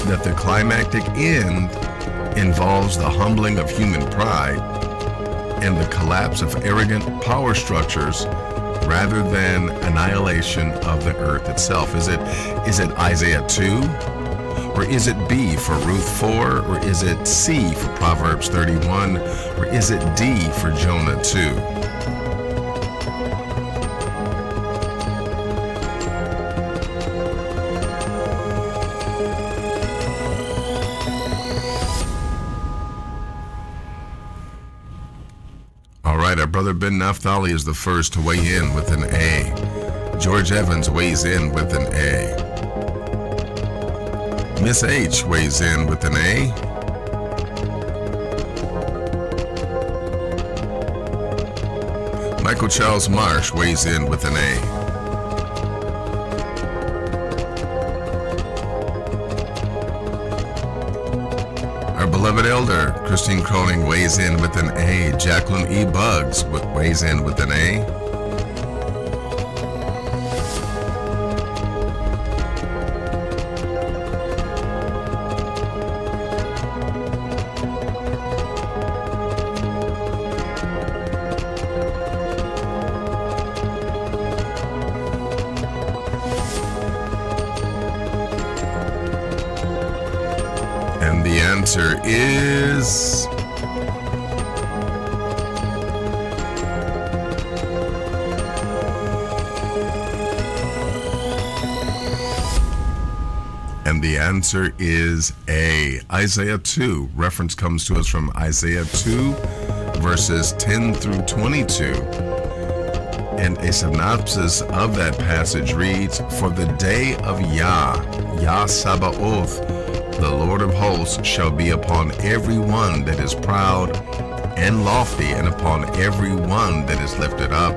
that the climactic end involves the humbling of human pride and the collapse of arrogant power structures rather than annihilation of the earth itself? Is it Isaiah 2? Or is it B for Ruth 4? Or is it C for Proverbs 31? Or is it D for Jonah 2? Our brother Ben Naftali is the first to weigh in with an A. George Evans weighs in with an A. Miss H weighs in with an A. Michael Charles Marsh weighs in with an A. Beloved elder Christine Croning weighs in with an A. Jacqueline E. Buggs weighs in with an A. answer is and the answer is A. Isaiah 2. Reference comes to us from Isaiah 2, verses 10 through 22. And a synopsis of that passage reads, "For the day of Yah Sabaoth, the Lord of hosts, shall be upon every one that is proud and lofty, and upon every one that is lifted up,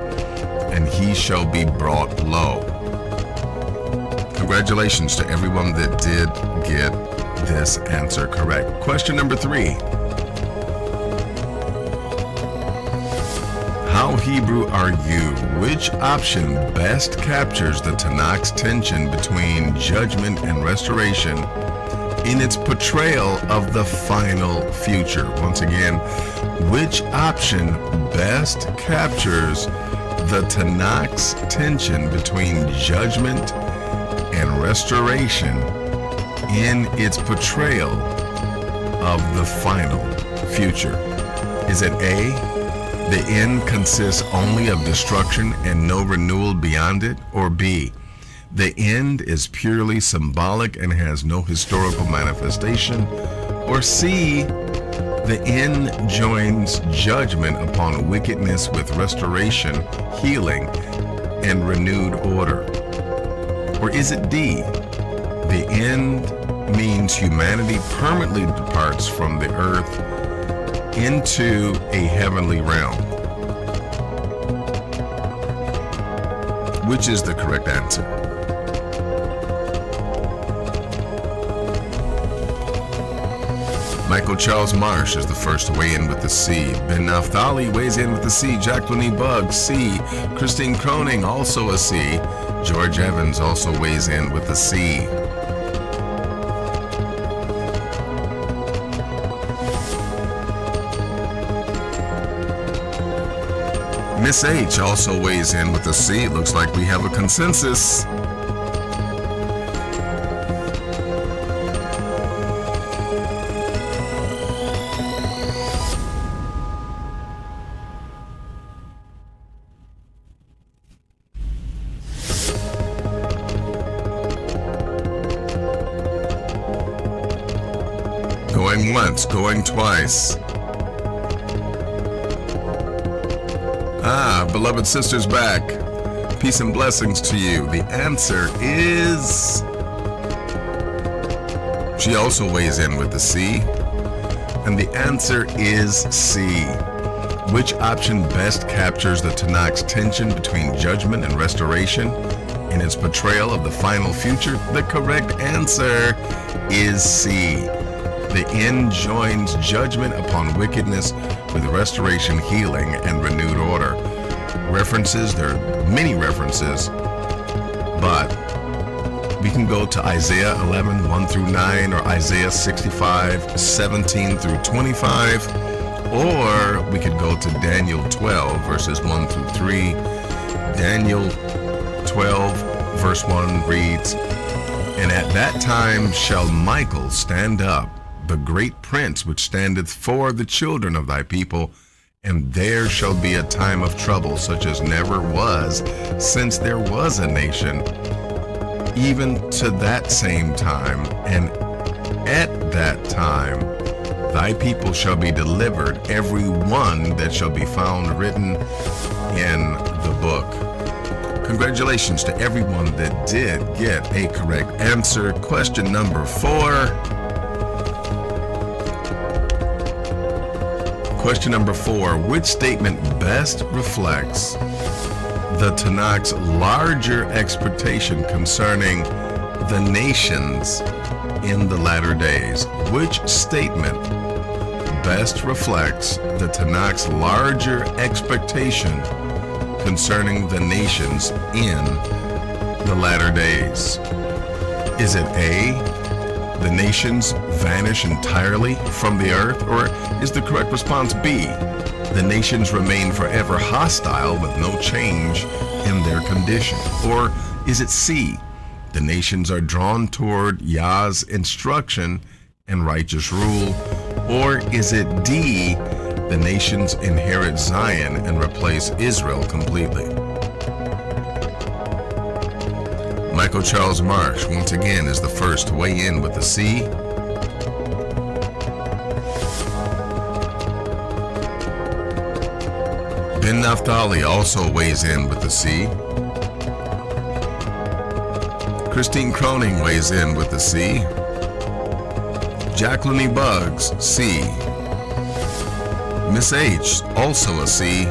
and he shall be brought low." Congratulations to everyone that did get this answer correct. Question number 3. How Hebrew are you? Which option best captures the Tanakh's tension between judgment and restoration in its portrayal of the final future? Once again, which option best captures the Tanakh's tension between judgment and restoration in its portrayal of the final future? Is it A, the end consists only of destruction and no renewal beyond it? Or B, the end is purely symbolic and has no historical manifestation? Or C, the end joins judgment upon wickedness with restoration, healing, and renewed order? Or is it D, the end means humanity permanently departs from the earth into a heavenly realm? Which is the correct answer? Michael Charles Marsh is the first to weigh in with the C. Ben Naphtali weighs in with the C. Jacqueline E. Buggs, C. Christine Croning, also a C. George Evans also weighs in with the C. Miss H also weighs in with a C. It looks like we have a consensus. Going once, going twice. Beloved sister's back. Peace and blessings to you. The answer is... She also weighs in with the C. And the answer is C. Which option best captures the Tanakh's tension between judgment and restoration in its portrayal of the final future? The correct answer is C. The end joins judgment upon wickedness with restoration, healing, and renewed order. References, there are many references, but we can go to Isaiah 11, 1 through 9, or Isaiah 65, 17 through 25, or we could go to Daniel 12, verses 1 through 3. Daniel 12, verse 1 reads, "And at that time shall Michael stand up, the great prince which standeth for the children of thy people, and there shall be a time of trouble such as never was since there was a nation, even to that same time. And at that time thy people shall be delivered, every one that shall be found written in the book." Congratulations to everyone that did get a correct answer. Question number 4. Question number 4, which statement best reflects the Tanakh's larger expectation concerning the nations in the latter days? Which statement best reflects the Tanakh's larger expectation concerning the nations in the latter days? Is it A, the nations vanish entirely from the earth? Or is the correct response B, the nations remain forever hostile with no change in their condition? Or is it C, the nations are drawn toward Yah's instruction and righteous rule? Or is it D, the nations inherit Zion and replace Israel completely? Michael Charles Marsh, once again, is the first to weigh in with the C. Ben Naphtali also weighs in with the C. Christine Croning weighs in with the C. Jacqueline E. Bugs, C. Miss H, also a C.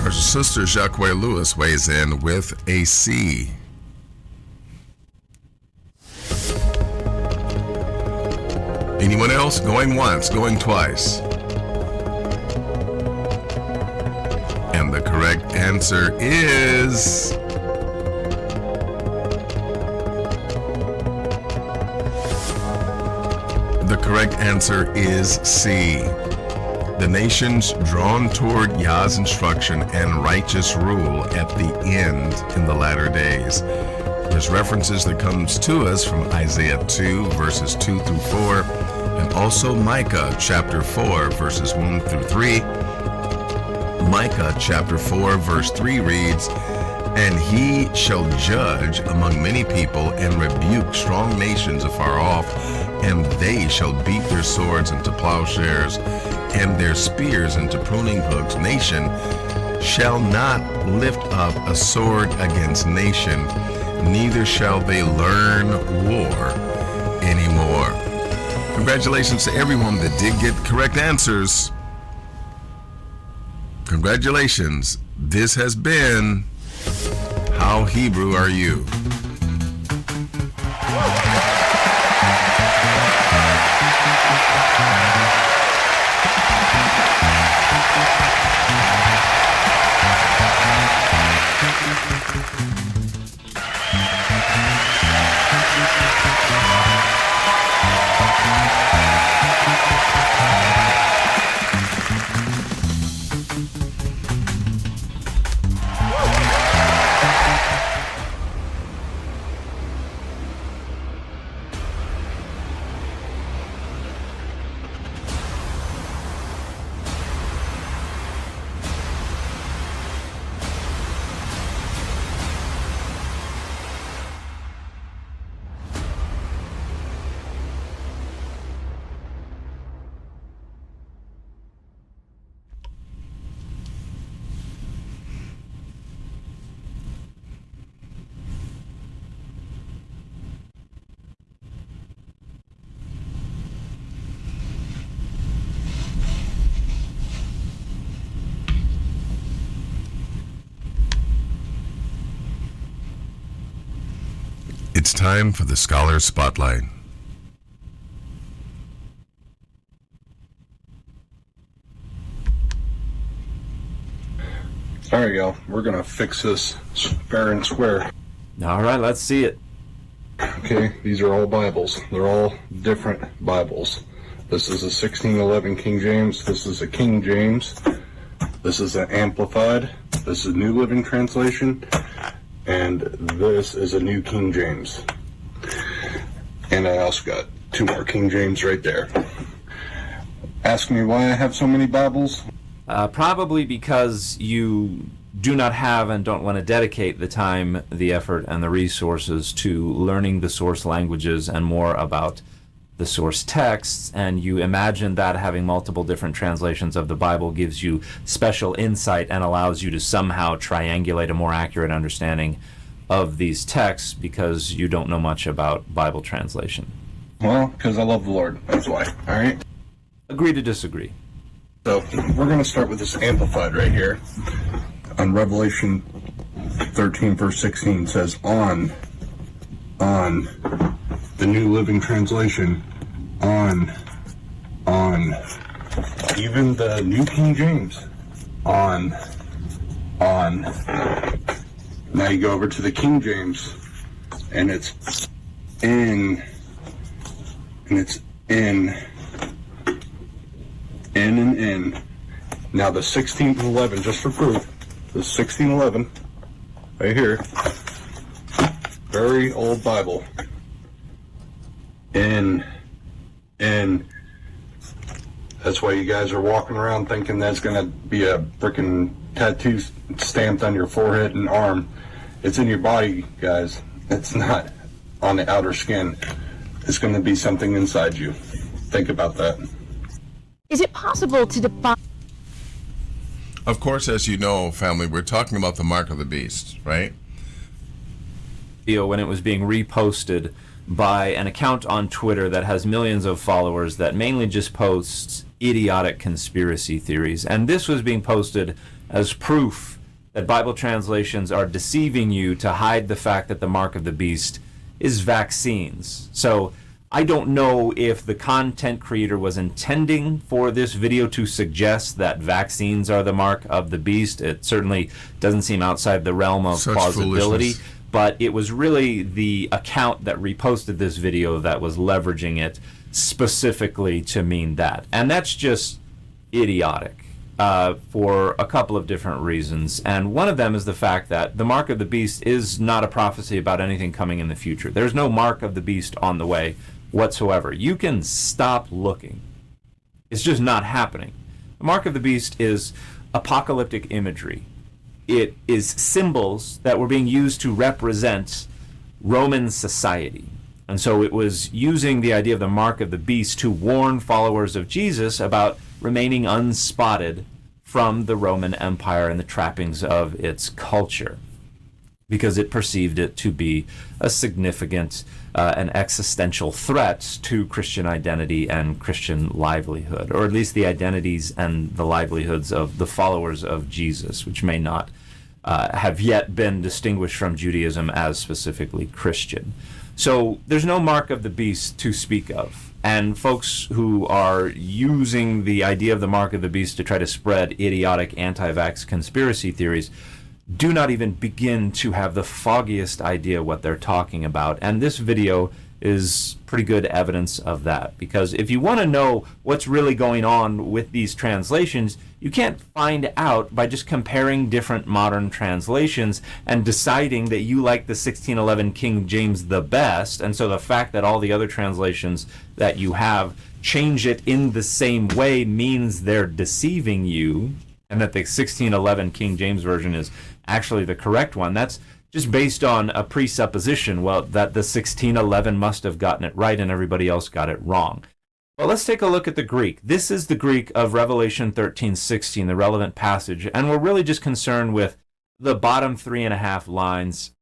Our sister Jacques Lewis weighs in with a C. Anyone else? Going once, going twice. And the correct answer is... The correct answer is C. The nations drawn toward Yah's instruction and righteous rule at the end in the latter days. There's references that comes to us from Isaiah 2, verses 2 through 4, and also Micah chapter 4, verses 1 through 3. Micah chapter 4, verse 3 reads, "And he shall judge among many people and rebuke strong nations afar off, and they shall beat their swords into plowshares and their spears into pruning hooks. Nation shall not lift up a sword against nation, neither shall they learn war anymore." Congratulations to everyone that did get correct answers. Congratulations. This has been How Hebrew Are You? It's time for the Scholar Spotlight. There you go. We're going to fix this fair and square. All right, let's see it. Okay, these are all Bibles. They're all different Bibles. This is a 1611 King James. This is a King James. This is an Amplified. This is New Living Translation. And this is a New King James. And I also got two more King James right there. Ask me why I have so many Bibles? Probably because you do not have and don't want to dedicate the time, the effort, and the resources to learning the source languages and more about the source texts, and you imagine that having multiple different translations of the Bible gives you special insight and allows you to somehow triangulate a more accurate understanding of these texts because you don't know much about Bible translation. Well, because I love the Lord. That's why. All right? Agree to disagree. So we're going to start with this Amplified right here. On Revelation 13, verse 16 says, on the New Living Translation, on on even the New King James, on. Now you go over to the King James, and it's in, and it's in. Now the 1611, just for proof, the 1611, right here, very old Bible, in. That's why you guys are walking around thinking that's going to be a freaking tattoo stamped on your forehead and arm. It's in your body, guys. It's not on the outer skin. It's going to be something inside you. Think about that. Is it possible to define? Of course, as you know, family, we're talking about the mark of the beast, right? When it was being reposted by an account on Twitter that has millions of followers that mainly just posts idiotic conspiracy theories. And this was being posted as proof that Bible translations are deceiving you to hide the fact that the mark of the beast is vaccines. So I don't know if the content creator was intending for this video to suggest that vaccines are the mark of the beast. It certainly doesn't seem outside the realm of Such plausibility. foolishness. But it was really the account that reposted this video that was leveraging it specifically to mean that. And that's just idiotic for a couple of different reasons. And one of them is the fact that the mark of the beast is not a prophecy about anything coming in the future. There's no mark of the beast on the way whatsoever. You can stop looking. It's just not happening. The mark of the beast is apocalyptic imagery. It is symbols that were being used to represent Roman society. And so it was using the idea of the mark of the beast to warn followers of Jesus about remaining unspotted from the Roman Empire and the trappings of its culture, because it perceived it to be a significant an existential threat to Christian identity and Christian livelihood, or at least the identities and the livelihoods of the followers of Jesus, which may not have yet been distinguished from Judaism as specifically Christian. So there's no mark of the beast to speak of. And folks who are using the idea of the mark of the beast to try to spread idiotic anti-vax conspiracy theories do not even begin to have the foggiest idea what they're talking about. And this video is pretty good evidence of that, because if you want to know what's really going on with these translations, you can't find out by just comparing different modern translations and deciding that you like the 1611 King James the best, and so the fact that all the other translations that you have change it in the same way means they're deceiving you, and that the 1611 King James Version is actually the correct one. That's just based on a presupposition, well, that the 1611 must have gotten it right and everybody else got it wrong. Well, let's take a look at the Greek. This is the Greek of Revelation 13:16, the relevant passage, and we're really just concerned with the bottom 3.5 lines,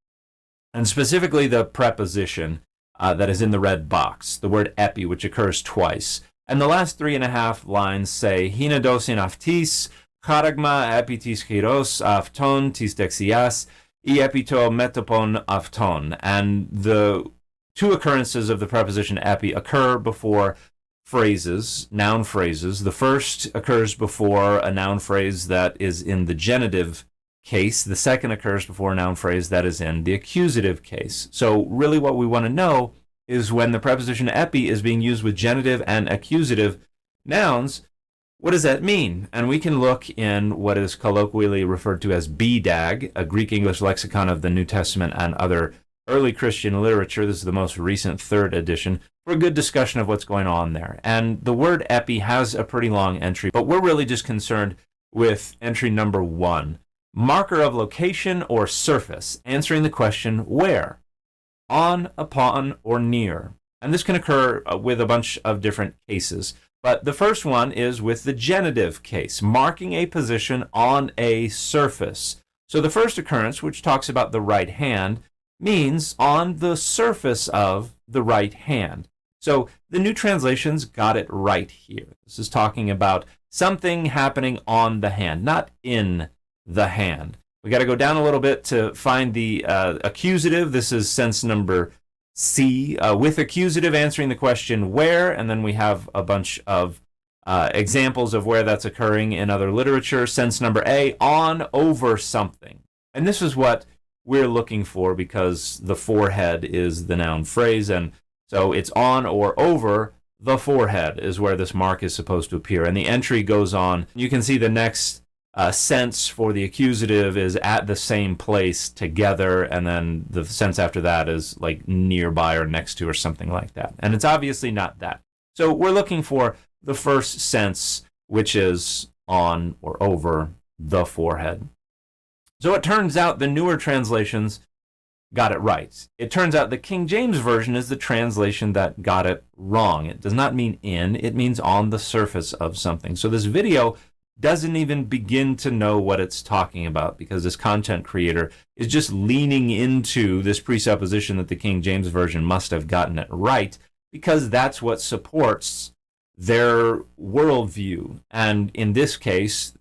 and specifically the preposition that is in the red box, the word epi, which occurs twice. And the last 3.5 lines say, Hinadosin aftis, charagma epitis chiros afton tis dexias, epito metopon afton. And the two occurrences of the preposition epi occur before phrases, noun phrases. The first occurs before a noun phrase that is in the genitive case. The second occurs before a noun phrase that is in the accusative case. So really what we want to know is when the preposition epi is being used with genitive and accusative nouns, what does that mean? And we can look in what is colloquially referred to as BDAG, a Greek English lexicon of the New Testament and other early Christian literature. This is the most recent 3rd edition, for a good discussion of what's going on there. And the word epi has a pretty long entry, but we're really just concerned with entry number 1. Marker of location or surface, answering the question where, on, upon, or near. And this can occur with a bunch of different cases. But the first one is with the genitive case, marking a position on a surface. So the first occurrence, which talks about the right hand, means on the surface of the right hand. So the new translations got it right here. This is talking about something happening on the hand, not in the hand. We got to go down a little bit to find the accusative. This is sense number C, with accusative answering the question where, and then we have a bunch of examples of where that's occurring in other literature. Sense number A, on over something. And this is what we're looking for because the forehead is the noun phrase, and so it's on or over the forehead is where this mark is supposed to appear. And the entry goes on. You can see the next sense for the accusative is at the same place together, and then the sense after that is like nearby or next to or something like that. And it's obviously not that. So we're looking for the first sense, which is on or over the forehead. So it turns out the newer translations got it right. It turns out the King James Version is the translation that got it wrong. It does not mean in, it means on the surface of something. So this video doesn't even begin to know what it's talking about because this content creator is just leaning into this presupposition that the King James Version must have gotten it right because that's what supports their worldview. And in this case,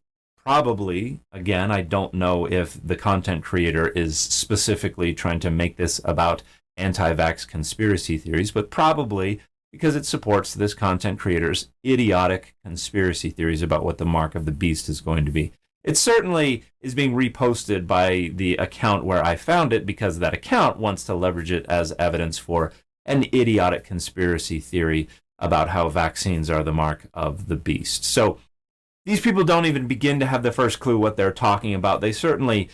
probably, again, I don't know if the content creator is specifically trying to make this about anti-vax conspiracy theories, but probably because it supports this content creator's idiotic conspiracy theories about what the mark of the beast is going to be. It certainly is being reposted by the account where I found it because that account wants to leverage it as evidence for an idiotic conspiracy theory about how vaccines are the mark of the beast. So these people don't even begin to have the first clue what they're talking about. They certainly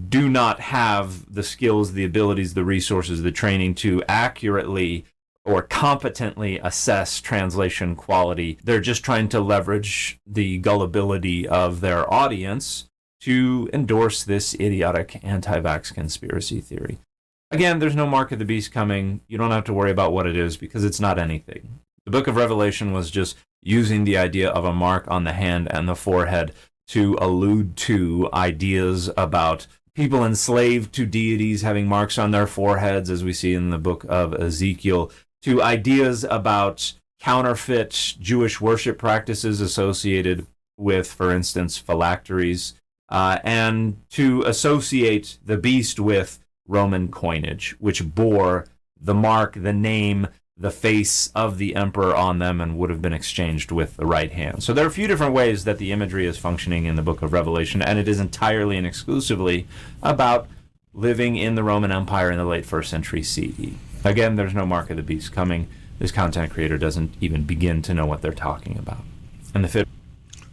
do not have the skills, the abilities, the resources, the training to accurately or competently assess translation quality. They're just trying to leverage the gullibility of their audience to endorse this idiotic anti-vax conspiracy theory. Again, there's no mark of the beast coming. You don't have to worry about what it is because it's not anything. The book of Revelation was just using the idea of a mark on the hand and the forehead to allude to ideas about people enslaved to deities having marks on their foreheads, as we see in the book of Ezekiel, to ideas about counterfeit Jewish worship practices associated with, for instance, phylacteries, and to associate the beast with Roman coinage, which bore the mark, the name, the face of the emperor on them and would have been exchanged with the right hand. So there are a few different ways that the imagery is functioning in the book of Revelation, and it is entirely and exclusively about living in the Roman Empire in the late 1st century CE. Again, there's no mark of the beast coming. This content creator doesn't even begin to know what they're talking about. And the fifth.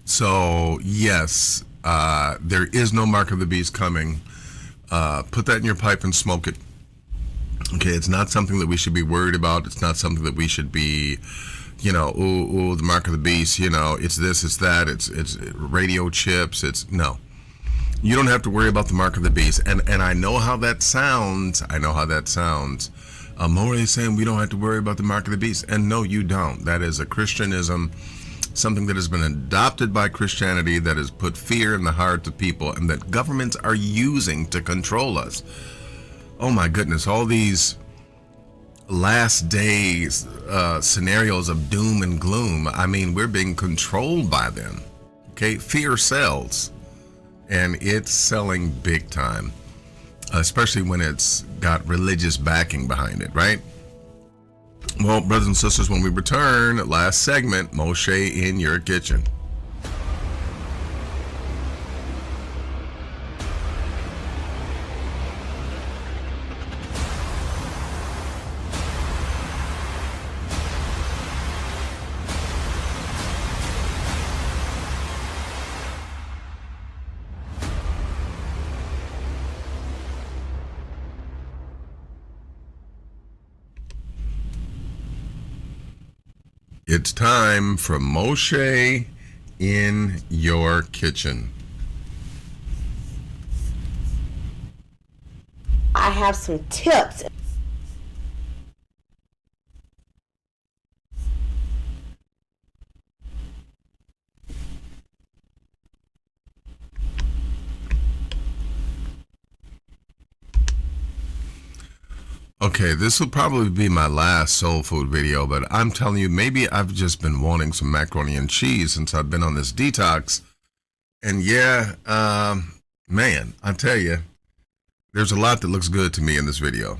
So, yes, there is no mark of the beast coming. Put that in your pipe and smoke it. Okay, it's not something that we should be worried about. It's not something that we should be, ooh, the mark of the beast, it's this, it's that, it's radio chips, no. You don't have to worry about the mark of the beast. And I know how that sounds. More is saying we don't have to worry about the mark of the beast. And no, you don't. That is a Christianism, something that has been adopted by Christianity that has put fear in the hearts of people and that governments are using to control us. Oh my goodness, all these last days scenarios of doom and gloom. I mean, we're being controlled by them. Okay, fear sells, and it's selling big time, especially when it's got religious backing behind it, right? Well, brothers and sisters, when we return, last segment, Moshe in your kitchen. It's time for Moshe in your kitchen. I have some tips. Okay, this will probably be my last soul food video, but I'm telling you, maybe I've just been wanting some macaroni and cheese since I've been on this detox. And yeah, man, I tell you, there's a lot that looks good to me in this video.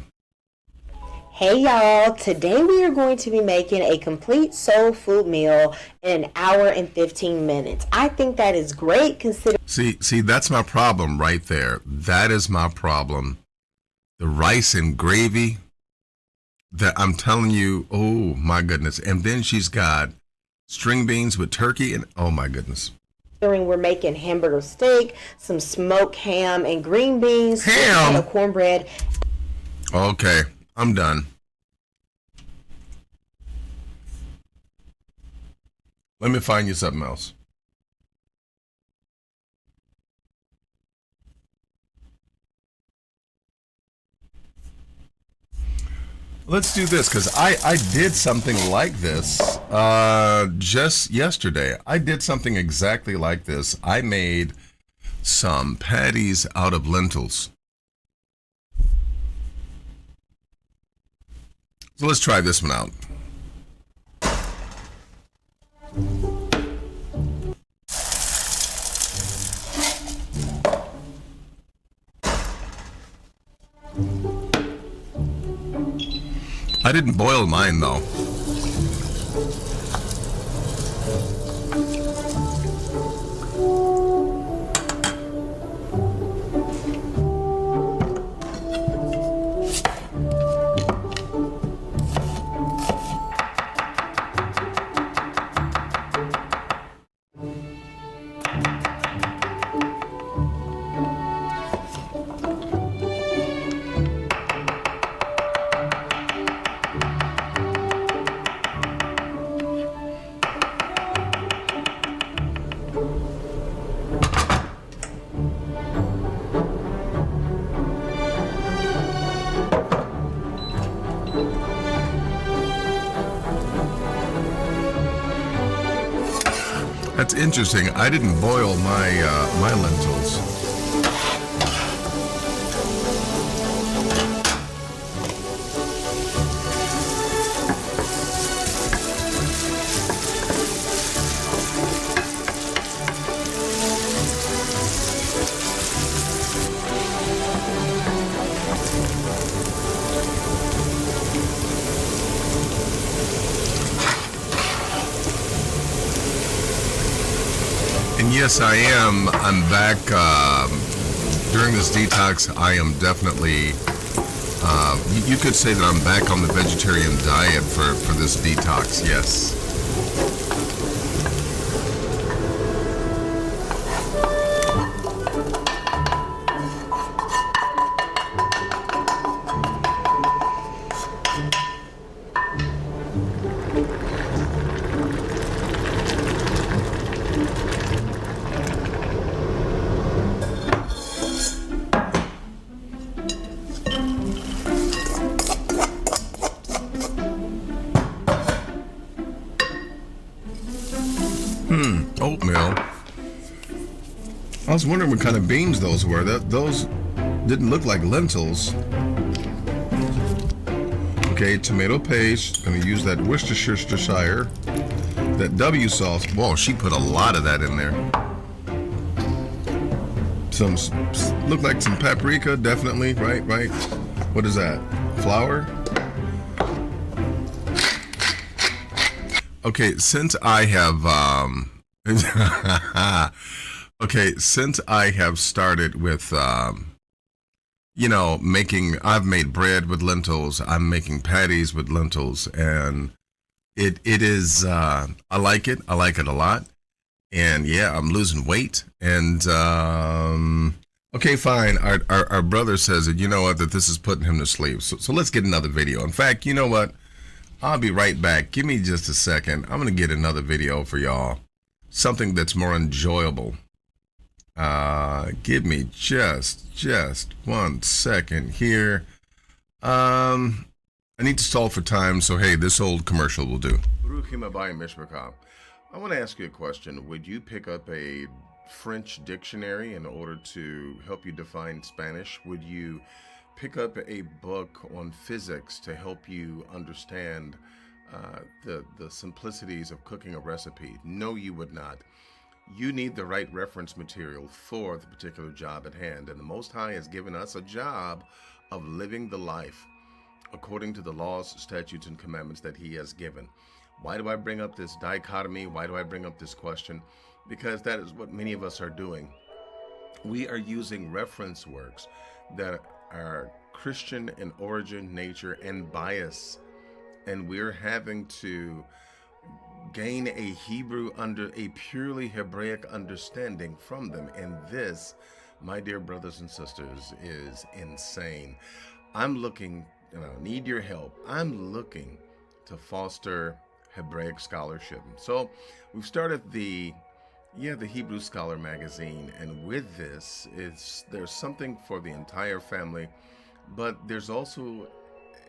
Hey y'all, today we are going to be making a complete soul food meal in an hour and 15 minutes. I think that is great considering... See, that's my problem right there. That is my problem. The rice and gravy that I'm telling you, oh my goodness. And then she's got string beans with turkey and oh my goodness. We're making hamburger steak, some smoked ham and green beans, ham, and cornbread. Okay, I'm done. Let me find you something else. Let's do this because I did something like this just yesterday. I did something exactly like this. I made some patties out of lentils. So let's try this one out. I didn't boil mine though. That's interesting. I didn't boil my lentils. And yes, I am. I'm back during this detox. I am definitely, you could say that I'm back on the vegetarian diet for this detox, yes. Oatmeal. I was wondering what kind of beans those were. Those didn't look like lentils. Okay, tomato paste. Gonna use that Worcestershire. That W sauce. Whoa, she put a lot of that in there. Some look like some paprika, definitely. Right. What is that? Flour. Okay, since I have since I have started with I've made bread with lentils, I'm making patties with lentils, and it is I like it a lot. And yeah, I'm losing weight, and okay, fine. Our brother says that that this is putting him to sleep. So let's get another video. In fact, you know what? I'll be right back. Give me just a second. I'm going to get another video for y'all. Something that's more enjoyable. Give me just 1 second here. I need to stall for time, so hey, this old commercial will do. I want to ask you a question. Would you pick up a French dictionary in order to help you define Spanish? Would you pick up a book on physics to help you understand the simplicities of cooking a recipe? No, you would not. You need the right reference material for the particular job at hand, and the Most High has given us a job of living the life according to the laws, statutes, and commandments that he has given. Why do I bring up this dichotomy? Why do I bring up this question? Because that is what many of us are doing. We are using reference works that are Christian in origin, nature, and bias, and we're having to gain a a purely Hebraic understanding from them. And this, my dear brothers and sisters, is insane. I'm looking, need your help. I'm looking to foster Hebraic scholarship. So we've started the Hebrew Scholar magazine, and with this, there's something for the entire family, but there's also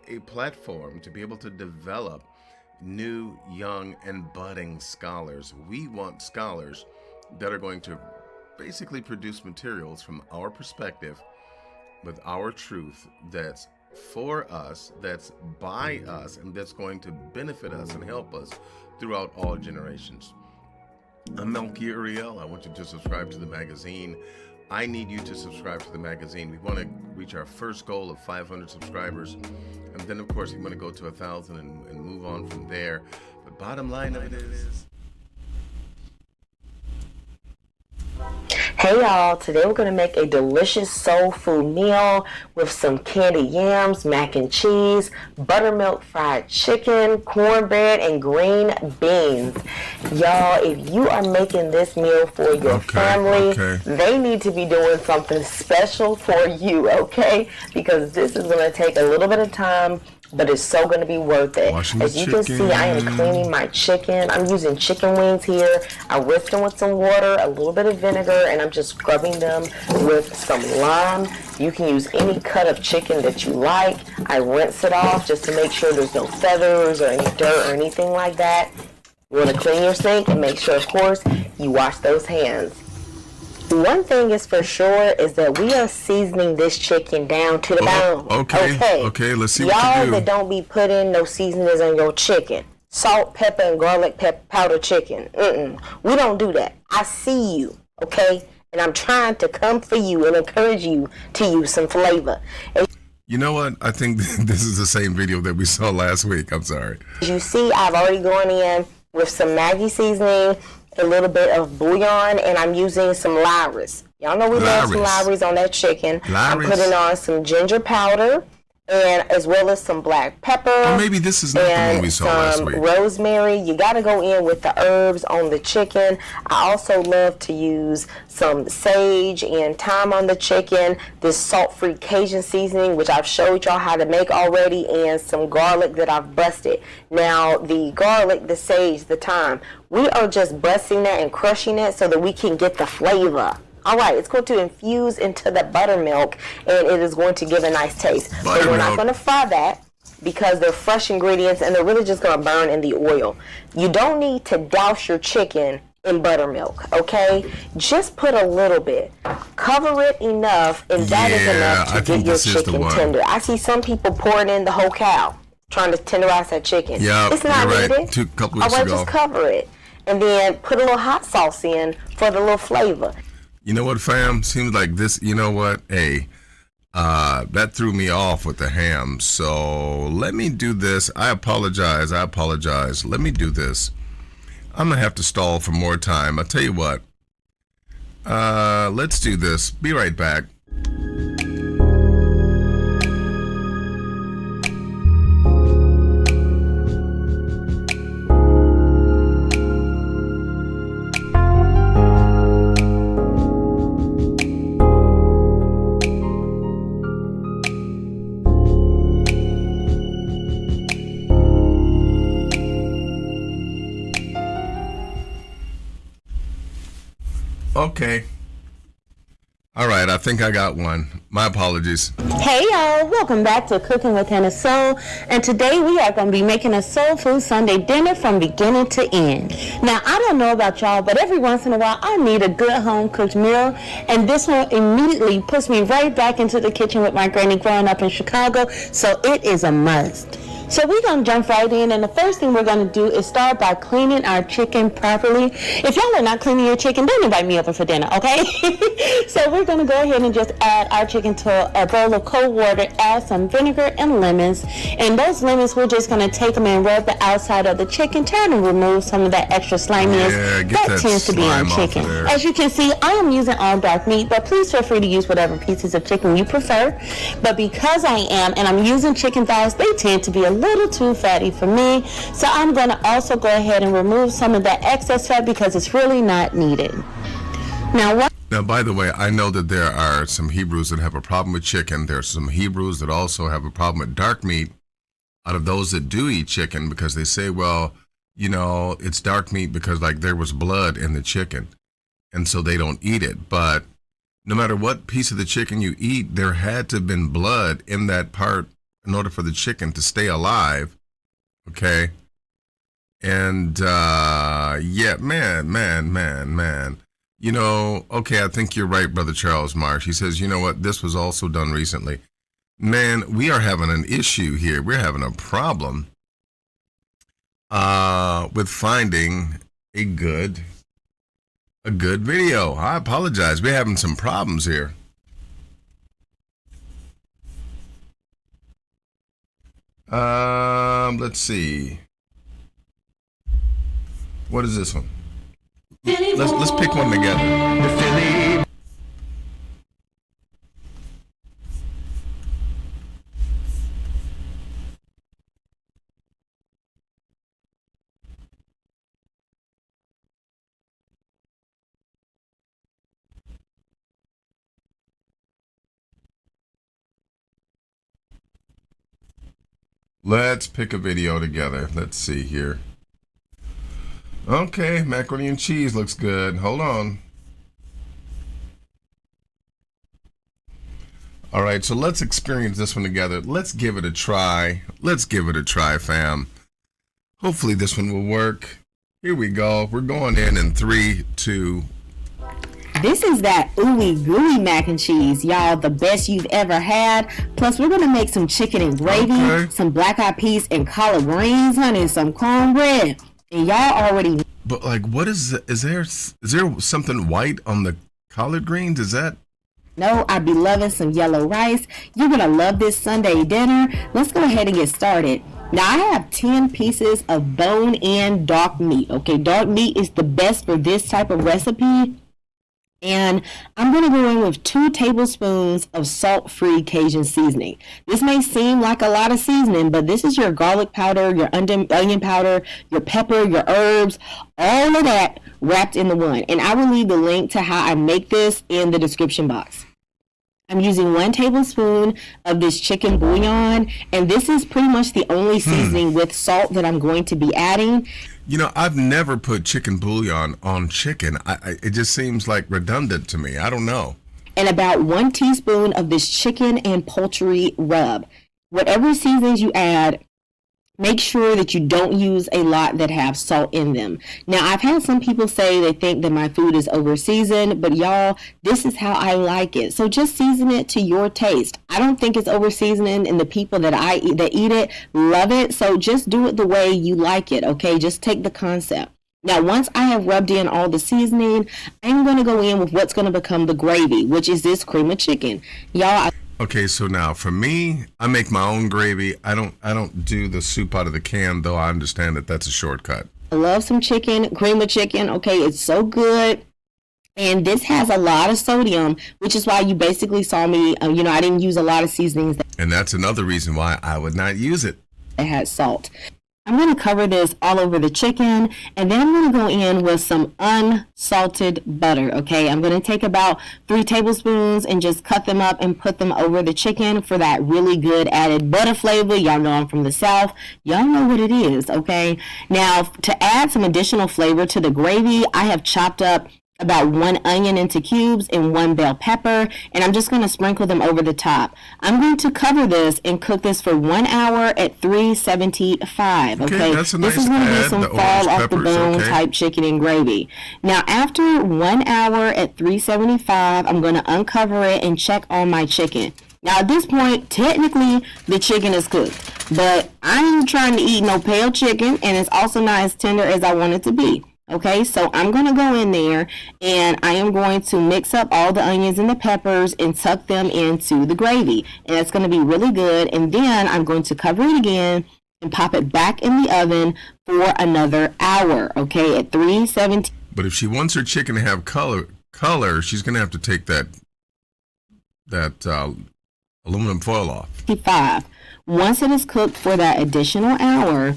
a platform to be able to develop new, young, and budding scholars. We want scholars that are going to basically produce materials from our perspective with our truth that's for us, that's by us, and that's going to benefit us and help us throughout all generations. I'm Melky Uriel. I want you to subscribe to the magazine. I need you to subscribe to the magazine. We want to reach our first goal of 500 subscribers. And then, of course, we want to go to 1,000 and move on from there. But bottom line of it is... Hey y'all, today we're going to make a delicious soul food meal with some candied yams, mac and cheese, buttermilk fried chicken, cornbread, and green beans. Y'all, if you are making this meal for your family, they need to be doing something special for you, okay? Because this is going to take a little bit of time, but it's so going to be worth it. As you can see, I am cleaning my chicken. I'm using chicken wings here. I rinsed them with some water, a little bit of vinegar, and I'm just scrubbing them with some lime. You can use any cut of chicken that you like. I rinse it off just to make sure there's no feathers or any dirt or anything like that. You want to clean your sink and make sure, of course, you wash those hands. One thing is for sure is that we are seasoning this chicken down to the bone. Okay, let's see what you Y'all do. that don't be putting no seasonings on your chicken. Salt, pepper, and garlic powder chicken. We don't do that. I see you, okay? And I'm trying to come for you and encourage you to use some flavor. You know what? I think this is the same video that we saw last week. I'm sorry. As you see, I've already gone in with some Maggi seasoning, a little bit of bouillon, and I'm using some Lyris. Y'all know we love some Lyris on that chicken. I'm putting on some ginger powder, and as well as some black pepper. Or maybe this is not the one we saw last week. Rosemary. You got to go in with the herbs on the chicken. I also love to use some sage and thyme on the chicken. This salt-free Cajun seasoning, which I've showed y'all how to make already, and some garlic that I've busted. Now, the garlic, the sage, the thyme, we are just busting that and crushing it so that we can get the flavor. All right, it's going to infuse into the buttermilk, and it is going to give a nice taste. But we're not going to fry that because they're fresh ingredients, and they're really just going to burn in the oil. You don't need to douse your chicken in buttermilk, okay? Just put a little bit. Cover it enough, and that is enough to get your chicken tender. I see some people pouring in the whole cow, trying to tenderize that chicken. Yeah, it's not you're right. needed. A couple weeks ago. Just cover it, and then put a little hot sauce in for the little flavor. You know what, fam? Seems like this, you know what? Hey, that threw me off with the ham. So let me do this. I apologize. Let me do this. I'm going to have to stall for more time. I'll tell you what. Let's do this. Be right back. Okay. All right, I think I got one. My apologies. Hey y'all, welcome back to Cooking with Hannah Soul, and today we are going to be making a soul food Sunday dinner from beginning to end. Now, I don't know about y'all, but every once in a while I need a good home-cooked meal, and this one immediately puts me right back into the kitchen with my granny growing up in Chicago, so it is a must. So we're going to jump right in, and the first thing we're going to do is start by cleaning our chicken properly. If y'all are not cleaning your chicken, don't invite me over for dinner, okay? So we're going to go ahead and just add our chicken to a bowl of cold water, add some vinegar and lemons, and those lemons, we're just going to take them and rub the outside of the chicken, try to remove some of that extra sliminess that tends to be on chicken. As you can see, I am using all dark meat, but please feel free to use whatever pieces of chicken you prefer. But because I am, and I'm using chicken thighs, they tend to be a little too fatty for me, so I'm going to also go ahead and remove some of that excess fat because it's really not needed. Now, by the way, I know that there are some Hebrews that have a problem with chicken. There are some Hebrews that also have a problem with dark meat out of those that do eat chicken, because they say, well, you know, it's dark meat because like there was blood in the chicken, and so they don't eat it. But no matter what piece of the chicken you eat, there had to have been blood in that part in order for the chicken to stay alive. Okay. And, yeah, man. You know, okay, I think you're right, Brother Charles Marsh. He says, you know what? This was also done recently. Man, we are having an issue here. We're having a problem, with finding a good video. I apologize. We're having some problems here. Let's see. What is this one? Let's pick one together. The Philly. Let's pick a video together. Let's see here. Okay, macaroni and cheese looks good. Hold on. All right, so let's experience this one together. Let's give it a try. Let's give it a try, fam. Hopefully this one will work. Here we go. We're going in 3, 2. This is that ooey gooey mac and cheese, y'all, the best you've ever had. Plus, we're gonna make some chicken and gravy, some black-eyed peas and collard greens, honey, some cornbread. And y'all already. But like, what is there something white on the collard greens? Is that? No, I'd be loving some yellow rice. You're gonna love this Sunday dinner. Let's go ahead and get started. Now, I have 10 pieces of bone-in dark meat. Okay, dark meat is the best for this type of recipe. And I'm going to go in with 2 tablespoons of salt-free Cajun seasoning. This may seem like a lot of seasoning, but this is your garlic powder, your onion powder, your pepper, your herbs, all of that wrapped in the one. And I will leave the link to how I make this in the description box. I'm using 1 tablespoon of this chicken bouillon, and this is pretty much the only seasoning with salt that I'm going to be adding. You know, I've never put chicken bouillon on chicken. It just seems like redundant to me. I don't know. And about 1 teaspoon of this chicken and poultry rub. Whatever seasonings you add, make sure that you don't use a lot that have salt in them. Now, I've had some people say they think that my food is over seasoned, but y'all, this is how I like it. So just season it to your taste. I don't think it's over seasoning, and the people that eat it love it. So just do it the way you like it, okay? Just take the concept. Now, once I have rubbed in all the seasoning, I'm going to go in with what's going to become the gravy, which is this cream of chicken. Y'all, okay, so now for me, I make my own gravy. I don't do the soup out of the can, though I understand that that's a shortcut. I love some chicken, cream of chicken. Okay, it's so good. And this has a lot of sodium, which is why you basically saw me, I didn't use a lot of seasonings. And that's another reason why I would not use it. It had salt. I'm going to cover this all over the chicken, and then I'm going to go in with some unsalted butter, okay? I'm going to take about 3 tablespoons and just cut them up and put them over the chicken for that really good added butter flavor. Y'all know I'm from the South. Y'all know what it is, okay? Now, to add some additional flavor to the gravy, I have chopped up about 1 onion into cubes and 1 bell pepper, and I'm just going to sprinkle them over the top. I'm going to cover this and cook this for 1 hour at 375. Okay, that's a nice this is going to be some the fall off the bone type chicken and gravy. Now, after 1 hour at 375, I'm going to uncover it and check on my chicken. Now, at this point, technically, the chicken is cooked. but I ain't trying to eat no pale chicken, and it's also not as tender as I want it to be. Okay, so I'm going to go in there and I am going to mix up all the onions and the peppers and tuck them into the gravy. And it's going to be really good. And then I'm going to cover it again and pop it back in the oven for another hour. Okay, at 317. But if she wants her chicken to have color, she's going to have to take that aluminum foil off. 5. Once it is cooked for that additional hour,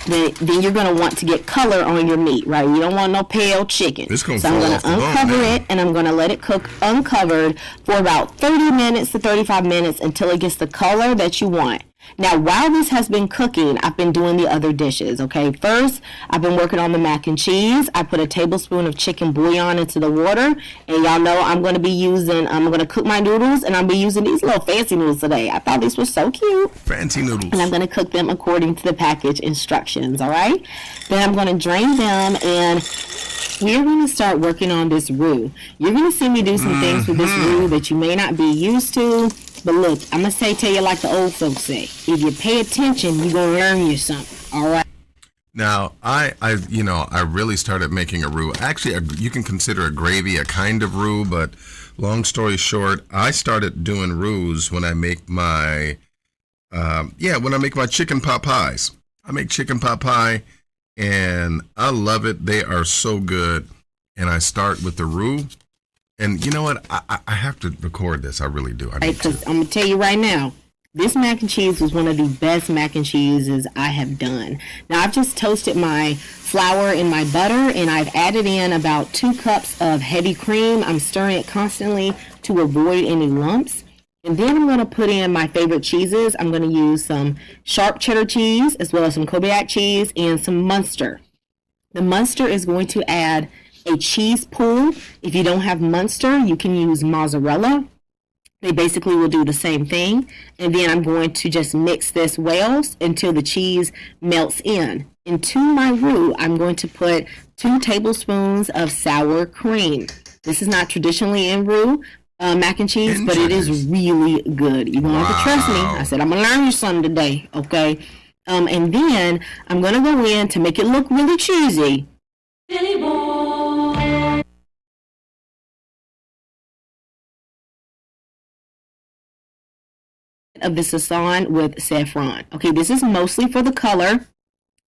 then you're going to want to get color on your meat, right? You don't want no pale chicken. So I'm going to uncover it, and I'm going to let it cook uncovered for about 30 minutes to 35 minutes until it gets the color that you want. Now, while this has been cooking, I've been doing the other dishes, okay? First, I've been working on the mac and cheese. I put a tablespoon of chicken bouillon into the water, and y'all know I'm going to cook my noodles, and I'm going to be using these little fancy noodles today. I thought these were so cute. Fancy noodles. And I'm going to cook them according to the package instructions, all right? Then I'm going to drain them, and we're going to start working on this roux. You're going to see me do some things with this roux that you may not be used to. But look, I'm going to tell you like the old folks say. If you pay attention, you're going to learn you something. All right. Now, I really started making a roux. Actually, you can consider a gravy a kind of roux, but long story short, I started doing roux when I make my, chicken pot pies. I make chicken pot pie, and I love it. They are so good. And I start with the roux. And you know what? I have to record this. I really do. Because I'm going to tell you right now, this mac and cheese was one of the best mac and cheeses I have done. Now, I've just toasted my flour in my butter, and I've added in about 2 cups of heavy cream. I'm stirring it constantly to avoid any lumps. And then I'm going to put in my favorite cheeses. I'm going to use some sharp cheddar cheese, as well as some Kodiak cheese, and some Munster. The Munster is going to add a cheese pool. If you don't have Munster, you can use mozzarella. They basically will do the same thing. And then I'm going to just mix this well until the cheese melts in. Into my roux, I'm going to put 2 tablespoons of sour cream. This is not traditionally in roux mac and cheese, but it is really good. You're going to have to trust me. I said, I'm going to learn you something today, okay? And then I'm going to go in to make it look really cheesy. Of the Sazon with saffron. Okay, this is mostly for the color.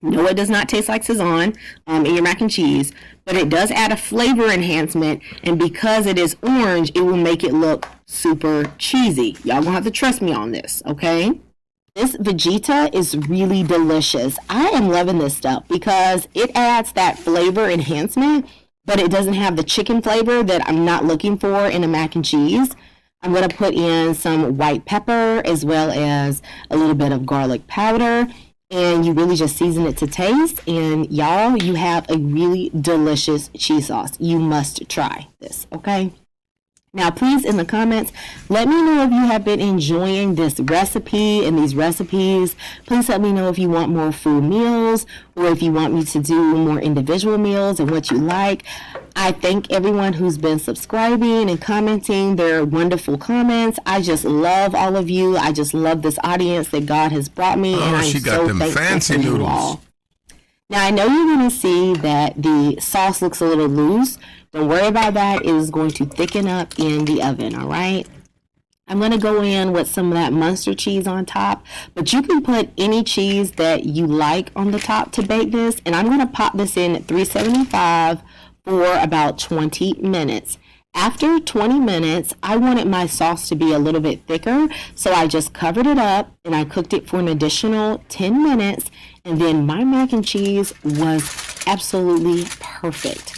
No, it does not taste like Sazon in your mac and cheese, but it does add a flavor enhancement, and because it is orange, it will make it look super cheesy. Y'all gonna have to trust me on this, okay? This Vegeta is really delicious. I am loving this stuff because it adds that flavor enhancement, but it doesn't have the chicken flavor that I'm not looking for in a mac and cheese. I'm going to put in some white pepper as well as a little bit of garlic powder, and you really just season it to taste, and y'all, you have a really delicious cheese sauce. You must try this, okay? Now, please, in the comments, let me know if you have been enjoying this recipe and these recipes. Please let me know if you want more full meals or if you want me to do more individual meals and what you like. I thank everyone who's been subscribing and commenting their wonderful comments. I just love all of you. I just love this audience that God has brought me, and I'm so thankful for you all. Now, I know you're going to see that the sauce looks a little loose. Don't worry about that. It is going to thicken up in the oven, all right? I'm going to go in with some of that Munster cheese on top, but you can put any cheese that you like on the top to bake this, and I'm going to pop this in at 375 for about 20 minutes. After 20 minutes, I wanted my sauce to be a little bit thicker, so I just covered it up and I cooked it for an additional 10 minutes, and then my mac and cheese was absolutely perfect.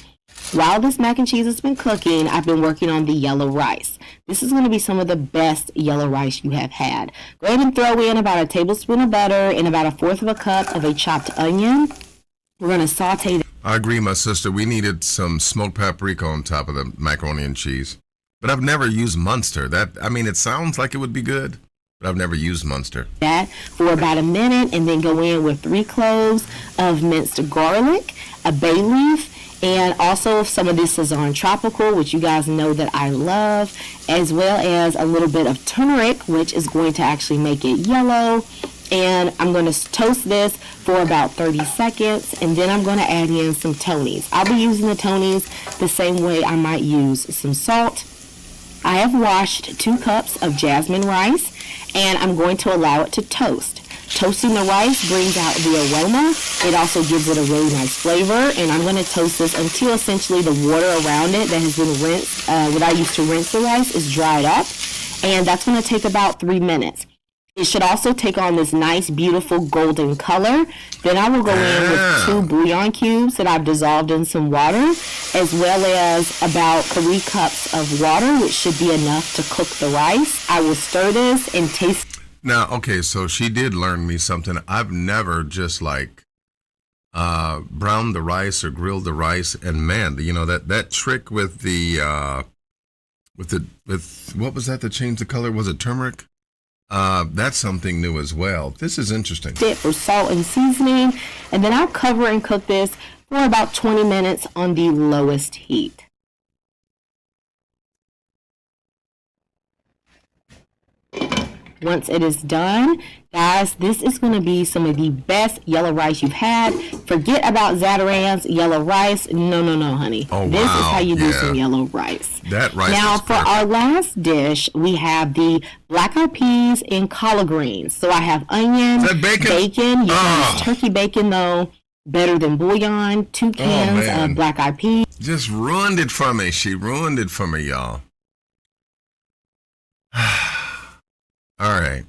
While this mac and cheese has been cooking, I've been working on the yellow rice. This is going to be some of the best yellow rice you have had. Go ahead and throw in about a tablespoon of butter and about 1/4 cup of a chopped onion. We're going to saute that. I agree, my sister. We needed some smoked paprika on top of the macaroni and cheese. But I've never used Munster. It sounds like it would be good, but I've never used Munster. That for about a minute, and then go in with 3 cloves of minced garlic, a bay leaf, and also some of this Sazon Tropical, which you guys know that I love, as well as a little bit of turmeric, which is going to actually make it yellow. And I'm going to toast this for about 30 seconds, and then I'm going to add in some Tonys. I'll be using the Tonys the same way I might use some salt. I have washed 2 cups of jasmine rice, and I'm going to allow it to toast. Toasting the rice brings out the aroma. It also gives it a really nice flavor, and I'm going to toast this until essentially the water around it that has been rinsed, what I used to rinse the rice, is dried up, and that's going to take about 3 minutes. It should also take on this nice, beautiful golden color. Then I will go in with 2 bouillon cubes that I've dissolved in some water, as well as about 3 cups of water, which should be enough to cook the rice. I will stir this and taste. Now, okay, so she did learn me something. I've never just like browned the rice or grilled the rice, and man, you know that trick with the what was that that changed the color? Was it turmeric? That's something new as well. This is interesting. For salt and seasoning, and then I'll cover and cook this for about 20 minutes on the lowest heat. Once it is done, guys, this is going to be some of the best yellow rice you've had. Forget about Zatarain's yellow rice. No, honey. Oh, this wow. is how you do Yeah. some yellow rice. That rice Now, is for perfect. our last dish, we have the black-eyed peas and collard greens. So I have onion, Is that bacon? You can use turkey bacon, though. Better than bouillon. 2 cans man. of black-eyed peas. Just ruined it for me. She ruined it for me, y'all. All right.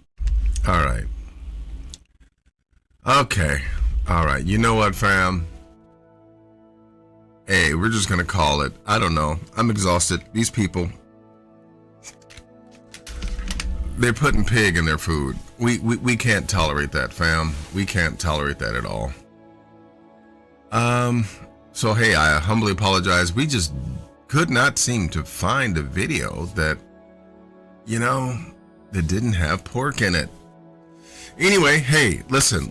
Okay. All right. You know what, fam? Hey, we're just going to call it. I don't know. I'm exhausted. These people, they're putting pig in their food. We can't tolerate that, fam. We can't tolerate that at all. So, hey, I humbly apologize. We just could not seem to find a video that, you know, that didn't have pork in it. Anyway, hey, listen.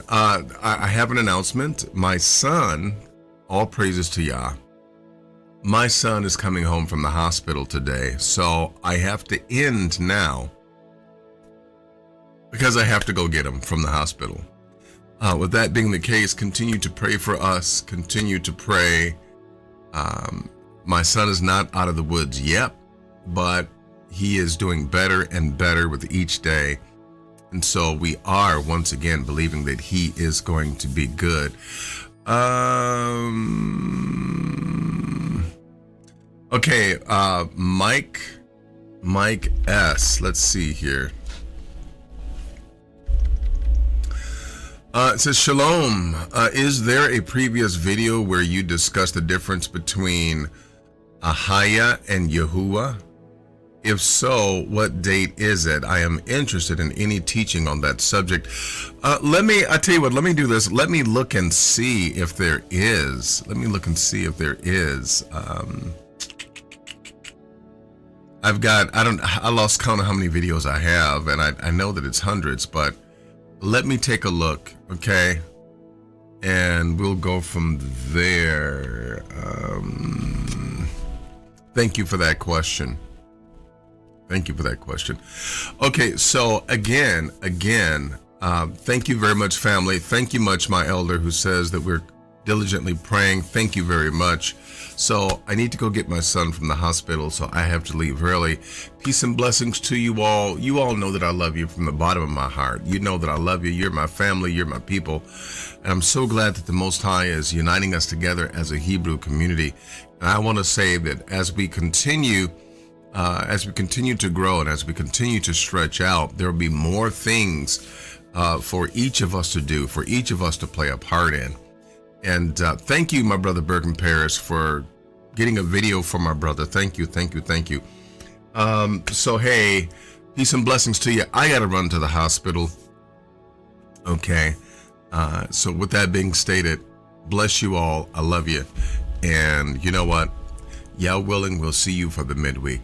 I have an announcement. My son, all praises to Yah, my son is coming home from the hospital today, so I have to end now because I have to go get him from the hospital. With that being the case, continue to pray for us. Continue to pray. My son is not out of the woods yet, but he is doing better and better with each day. And so we are once again believing that he is going to be good. Okay, Mike S. Let's see here. It says, Shalom. Is there a previous video where you discussed the difference between Ahaya and Yahuwah? If so, what date is it? I am interested in any teaching on that subject. I tell you what, let me do this. Let me look and see if there is. I lost count of how many videos I have, and I know that it's hundreds, but let me take a look, okay? And we'll go from there. Thank you for that question. Okay, so again, thank you very much, family. Thank you much, my elder, who says that we're diligently praying. Thank you very much. So I need to go get my son from the hospital, so I have to leave early. Peace and blessings to you all. You all know that I love you from the bottom of my heart. You know that I love you. You're my family. You're my people. And I'm so glad that the Most High is uniting us together as a Hebrew community. And I want to say that as we continue to grow and as we continue to stretch out, there will be more things for each of us to do, for each of us to play a part in. And thank you, my brother Bergen Paris, for getting a video for my brother. Thank you. So, hey, peace and blessings to you. I got to run to the hospital. Okay. So with that being stated, bless you all. I love you. And you know what? Yah willing, we'll see you for the midweek.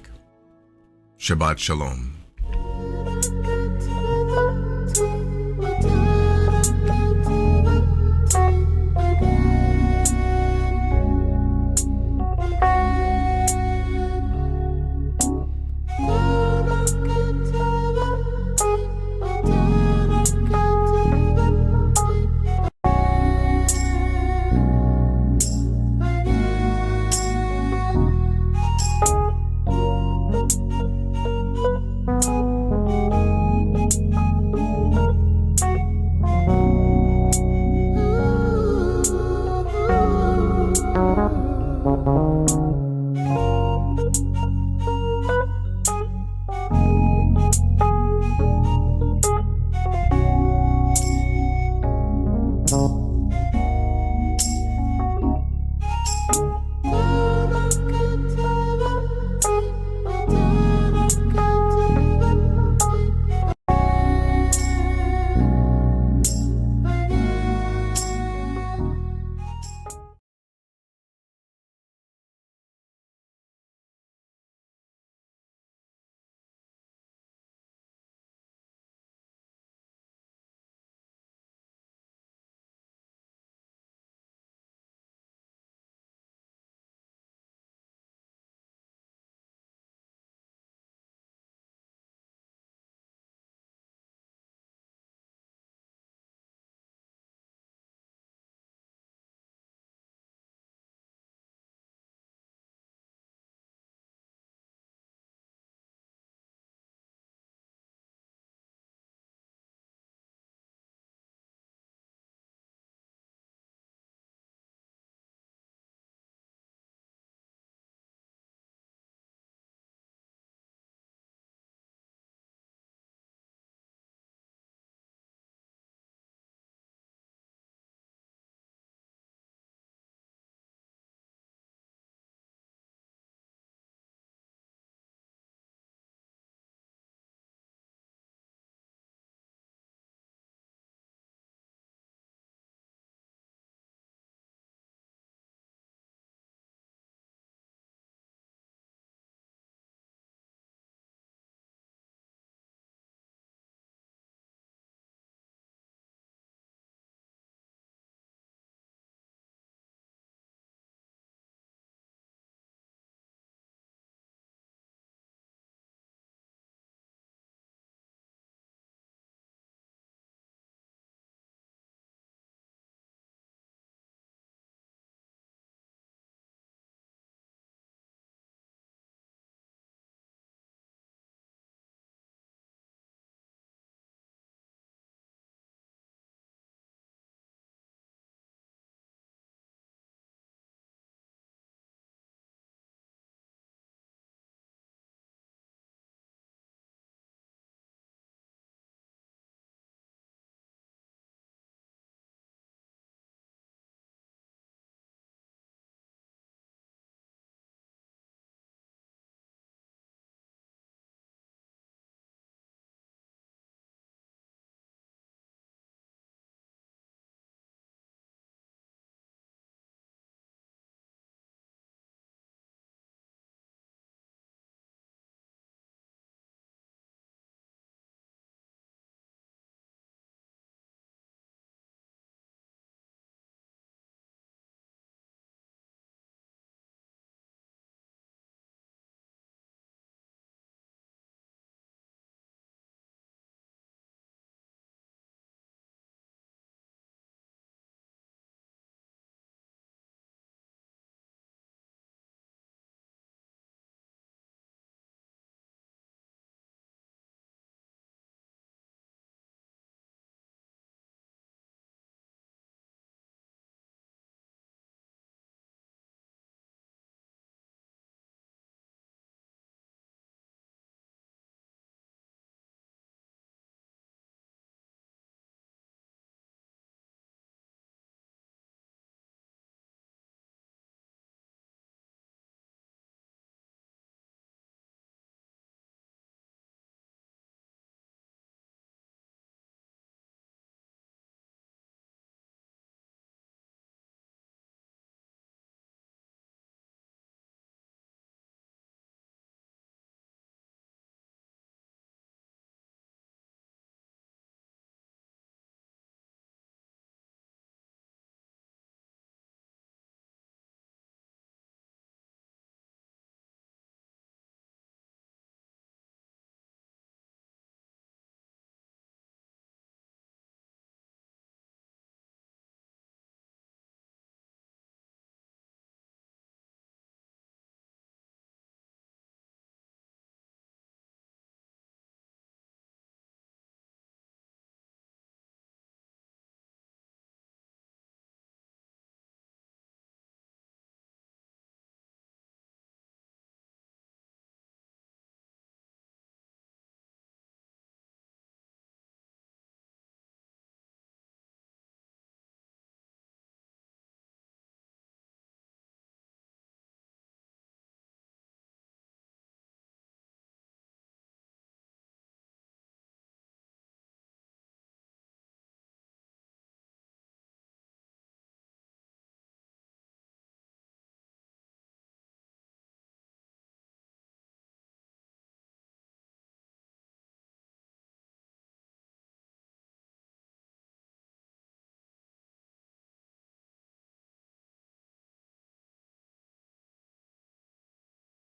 Shabbat Shalom.